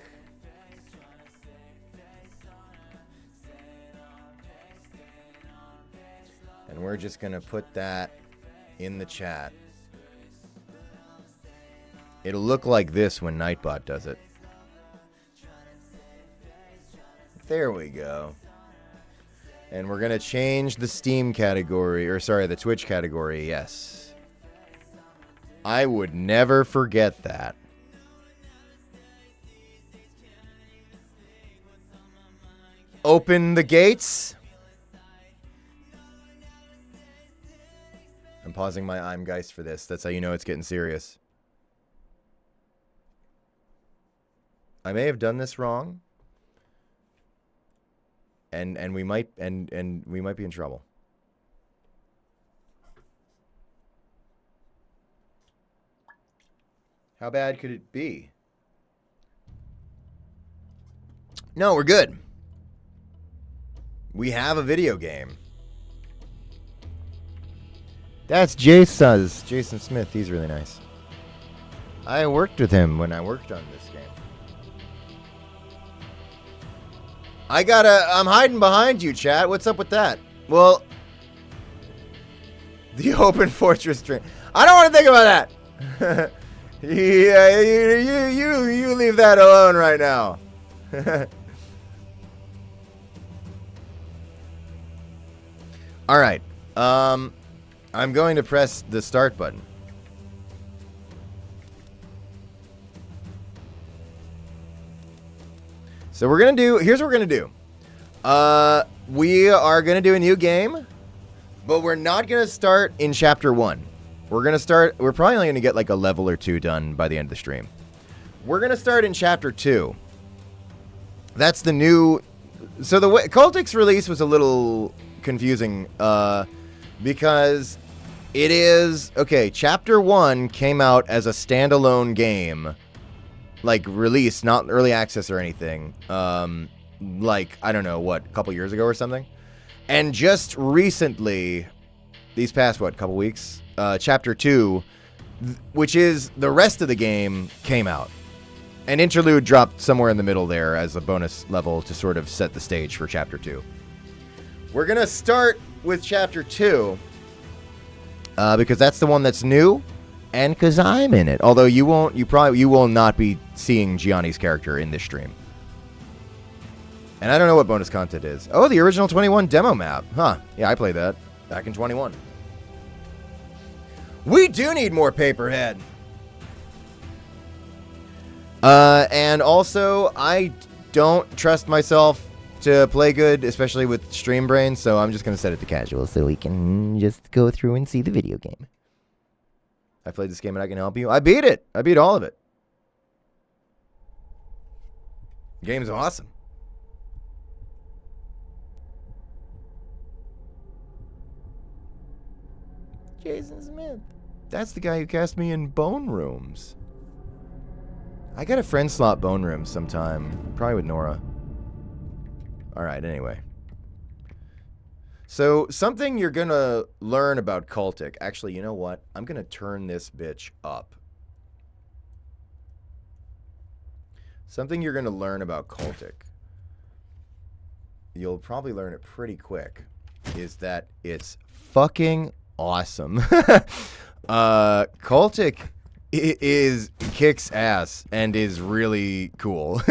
Speaker 1: And we're just going to put that in the chat. It'll look like this when Nightbot does it. There we go. And we're going to change the Steam category, the Twitch category, yes. I would never forget that. Open the gates. I'm pausing my I'm Geist for this. That's how you know it's getting serious. I may have done this wrong. And we might be in trouble. How bad could it be? No, we're good. We have a video game. That's Jason Smith. He's really nice. I worked with him when I worked on this game. I'm hiding behind you, chat. What's up with that? Well, the open fortress dream. I don't want to think about that. You leave that alone right now. All right. I'm going to press the start button. So here's what we're going to do. We are going to do a new game, but we're not going to start in chapter 1. We're probably only going to get like a level or 2 done by the end of the stream. We're going to start in chapter 2. That's the new... So the way Cultic's release was a little confusing, because it is... Okay, chapter 1 came out as a standalone game, like release, not early access or anything. Like, I don't know, a couple years ago or something. And just recently, these past, couple weeks, chapter 2, which is the rest of the game, came out. An interlude dropped somewhere in the middle there as a bonus level to sort of set the stage for chapter 2. We're going to start with chapter 2, because that's the one that's new, and because I'm in it. Although you will not be seeing Gianni's character in this stream. And I don't know what bonus content is. Oh, the original 21 demo map. Huh. Yeah, I played that back in 21. We do need more Paperhead. And also, I don't trust myself to play good, especially with Stream Brain, so I'm just going to set it to casual so we can just go through and see the video game. I played this game and I can help you. I beat it. I beat all of it. The game's awesome. Jason Smith. That's the guy who cast me in Bone Rooms. I got a friend slot Bone Rooms sometime. Probably with Nora. Alright, anyway. So, something you're gonna learn about Cultic. Actually, you know what? I'm gonna turn this bitch up. Something you're gonna learn about Cultic. You'll probably learn it pretty quick. Is that it's fucking awesome. Cultic is kicks ass and is really cool.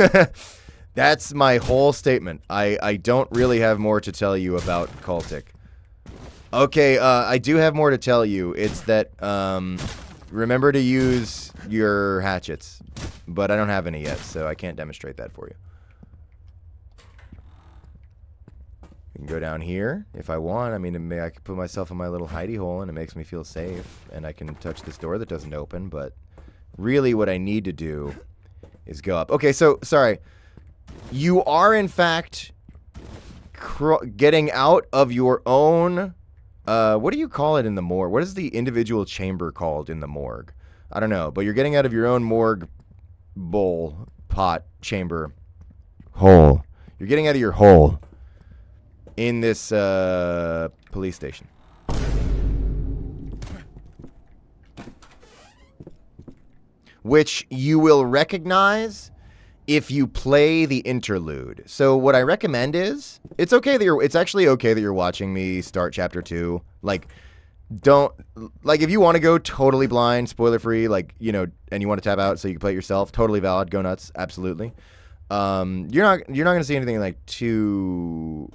Speaker 1: That's my whole statement. I don't really have more to tell you about Cultic. Okay, I do have more to tell you. It's that, remember to use your hatchets. But I don't have any yet, so I can't demonstrate that for you. You can go down here if I want. I mean, I can put myself in my little hidey hole and it makes me feel safe. And I can touch this door that doesn't open. But really what I need to do is go up. Okay, so, sorry. You are, in fact, getting out of your own... what do you call it in the morgue? What is the individual chamber called in the morgue? I don't know. But you're getting out of your own morgue bowl, pot, chamber, hole. You're getting out of your hole in this police station. Which you will recognize if you play the interlude. So what I recommend is, it's actually okay that you're watching me start chapter 2. Like, if you want to go totally blind, spoiler free, like, you know, and you want to tap out so you can play it yourself, totally valid, go nuts, absolutely. You're not going to see anything like too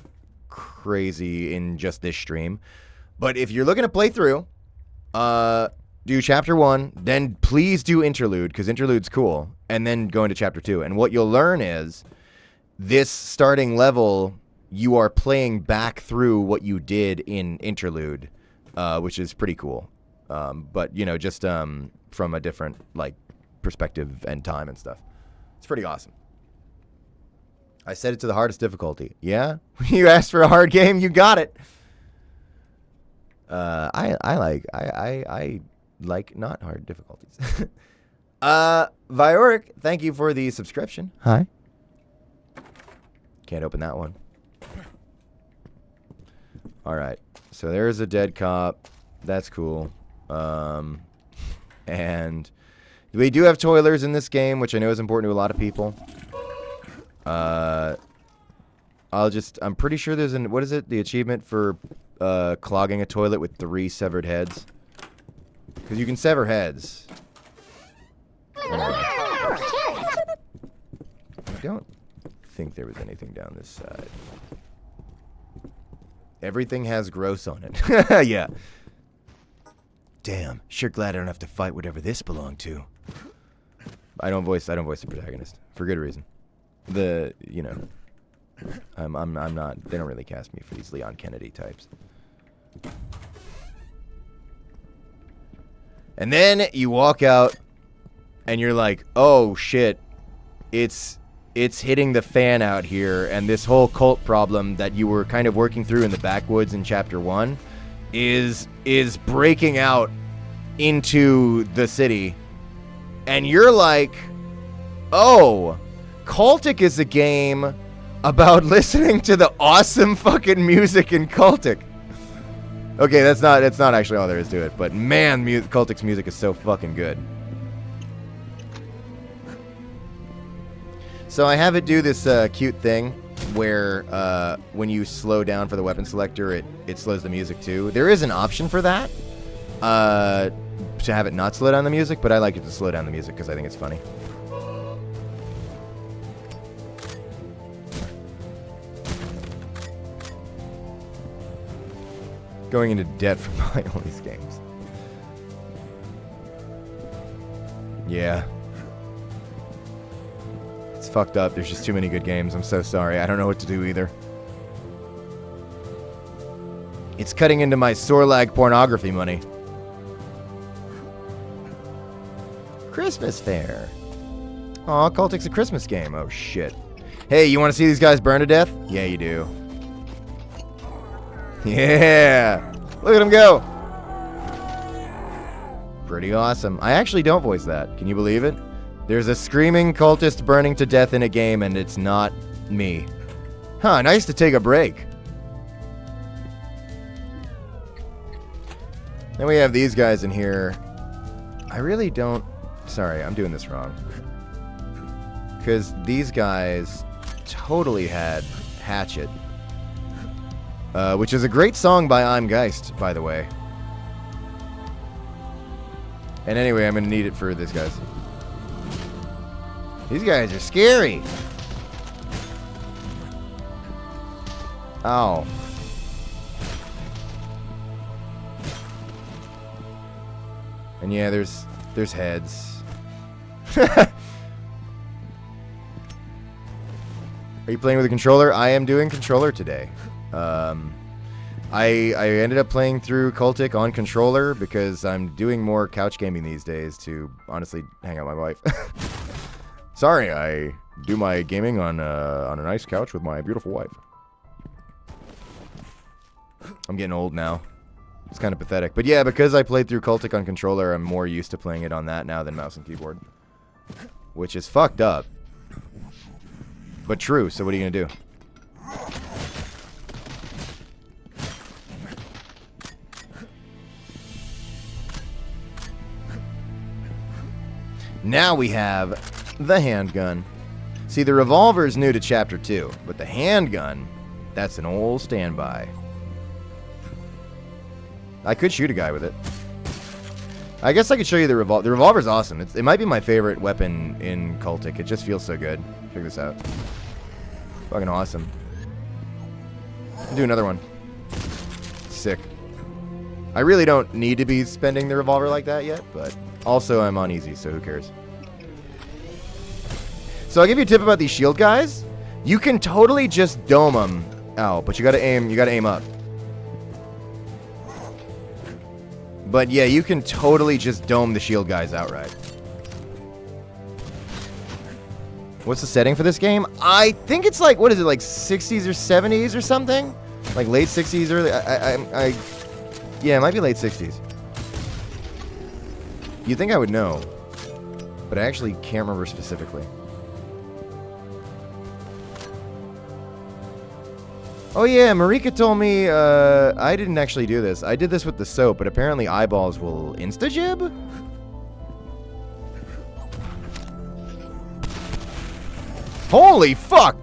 Speaker 1: crazy in just this stream. But if you're looking to play through, do chapter 1, then please do interlude, because interlude's cool, and then go into chapter 2. And what you'll learn is, this starting level, you are playing back through what you did in interlude, which is pretty cool. But, you know, just from a different, like, perspective and time and stuff. It's pretty awesome. I set it to the hardest difficulty. Yeah? You asked for a hard game, you got it. I like not hard difficulties. Vioric, thank you for the subscription. Hi. Can't open that one. Alright. So there's a dead cop. That's cool. And we do have toilers in this game, which I know is important to a lot of people. I'm pretty sure there's what is it? The achievement for clogging a toilet with 3 severed heads. Because you can sever heads. I don't think there was anything down this side. Everything has gross on it. Yeah. Damn. Sure glad I don't have to fight whatever this belonged to. I don't voice the protagonist for good reason. You know, I'm not. They don't really cast me for these Leon Kennedy types. And then you walk out, and you're like, "Oh shit, it's hitting the fan out here." And this whole cult problem that you were kind of working through in the backwoods in chapter 1 is breaking out into the city, and you're like, "Oh, Cultic is a game about listening to the awesome fucking music in Cultic." Okay, it's not actually all there is to it, but man, Cultic's music is so fucking good. So I have it do this cute thing where when you slow down for the weapon selector, it slows the music too. There is an option for that, to have it not slow down the music, but I like it to slow down the music because I think it's funny. Going into debt for buying all these games. Yeah. It's fucked up. There's just too many good games. I'm so sorry. I don't know what to do either. It's cutting into my Sorlag pornography money. Christmas fair. Aw, Cultic's a Christmas game. Oh, shit. Hey, you want to see these guys burn to death? Yeah, you do. Yeah! Look at them go! Pretty awesome. I actually don't voice that. Can you believe it? There's a screaming cultist burning to death in a game, and it's not me. Huh, nice to take a break. Then we have these guys in here. I really don't... Sorry, I'm doing this wrong. Because these guys totally had Hatchet. Which is a great song by I'm Geist, by the way. And anyway, I'm going to need it for these guys. These guys are scary. Ow. And yeah, there's heads. Are you playing with a controller? I am doing controller today. I ended up playing through Cultic on controller because I'm doing more couch gaming these days to honestly hang out with my wife. Sorry, I do my gaming on a nice couch with my beautiful wife. I'm getting old now. It's kind of pathetic. But yeah, because I played through Cultic on controller, I'm more used to playing it on that now than mouse and keyboard. Which is fucked up. But true, so what are you going to do? Now we have the handgun. See, the revolver is new to Chapter 2, but the handgun, that's an old standby. I could shoot a guy with it. I guess I could show you the revolver. The revolver's awesome. It might be my favorite weapon in Cultic. It just feels so good. Check this out. Fucking awesome. I'll do another one. Sick. I really don't need to be spending the revolver like that yet, but also I'm on easy, so who cares? So I'll give you a tip about these shield guys. You can totally just dome them out, but you gotta aim up. But yeah, you can totally just dome the shield guys outright. What's the setting for this game? I think it's like, what is it, like 60s or 70s or something? Like late 60s, early... yeah, it might be late 60s. You'd think I would know, but I actually can't remember specifically. Oh yeah, Marika told me, I didn't actually do this. I did this with the soap, but apparently eyeballs will insta-jib? Holy fuck!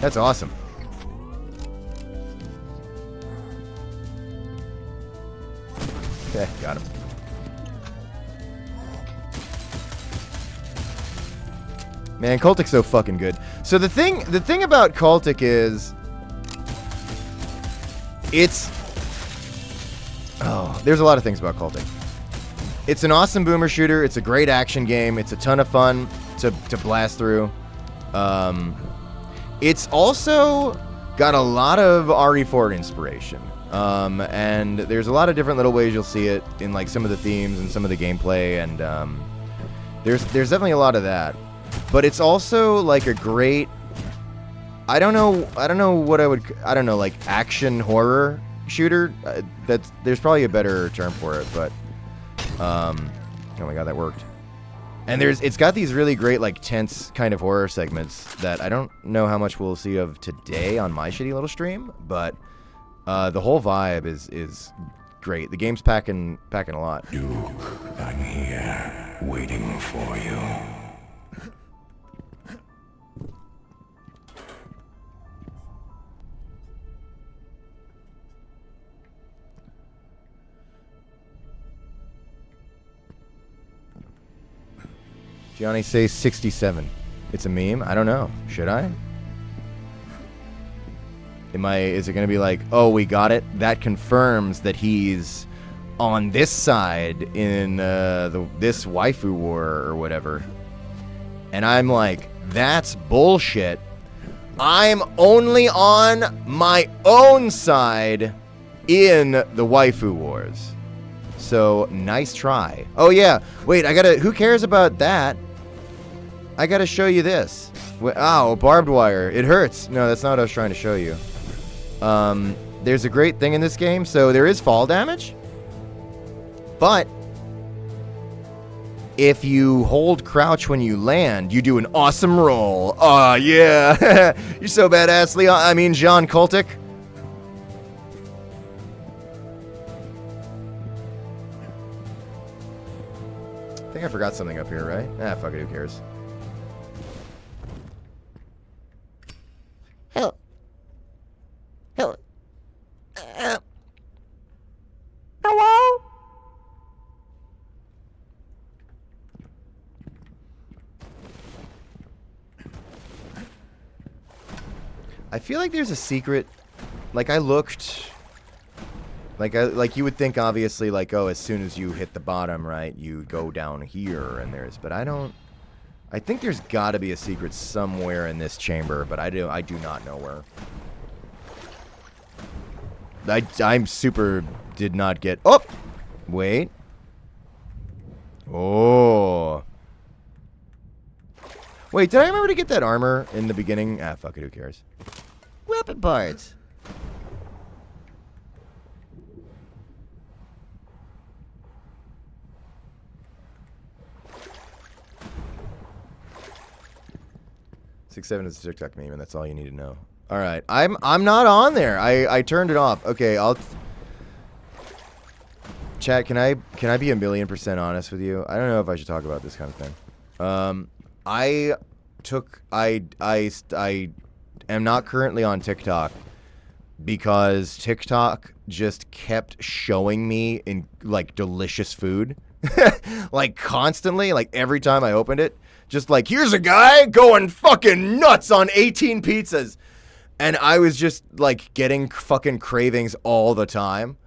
Speaker 1: That's awesome. Okay, got him. Man, Cultic's so fucking good. So the thing about Cultic is, there's a lot of things about Cultic. It's an awesome boomer shooter. It's a great action game. It's a ton of fun to blast through. It's also got a lot of RE4 inspiration. And there's a lot of different little ways you'll see it in like some of the themes and some of the gameplay, and there's definitely a lot of that. But it's also like a great, I don't know like action horror shooter. There's probably a better term for it, but oh my god, that worked. And it's got these really great like tense kind of horror segments that I don't know how much we'll see of today on my shitty little stream, but the whole vibe is great. The game's packing a lot.
Speaker 5: Duke, I'm here, waiting for you.
Speaker 1: Gianni says 67. It's a meme? I don't know. Should I? Is it going to be like, oh, we got it? That confirms that he's on this side in this waifu war or whatever. And I'm like, that's bullshit. I'm only on my own side in the waifu wars. So, nice try. Oh, yeah. Wait, who cares about that? I gotta show you this. Ow, barbed wire. It hurts. No, that's not what I was trying to show you. There's a great thing in this game. So, there is fall damage. But if you hold crouch when you land, you do an awesome roll. Oh, yeah. You're so badass, Leon. I mean, John Kultic. I think I forgot something up here, right? Ah, fuck it, who cares?
Speaker 3: Hello. Hello. Hello?
Speaker 1: I feel like there's a secret. Like, I looked. Like you would think, obviously, like, oh, as soon as you hit the bottom, right, you go down here, and there's. But I don't. I think there's got to be a secret somewhere in this chamber, but I do not know where. I'm super did not get. Oh, wait. Oh. Wait, did I remember to get that armor in the beginning? Ah, fuck it, who cares? Weapon parts. Seven is a TikTok meme, and that's all you need to know. All right, I'm not on there. I turned it off. Okay, I'll. Chat, can I be 1,000,000% honest with you? I don't know if I should talk about this kind of thing. I am not currently on TikTok because TikTok just kept showing me in like delicious food, like constantly, like every time I opened it, just like here's a guy going fucking nuts on 18 pizzas, and I was just like getting fucking cravings all the time,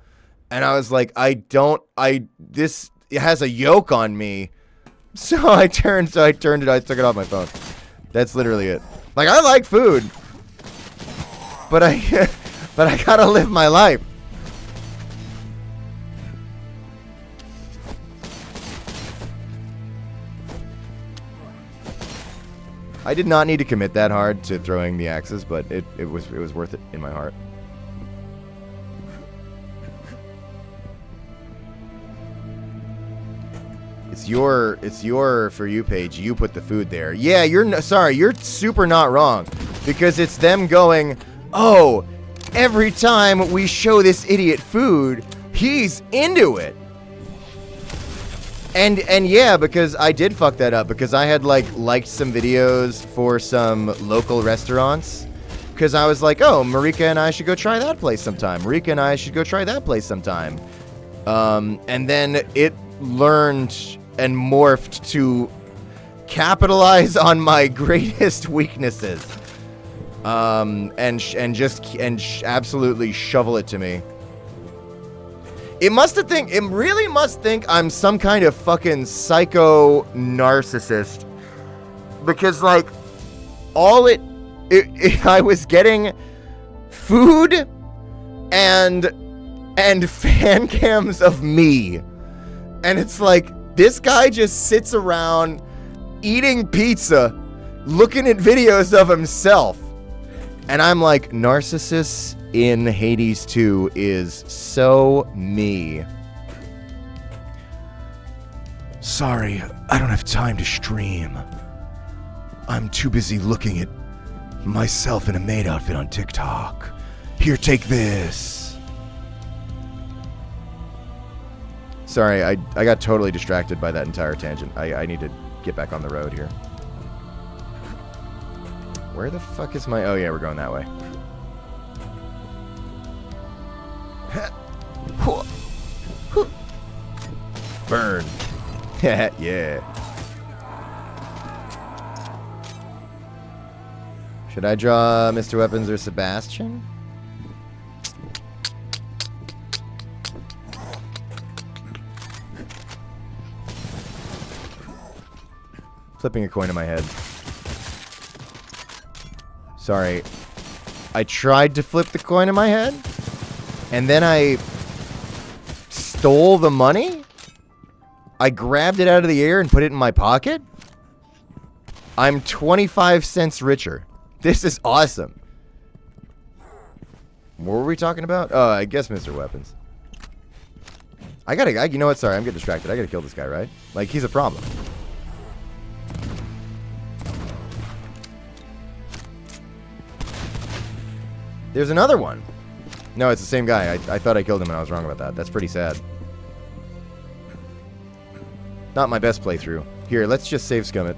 Speaker 1: and I was like, this has a yoke on me. So I turned it, I took it off my phone. That's literally it. Like, I like food, but I gotta live my life. I did not need to commit that hard to throwing the axes, but it was worth it in my heart. It's your For You page. You put the food there. Yeah, you're super not wrong. Because it's them going, oh, every time we show this idiot food, he's into it. And yeah, because I did fuck that up. Because I had liked some videos for some local restaurants. Because I was like, oh, Marika and I should go try that place sometime. Marika and I should go try that place sometime. And then it learned and morphed to capitalize on my greatest weaknesses, and absolutely shovel it to me. It really must think I'm some kind of fucking psycho narcissist, because like I was getting food and fan cams of me, and it's like, this guy just sits around eating pizza, looking at videos of himself. And I'm like, Narcissus in Hades 2 is so me. Sorry, I don't have time to stream. I'm too busy looking at myself in a maid outfit on TikTok. Here, take this. Sorry, I got totally distracted by that entire tangent. I need to get back on the road here. Where the fuck is my... Oh, yeah, we're going that way. Burn. Yeah. Should I draw Mr. Weapons or Sebastian? Flipping a coin in my head. Sorry. I tried to flip the coin in my head, and then I stole the money? I grabbed it out of the air and put it in my pocket? I'm 25 cents richer. This is awesome. What were we talking about? Oh, I guess Mr. Weapons. You know what? Sorry, I'm getting distracted. I gotta kill this guy, right? Like, he's a problem. There's another one. No, it's the same guy. I thought I killed him and I was wrong about that. That's pretty sad. Not my best playthrough. Here, let's just save scum it.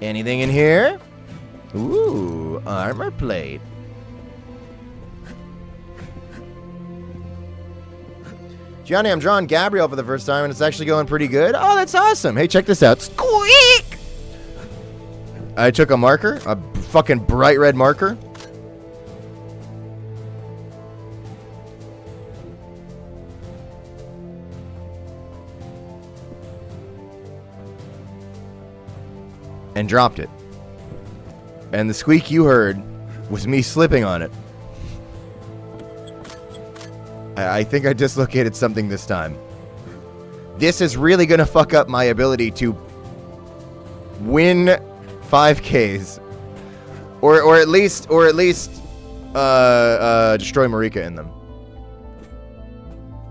Speaker 1: Anything in here? Ooh, armor plate. Gianni, I'm drawing Gabrielle for the first time and it's actually going pretty good. Oh, that's awesome. Hey, check this out. Squeak! I took a marker, a fucking bright red marker. And dropped it. And the squeak you heard was me slipping on it. I think I dislocated something this time. This is really going to fuck up my ability to win 5Ks. Or at least destroy Marika in them.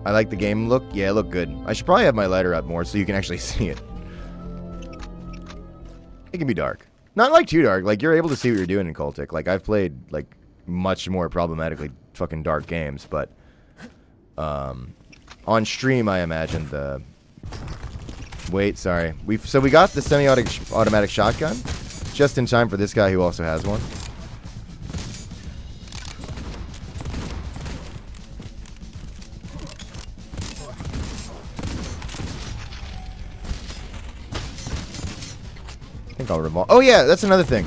Speaker 1: I like the game look. Yeah, it looked good. I should probably have my lighter up more so you can actually see it. It can be dark. Not like too dark. Like, you're able to see what you're doing in Cultic. Like, I've played, like, much more problematically fucking dark games, but on stream, I imagine the... Wait, sorry. So we got the semi-automatic shotgun just in time for this guy who also has one. I think I'll revolve. Oh yeah, that's another thing.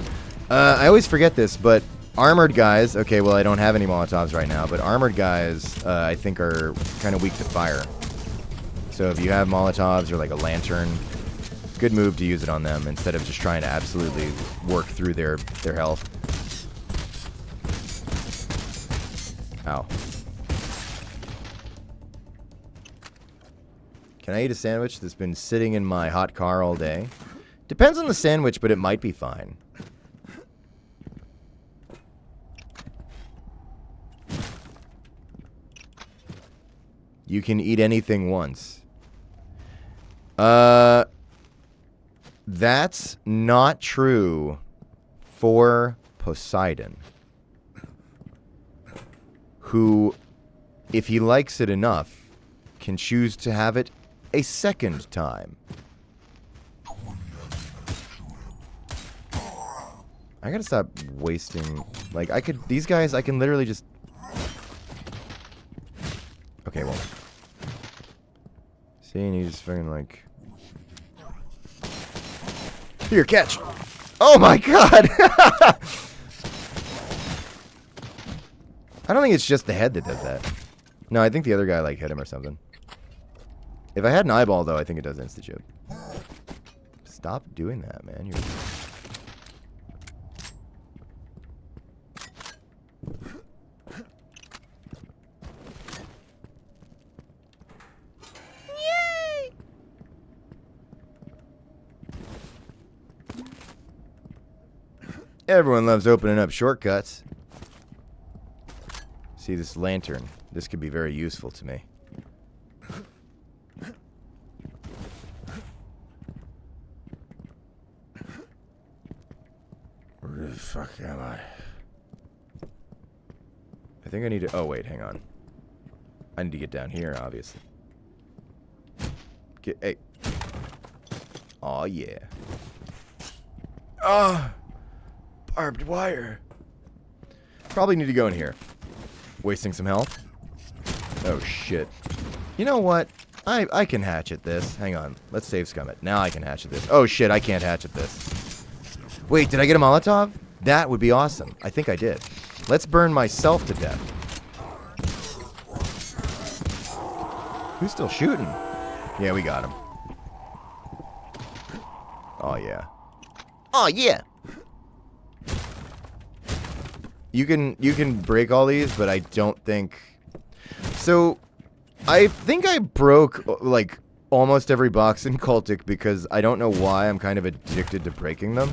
Speaker 1: I always forget this, but armored guys... Okay, well, I don't have any Molotovs right now, but armored guys, I think, are kind of weak to fire. So if you have Molotovs or like a lantern, good move to use it on them instead of just trying to absolutely work through their health. Ow. Can I eat a sandwich that's been sitting in my hot car all day? Depends on the sandwich, but it might be fine. You can eat anything once. That's not true for Poseidon. Who, if he likes it enough, can choose to have it a second time. I gotta stop wasting... Like, these guys, I can literally just... Okay, well... See, and he's just fucking like... Here, catch! Oh my god! I don't think it's just the head that does that. No, I think the other guy, like, hit him or something. If I had an eyeball, though, I think it does insta-chip. Stop doing that, man. You're... Everyone loves opening up shortcuts. See this lantern. This could be very useful to me. Where the fuck am I? I think I need to... Oh, wait, hang on. I need to get down here, obviously. Hey. Aw, yeah. Ah! Barbed wire. Probably need to go in here. Wasting some health. Oh, shit. You know what? I can hatchet this. Hang on. Let's save scum it. Now I can hatchet this. Oh, shit. I can't hatchet this. Wait, did I get a Molotov? That would be awesome. I think I did. Let's burn myself to death. Who's still shooting? Yeah, we got him. Oh, yeah. Oh, yeah. You can break all these, but I don't think. So, I think I broke like almost every box in Cultic because I don't know why I'm kind of addicted to breaking them.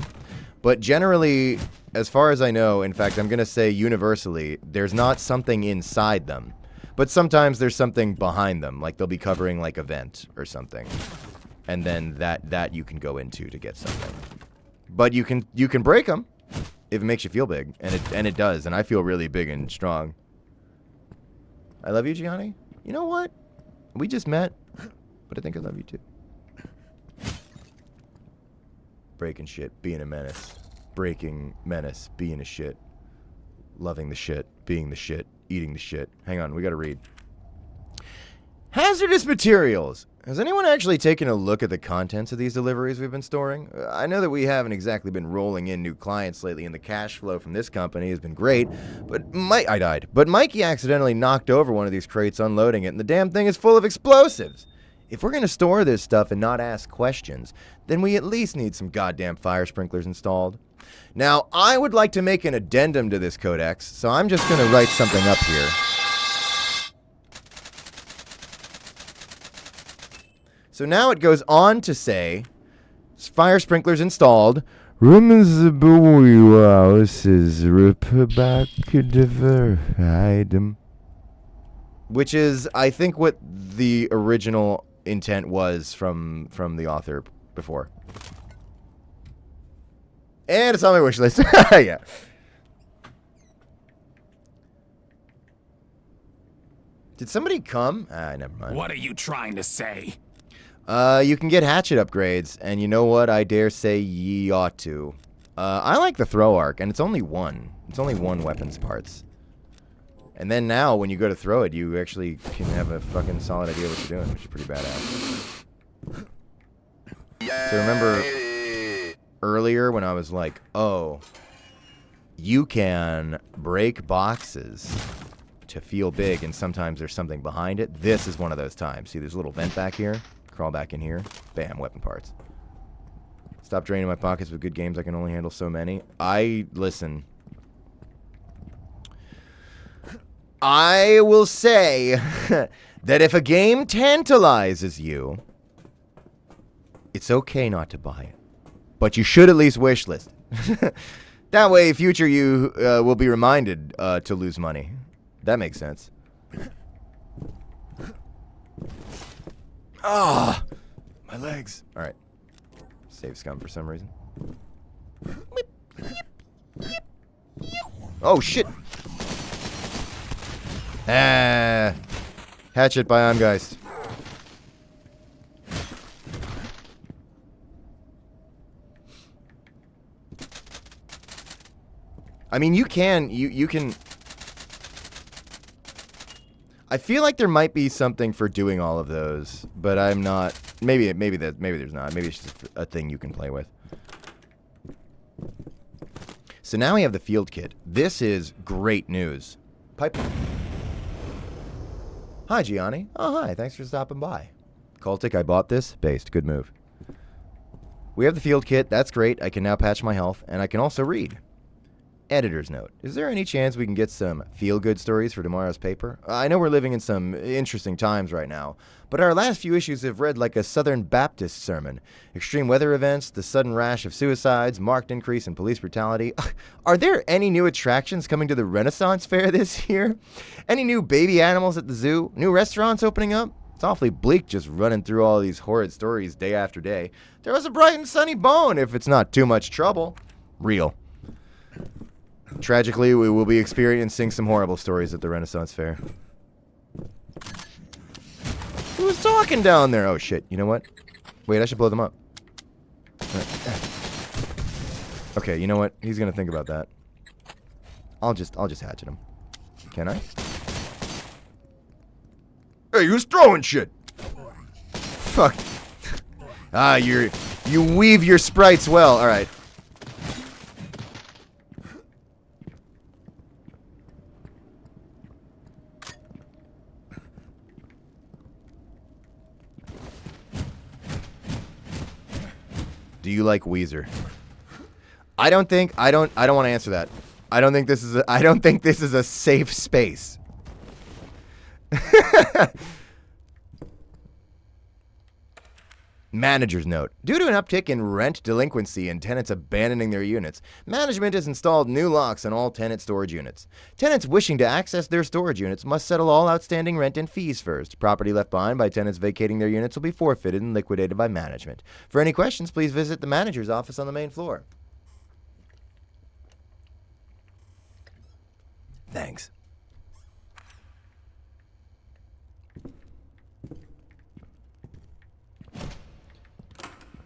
Speaker 1: But generally, as far as I know, in fact, I'm gonna say universally, there's not something inside them, but sometimes there's something behind them, like they'll be covering like a vent or something, and then that you can go into to get something. But you can break them if it makes you feel big, and it does, and I feel really big and strong. I love you, Gianni. You know what? We just met, but I think I love you too. Breaking shit, being a menace. Breaking menace, being a shit. Loving the shit, being the shit, eating the shit. Hang on, we gotta read. Hazardous materials. Has anyone actually taken a look at the contents of these deliveries we've been storing? I know that we haven't exactly been rolling in new clients lately, and the cash flow from this company has been great, but I died. But Mikey accidentally knocked over one of these crates unloading it, and the damn thing is full of explosives. If we're gonna store this stuff and not ask questions, then we at least need some goddamn fire sprinklers installed. Now, I would like to make an addendum to this codex, so I'm just gonna write something up here. So now it goes on to say, fire sprinklers installed. Which is, I think, what the original intent was from the author before. And it's on my wish list. Yeah. Did somebody come? Never mind.
Speaker 6: What are you trying to say?
Speaker 1: You can get hatchet upgrades, and you know what? I dare say ye ought to. I like the throw arc, and it's only one. It's only one weapons parts. And then now, when you go to throw it, you actually can have a fucking solid idea what you're doing, which is pretty badass. So remember earlier when I was like, oh, you can break boxes to feel big, and sometimes there's something behind it. This is one of those times. See, there's a little vent back here. Crawl back in here. Bam, weapon parts. Stop draining my pockets with good games. I can only handle so many. Listen. I will say that if a game tantalizes you, it's okay not to buy it. But you should at least wishlist it. That way, future you will be reminded to lose money. That makes sense. Ah, my legs. All right. Save scum for some reason. Oh, shit. Hatchet by Amgeist. I mean, you can. I feel like there might be something for doing all of those, but I'm not. Maybe there's not. Maybe it's just a thing you can play with. So now we have the field kit. This is great news. Pipe. Hi, Gianni. Oh, hi. Thanks for stopping by. Cultic, I bought this. Based. Good move. We have the field kit. That's great. I can now patch my health, and I can also read. Editor's note. Is there any chance we can get some feel-good stories for tomorrow's paper? I know we're living in some interesting times right now, but our last few issues have read like a Southern Baptist sermon. Extreme weather events, the sudden rash of suicides, marked increase in police brutality. Are there any new attractions coming to the Renaissance Fair this year? Any new baby animals at the zoo? New restaurants opening up? It's awfully bleak just running through all these horrid stories day after day. There was a bright and sunny bone if it's not too much trouble. Real. Tragically, we will be experiencing some horrible stories at the Renaissance Fair. Who's talking down there? Oh, shit. You know what? Wait, I should blow them up. Okay, you know what? He's gonna think about that. I'll just hatchet him. Can I? Hey, who's throwing shit? Fuck. You weave your sprites well. All right. Do you like Weezer? I don't want to answer that. I don't think this is a safe space. Manager's note. Due to an uptick in rent delinquency and tenants abandoning their units, management has installed new locks on all tenant storage units. Tenants wishing to access their storage units must settle all outstanding rent and fees first. Property left behind by tenants vacating their units will be forfeited and liquidated by management. For any questions, please visit the manager's office on the main floor. Thanks.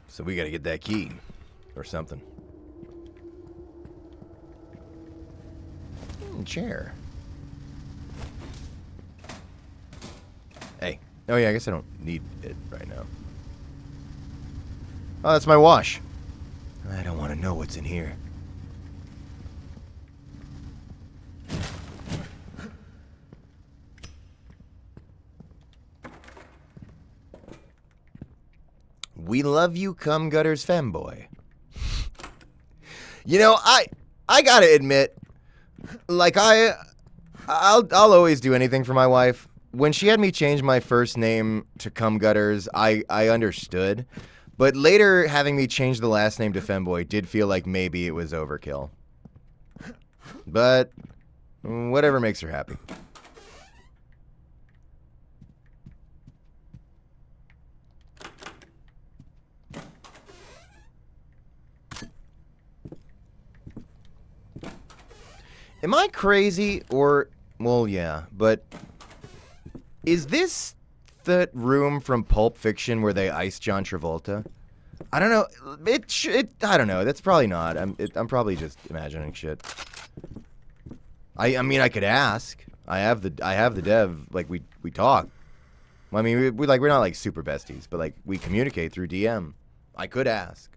Speaker 1: So we gotta get that key. Or something. Chair. Hey. Oh yeah, I guess I don't need it right now. Oh, that's my wash. I don't want to know what's in here. We love you, cum gutters femboy. You know, I gotta admit, like I'll always do anything for my wife. When she had me change my first name to cum gutters, I understood, but later having me change the last name to femboy did feel like maybe it was overkill. But whatever makes her happy. Am I crazy or, well, yeah, but is this the room from Pulp Fiction where they ice John Travolta? I don't know. I don't know. That's probably not. I'm probably just imagining shit. I mean, I could ask. I have the dev. Like we talk. I mean, we're not like super besties, but like we communicate through DM. I could ask.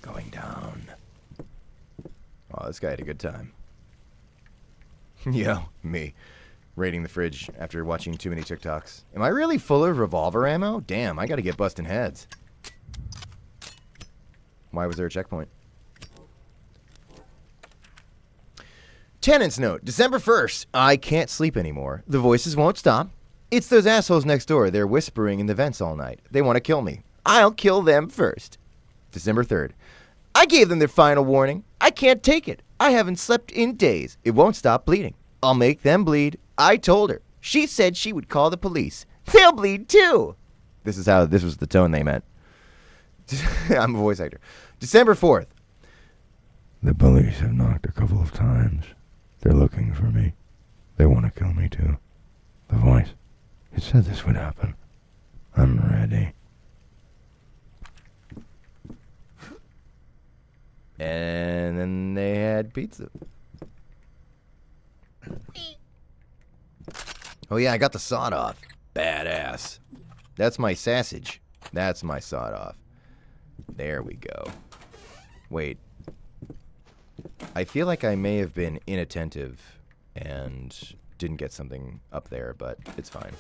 Speaker 1: Going down. Oh, this guy had a good time. Yo, me. Raiding the fridge after watching too many TikToks. Am I really full of revolver ammo? Damn, I gotta get busting heads. Why was there a checkpoint? Tenant's note. December 1st. I can't sleep anymore. The voices won't stop. It's those assholes next door. They're whispering in the vents all night. They want to kill me. I'll kill them first. December 3rd. I gave them their final warning. I can't take it. I haven't slept in days. It won't stop bleeding. I'll make them bleed. I told her. She said she would call the police. They'll bleed too. This was the tone they meant. I'm a voice actor. December 4th.
Speaker 5: The police have knocked a couple of times. They're looking for me. They want to kill me too. The voice. It said this would happen. I'm ready.
Speaker 1: And then they had pizza. Oh yeah, I got the sawed off. Badass. That's my sausage. That's my sawed off. There we go. Wait. I feel like I may have been inattentive and didn't get something up there, but it's fine.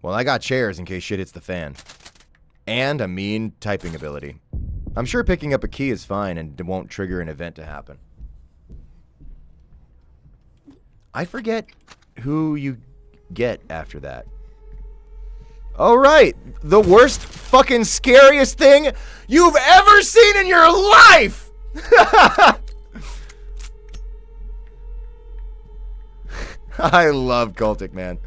Speaker 1: Well, I got chairs in case shit hits the fan. And a mean typing ability. I'm sure picking up a key is fine and it won't trigger an event to happen. I forget who you get after that. Oh, right. The worst fucking scariest thing you've ever seen in your life! I love Cultic, man.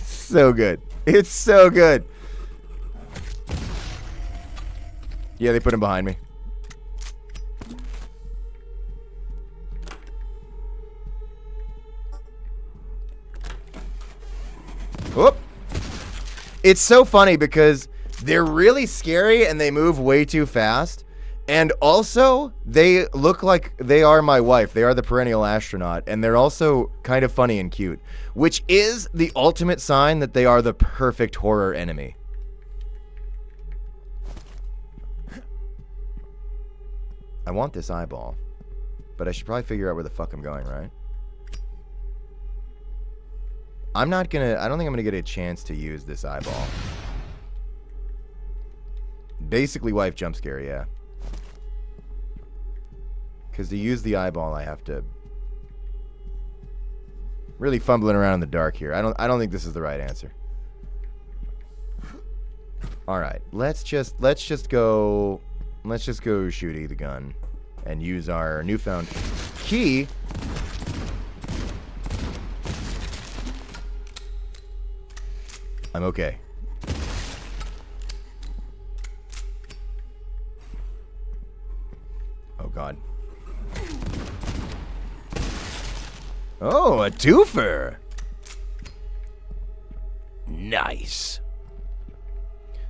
Speaker 1: So good. It's so good. Yeah, they put him behind me. Whoop. It's so funny because they're really scary and they move way too fast. And also, they look like they are my wife. They are the perennial astronaut, and they're also kind of funny and cute, which is the ultimate sign that they are the perfect horror enemy. I want this eyeball, but I should probably figure out where the fuck I'm going, right? I don't think I'm gonna get a chance to use this eyeball. Basically wife jump scare, yeah. Because to use the eyeball, I have to really fumbling around in the dark here. I don't think this is the right answer. All right, let's just go shooty the gun and use our newfound key. I'm okay. Oh God. Oh, a twofer. Nice.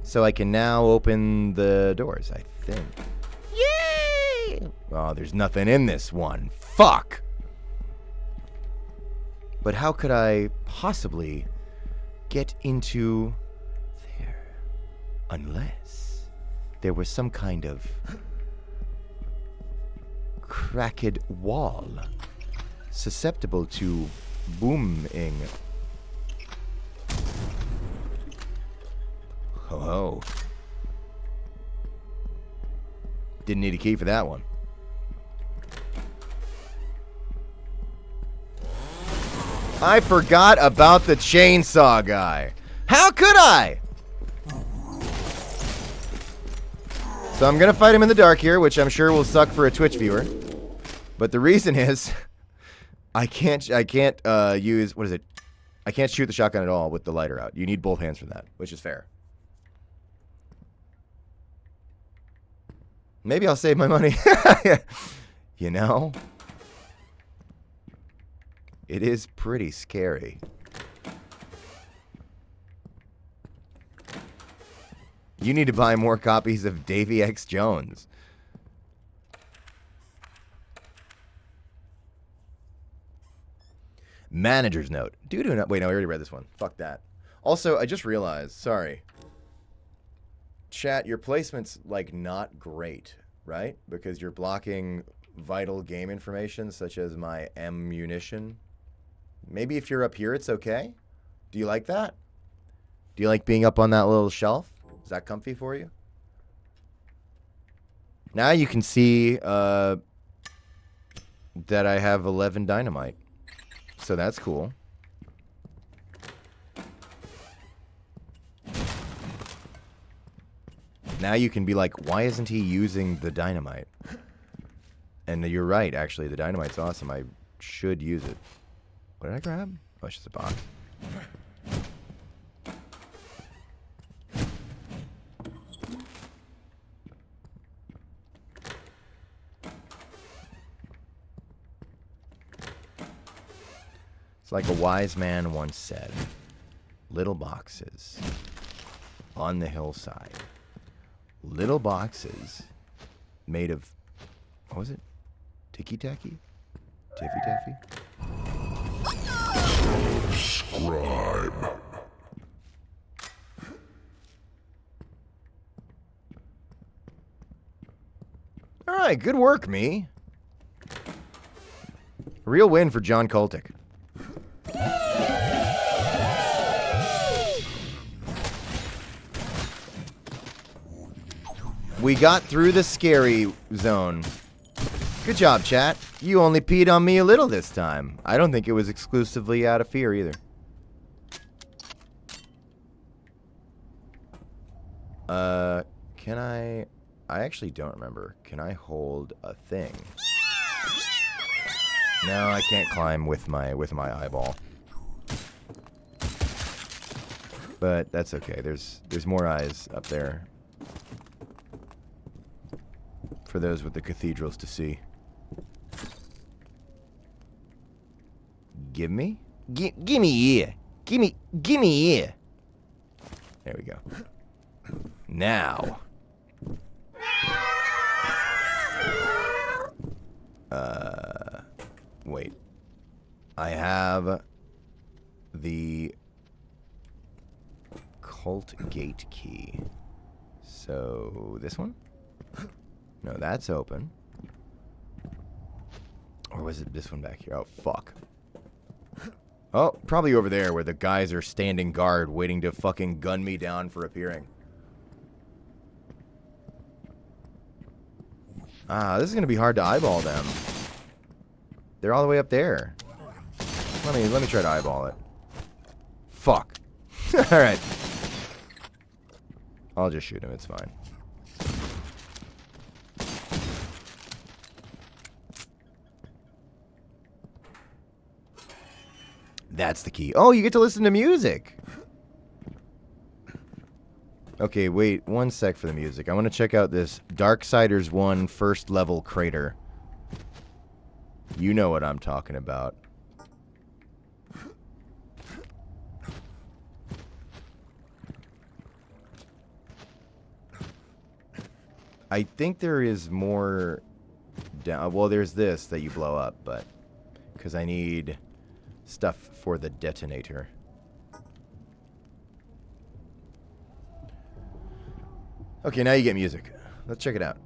Speaker 1: So I can now open the doors, I think. Yay! Oh, there's nothing in this one. Fuck! But how could I possibly get into there? Unless there was some kind of cracked wall susceptible to booming. Ho ho. Didn't need a key for that one. I forgot about the chainsaw guy. How could I? So I'm gonna fight him in the dark here, which I'm sure will suck for a Twitch viewer. But the reason is I can't use, what is it? I can't shoot the shotgun at all with the lighter out. You need both hands for that, which is fair. Maybe I'll save my money. You know? It is pretty scary. You need to buy more copies of Davy X. Jones. Manager's note. Wait, no, I already read this one. Fuck that. Also, I just realized, sorry. Chat, your placement's, like, not great, right? Because you're blocking vital game information, such as my ammunition. Maybe if you're up here, it's okay? Do you like that? Do you like being up on that little shelf? Is that comfy for you? Now you can see that I have 11 dynamite. So that's cool. Now you can be like, why isn't he using the dynamite? And you're right, actually. The dynamite's awesome. I should use it. What did I grab? Oh, it's just a box. It's like a wise man once said, little boxes on the hillside. Little boxes made of, what was it? Ticky-tacky? Tiffy-taffy?
Speaker 2: Subscribe.
Speaker 1: Alright, good work, me. Real win for John Kultic. We got through the scary zone. Good job, chat. You only peed on me a little this time. I don't think it was exclusively out of fear either. Can I actually don't remember. Can I hold a thing? No, I can't climb with my eyeball. But that's okay. There's more eyes up there for those with the cathedrals to see. Give me? Gimme here. Gimme here. There we go. Now. Wait. I have the cult gate key. So, this one? No, that's open. Or was it this one back here? Oh, fuck. Oh, probably over there where the guys are standing guard waiting to fucking gun me down for appearing. Ah, this is going to be hard to eyeball them. They're all the way up there. Let me try to eyeball it. Fuck. Alright. I'll just shoot him, it's fine. That's the key. Oh, you get to listen to music. Okay, wait 1 sec for the music. I want to check out this Darksiders 1 first level crater. You know what I'm talking about. I think there is more down. Well, there's this that you blow up, but because I need stuff for the detonator. Okay, now you get music. Let's check it out.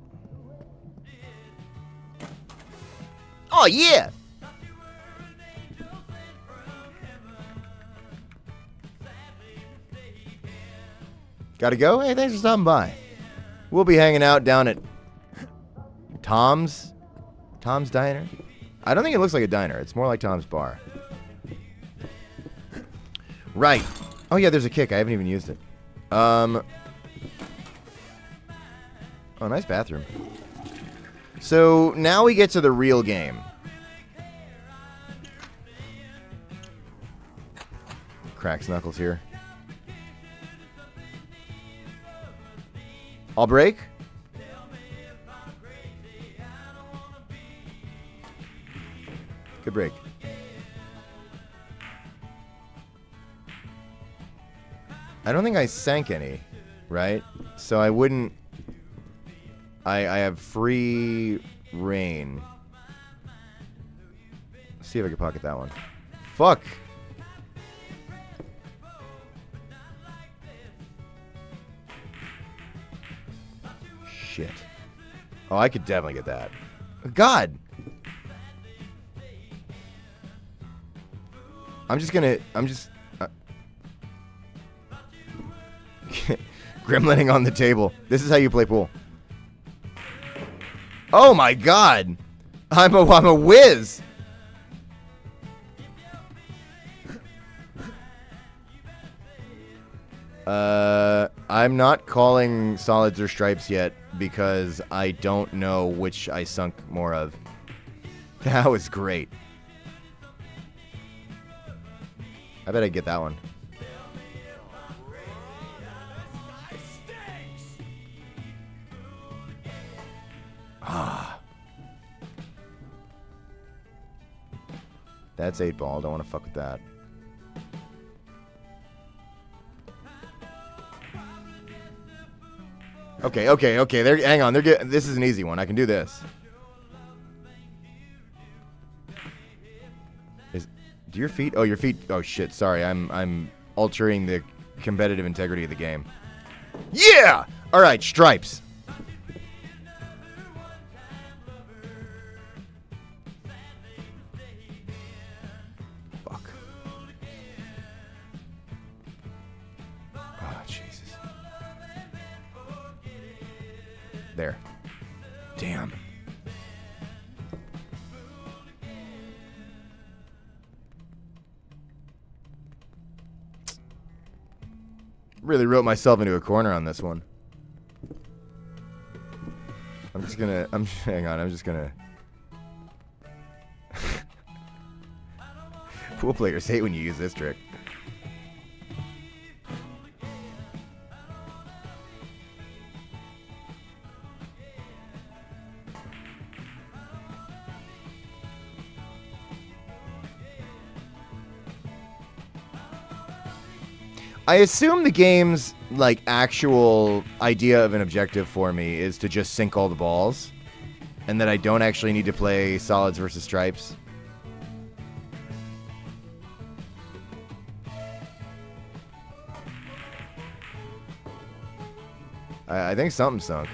Speaker 1: Oh, yeah! Gotta go? Hey, thanks for stopping by. We'll be hanging out down at Tom's Diner. I don't think it looks like a diner. It's more like Tom's Bar. Right. Oh, yeah, there's a kick. I haven't even used it. Oh, nice bathroom. So, now we get to the real game. Cracks knuckles here. I'll break. Good break. I don't think I sank any, right? So I wouldn't... I have free reign. Let's see if I can pocket that one. Fuck! Shit. Oh, I could definitely get that. God! I'm just... Gremlining on the table. This is how you play pool. Oh my god! I'm a whiz! I'm not calling solids or stripes yet because I don't know which I sunk more of. That was great. I bet I get that one. Ah. That's 8 ball. Don't want to fuck with that. Okay. Hang on. This is an easy one. I can do this. Do your feet? Oh, your feet. Oh shit. Sorry. I'm altering the competitive integrity of the game. Yeah. All right. Stripes. Fuck. Oh Jesus. There. Damn. Really wrote myself into a corner on this one. Hang on, I'm just gonna... Pool players hate when you use this trick. I assume the game's, like, actual idea of an objective for me is to just sink all the balls. and that I don't actually need to play solids versus stripes. I think something sunk.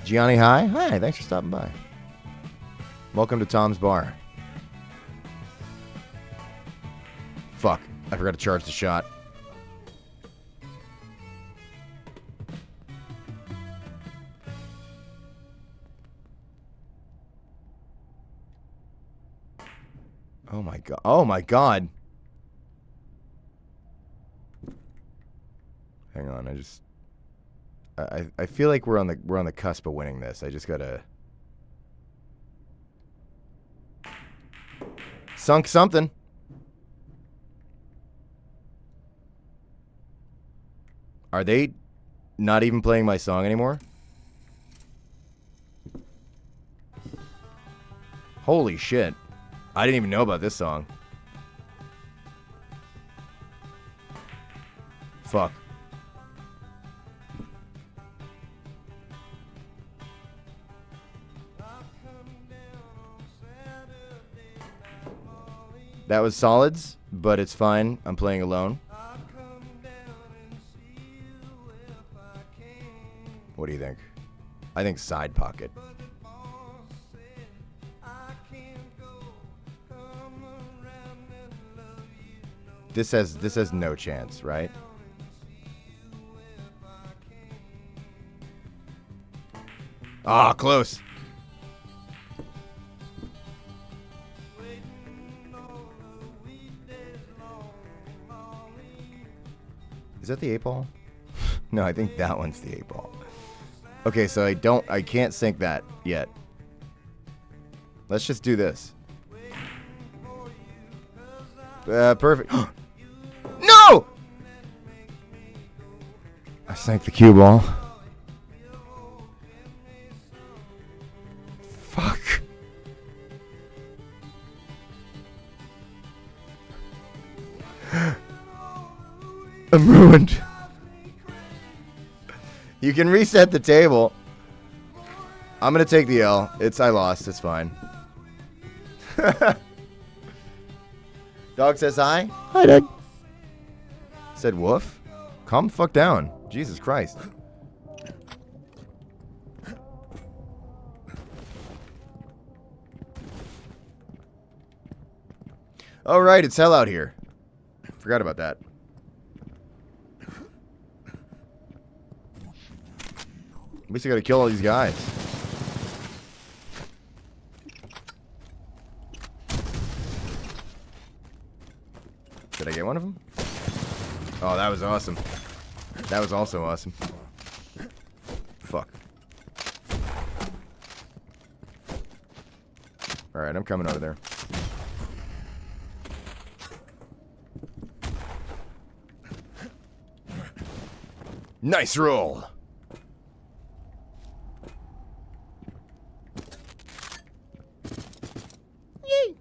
Speaker 1: Gianni, hi. Hi, thanks for stopping by. Welcome to Tom's Bar. Fuck, I forgot to charge the shot. Oh my god. Oh my god. Hang on, I feel like we're on the cusp of winning this. I just gotta sunk something. Are they not even playing my song anymore? Holy shit. I didn't even know about this song. Fuck. That was solids, but it's fine. I'm playing alone. What do you think? I think side pocket. This has no chance, right? Ah, close. Is that the 8-ball? No, I think that one's the 8-ball. Okay, so I can't sync that yet. Let's just do this. Perfect. No! I sank the cue ball. Fuck. I'm ruined. You can reset the table. I'm gonna take the L. I lost. It's fine. Dog says hi.
Speaker 3: Hi, Doug.
Speaker 1: Said woof. Calm the fuck down. Jesus Christ. Oh right, it's hell out here. Forgot about that. At least I gotta kill all these guys. Did I get one of them? Oh, that was awesome. That was also awesome. Fuck. Alright, I'm coming over there. Nice roll!
Speaker 3: Yay!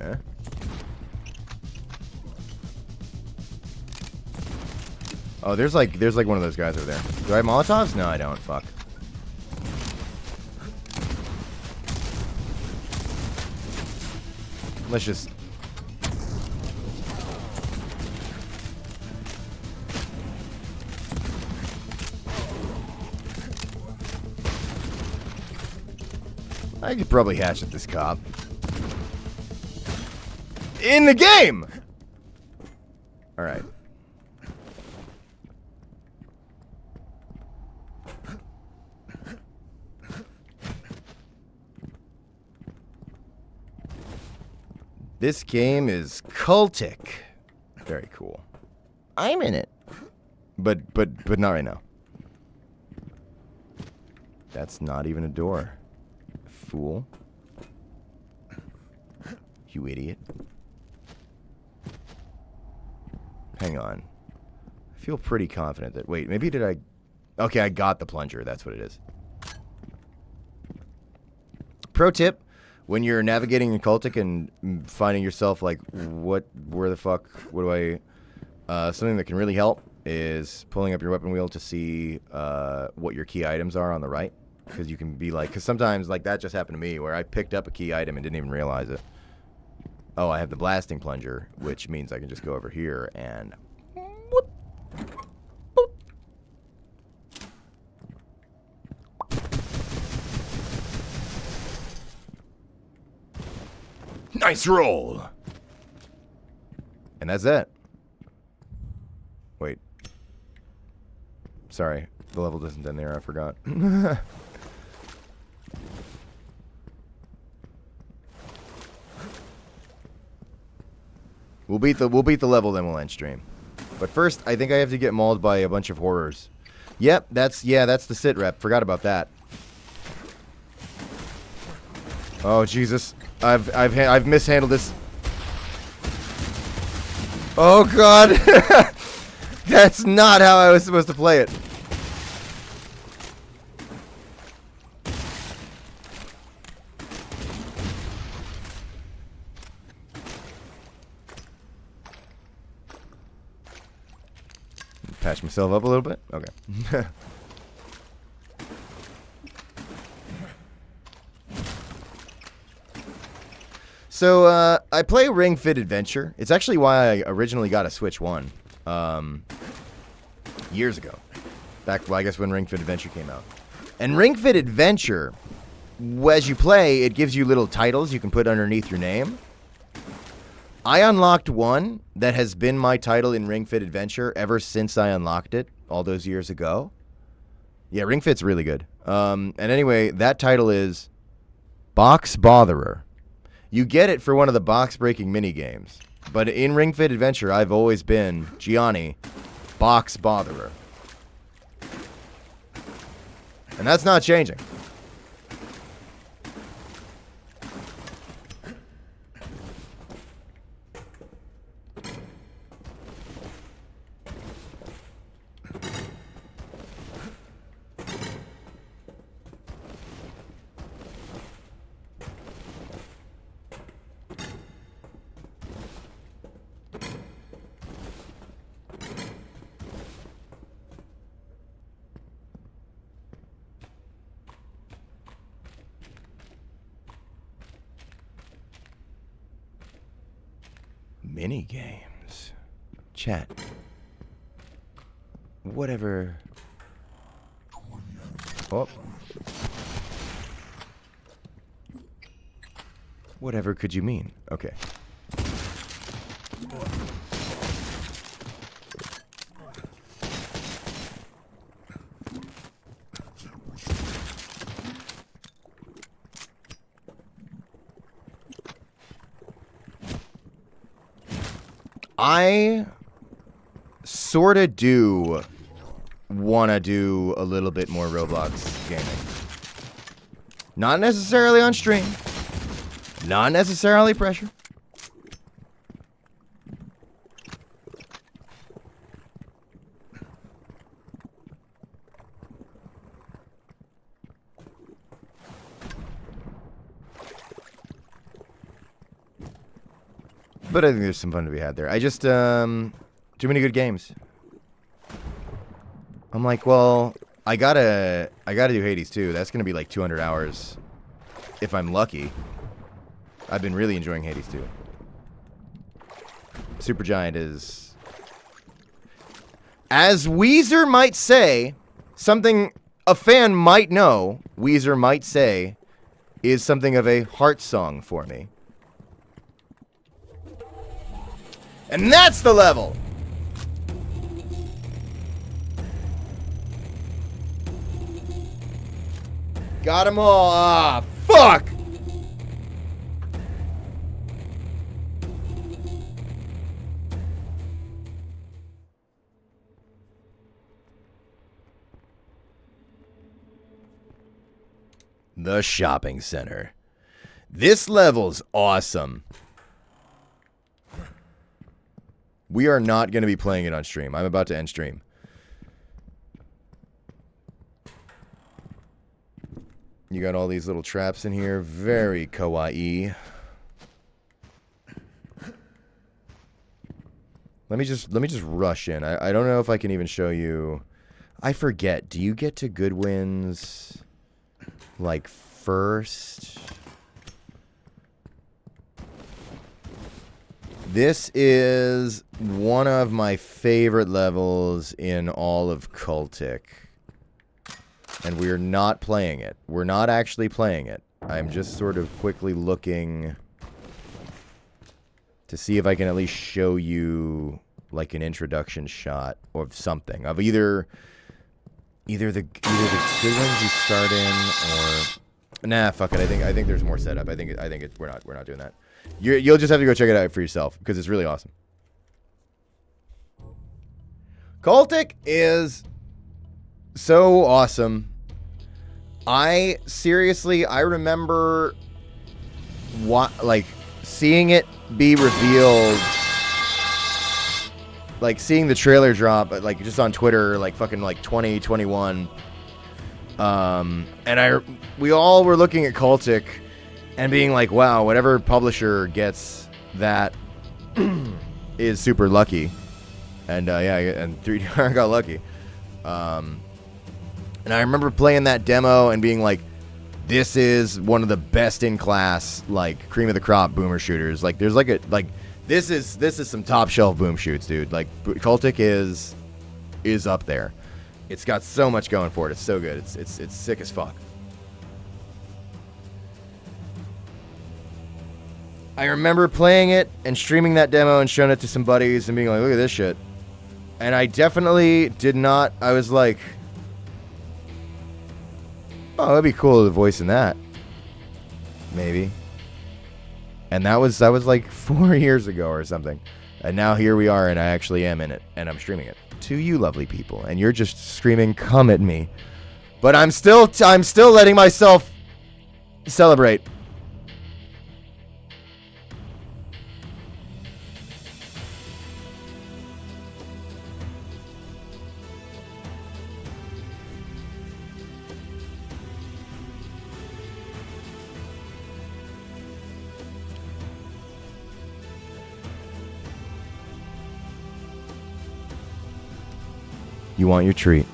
Speaker 1: Eh? Oh, there's like one of those guys over there. Do I have Molotovs? No, I don't. Fuck. Let's just... I could probably hatch at this cop. In the game! Alright. This game is cultic. Very cool. I'm in it. But not right now. That's not even a door. Fool. You idiot. Hang on. I feel pretty confident that... Wait, maybe did I... Okay, I got the plunger. That's what it is. Pro tip, when you're navigating in Cultic and finding yourself like, what do I, something that can really help is pulling up your weapon wheel to see what your key items are on the right. Because you can be like, because sometimes like that just happened to me where I picked up a key item and didn't even realize it. Oh, I have the blasting plunger, which means I can just go over here and whoop, boop. Nice roll. And that's it. Wait. Sorry, the level doesn't end there. I forgot. We'll beat the level, then we'll end stream. But first, I think I have to get mauled by a bunch of horrors. Yep, that's the sit rep. Forgot about that. Oh Jesus, I've mishandled this. Oh God, that's not how I was supposed to play it. Patch myself up a little bit. Okay. So, I play Ring Fit Adventure. It's actually why I originally got a Switch 1. Years ago. Back, well, I guess when Ring Fit Adventure came out. And Ring Fit Adventure, as you play, it gives you little titles you can put underneath your name. I unlocked one that has been my title in Ring Fit Adventure ever since I unlocked it all those years ago. Yeah, Ring Fit's really good. And anyway, that title is Box Botherer. You get it for one of the box-breaking mini-games. But in Ring Fit Adventure, I've always been Gianni, Box Botherer. And that's not changing. Mini games. Chat. Whatever. Oh. Whatever could you mean? Okay. I sort of do want to do a little bit more Roblox gaming. Not necessarily on stream. Not necessarily pressure. But I think there's some fun to be had there. I just, too many good games. I'm like, well, I gotta do Hades too. That's gonna be like 200 hours, if I'm lucky. I've been really enjoying Hades too. Supergiant is, as Weezer might say, something a fan might know, Weezer might say, is something of a heart song for me. And that's the level! Got them all. Ah, fuck! The shopping center. This level's awesome. We are not going to be playing it on stream. I'm about to end stream. You got all these little traps in here. Very kawaii. Let me just rush in. I don't know if I can even show you. I forget. Do you get to Goodwin's like first? This is one of my favorite levels in all of Cultic. And we're not playing it. We're not actually playing it. I'm just sort of quickly looking to see if I can at least show you like an introduction shot or something of either the good ones you start in or nah, fuck it. I think there's more setup. We're not doing that. You'll just have to go check it out for yourself because it's really awesome. Cultic is so awesome. I remember seeing it be revealed, like seeing the trailer drop, like just on Twitter, like fucking like 2021. And we all were looking at Cultic and being like, wow, whatever publisher gets that is super lucky. And yeah, and 3DR got lucky. And I remember playing that demo and being like, this is one of the best in class, like cream of the crop boomer shooters. Like there's this is some top shelf boom shoots, dude. Like Cultic is up there. It's got so much going for it. It's so good. It's sick as fuck. I remember playing it and streaming that demo and showing it to some buddies and being like, look at this shit. And I definitely did not. I was like, oh, that'd be cool to voice in that. Maybe. And that was like 4 years ago or something. And now here we are, and I actually am in it, and I'm streaming it to you lovely people. And you're just screaming, come at me. But I'm still letting myself celebrate. You want your treat.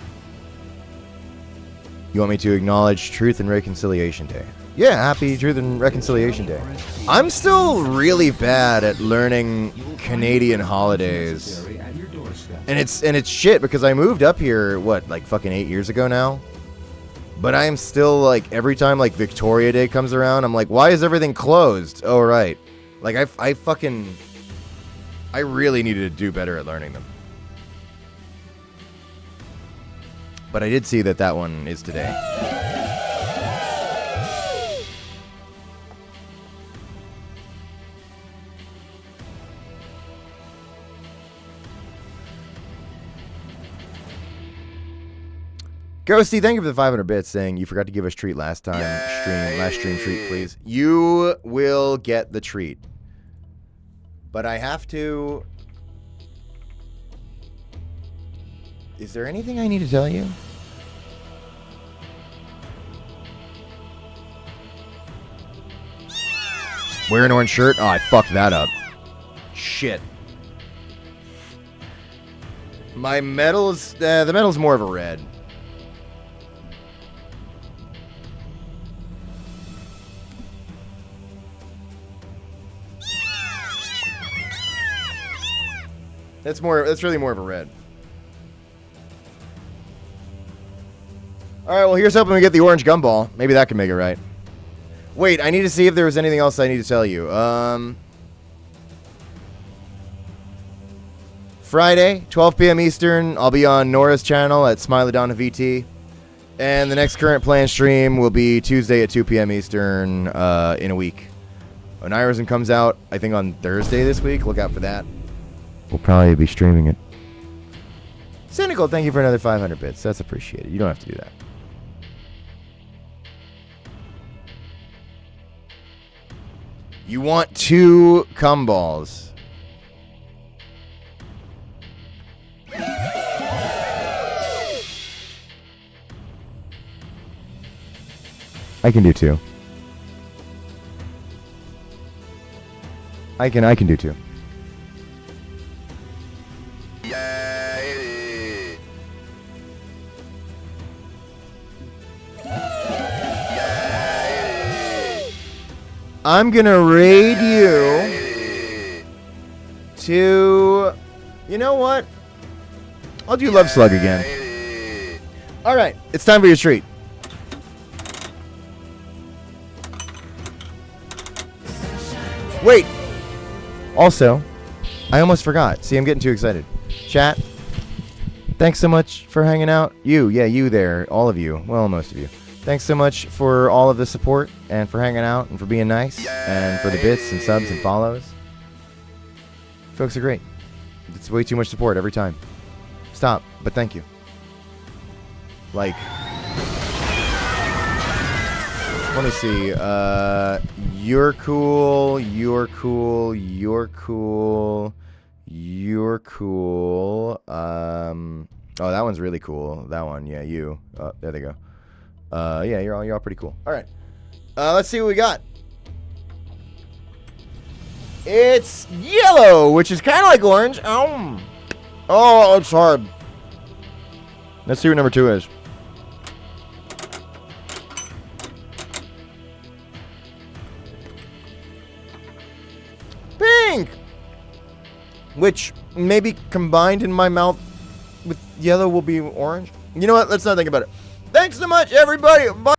Speaker 1: You want me to acknowledge Truth and Reconciliation Day. Yeah, happy Truth and Reconciliation Day. I'm still really bad at learning Canadian holidays. And it's shit because I moved up here, like fucking 8 years ago now? But I am still like, every time like Victoria Day comes around, I'm like, why is everything closed? Oh, right. Like I really needed to do better at learning them. But I did see that one is today. Ghosty, thank you for the 500 bits saying you forgot to give us treat last time. Last stream treat, please. You will get the treat. But I have to... Is there anything I need to tell you? Wear an orange shirt? Oh, I fucked that up. Shit. My metal's... the metal's more of a red. That's really more of a red. Alright, well, here's hoping we get the orange gumball. Maybe that can make it right. Wait, I need to see if there was anything else I need to tell you. Friday, 12 p.m. Eastern, I'll be on Nora's channel at Smiley VT. And the next current planned stream will be Tuesday at 2 p.m. Eastern in a week. When Iverson comes out, I think on Thursday this week. Look out for that. We'll probably be streaming it. Cynical, thank you for another 500 bits. That's appreciated. You don't have to do that. You want 2 cum balls. I can do 2. I can do 2. I'm gonna raid you to... You know what? I'll do Love Slug again. Alright, it's time for your treat. Wait! Also, I almost forgot. See, I'm getting too excited. Chat, thanks so much for hanging out. You there, all of you. Well, most of you. Thanks so much for all of the support and for hanging out and for being nice and for the bits and subs and follows. Folks are great. It's way too much support every time. Stop, but thank you. Like, let me see. You're cool. You're cool. You're cool. You're cool. Oh, that one's really cool. That one, yeah, you. There they go. Yeah, you're all pretty cool. All right. Let's see what we got. It's yellow, which is kind of like orange. Oh, it's hard. Let's see what number 2 is. Pink! Which maybe combined in my mouth with yellow will be orange. You know what? Let's not think about it. Thanks so much, everybody. Bye.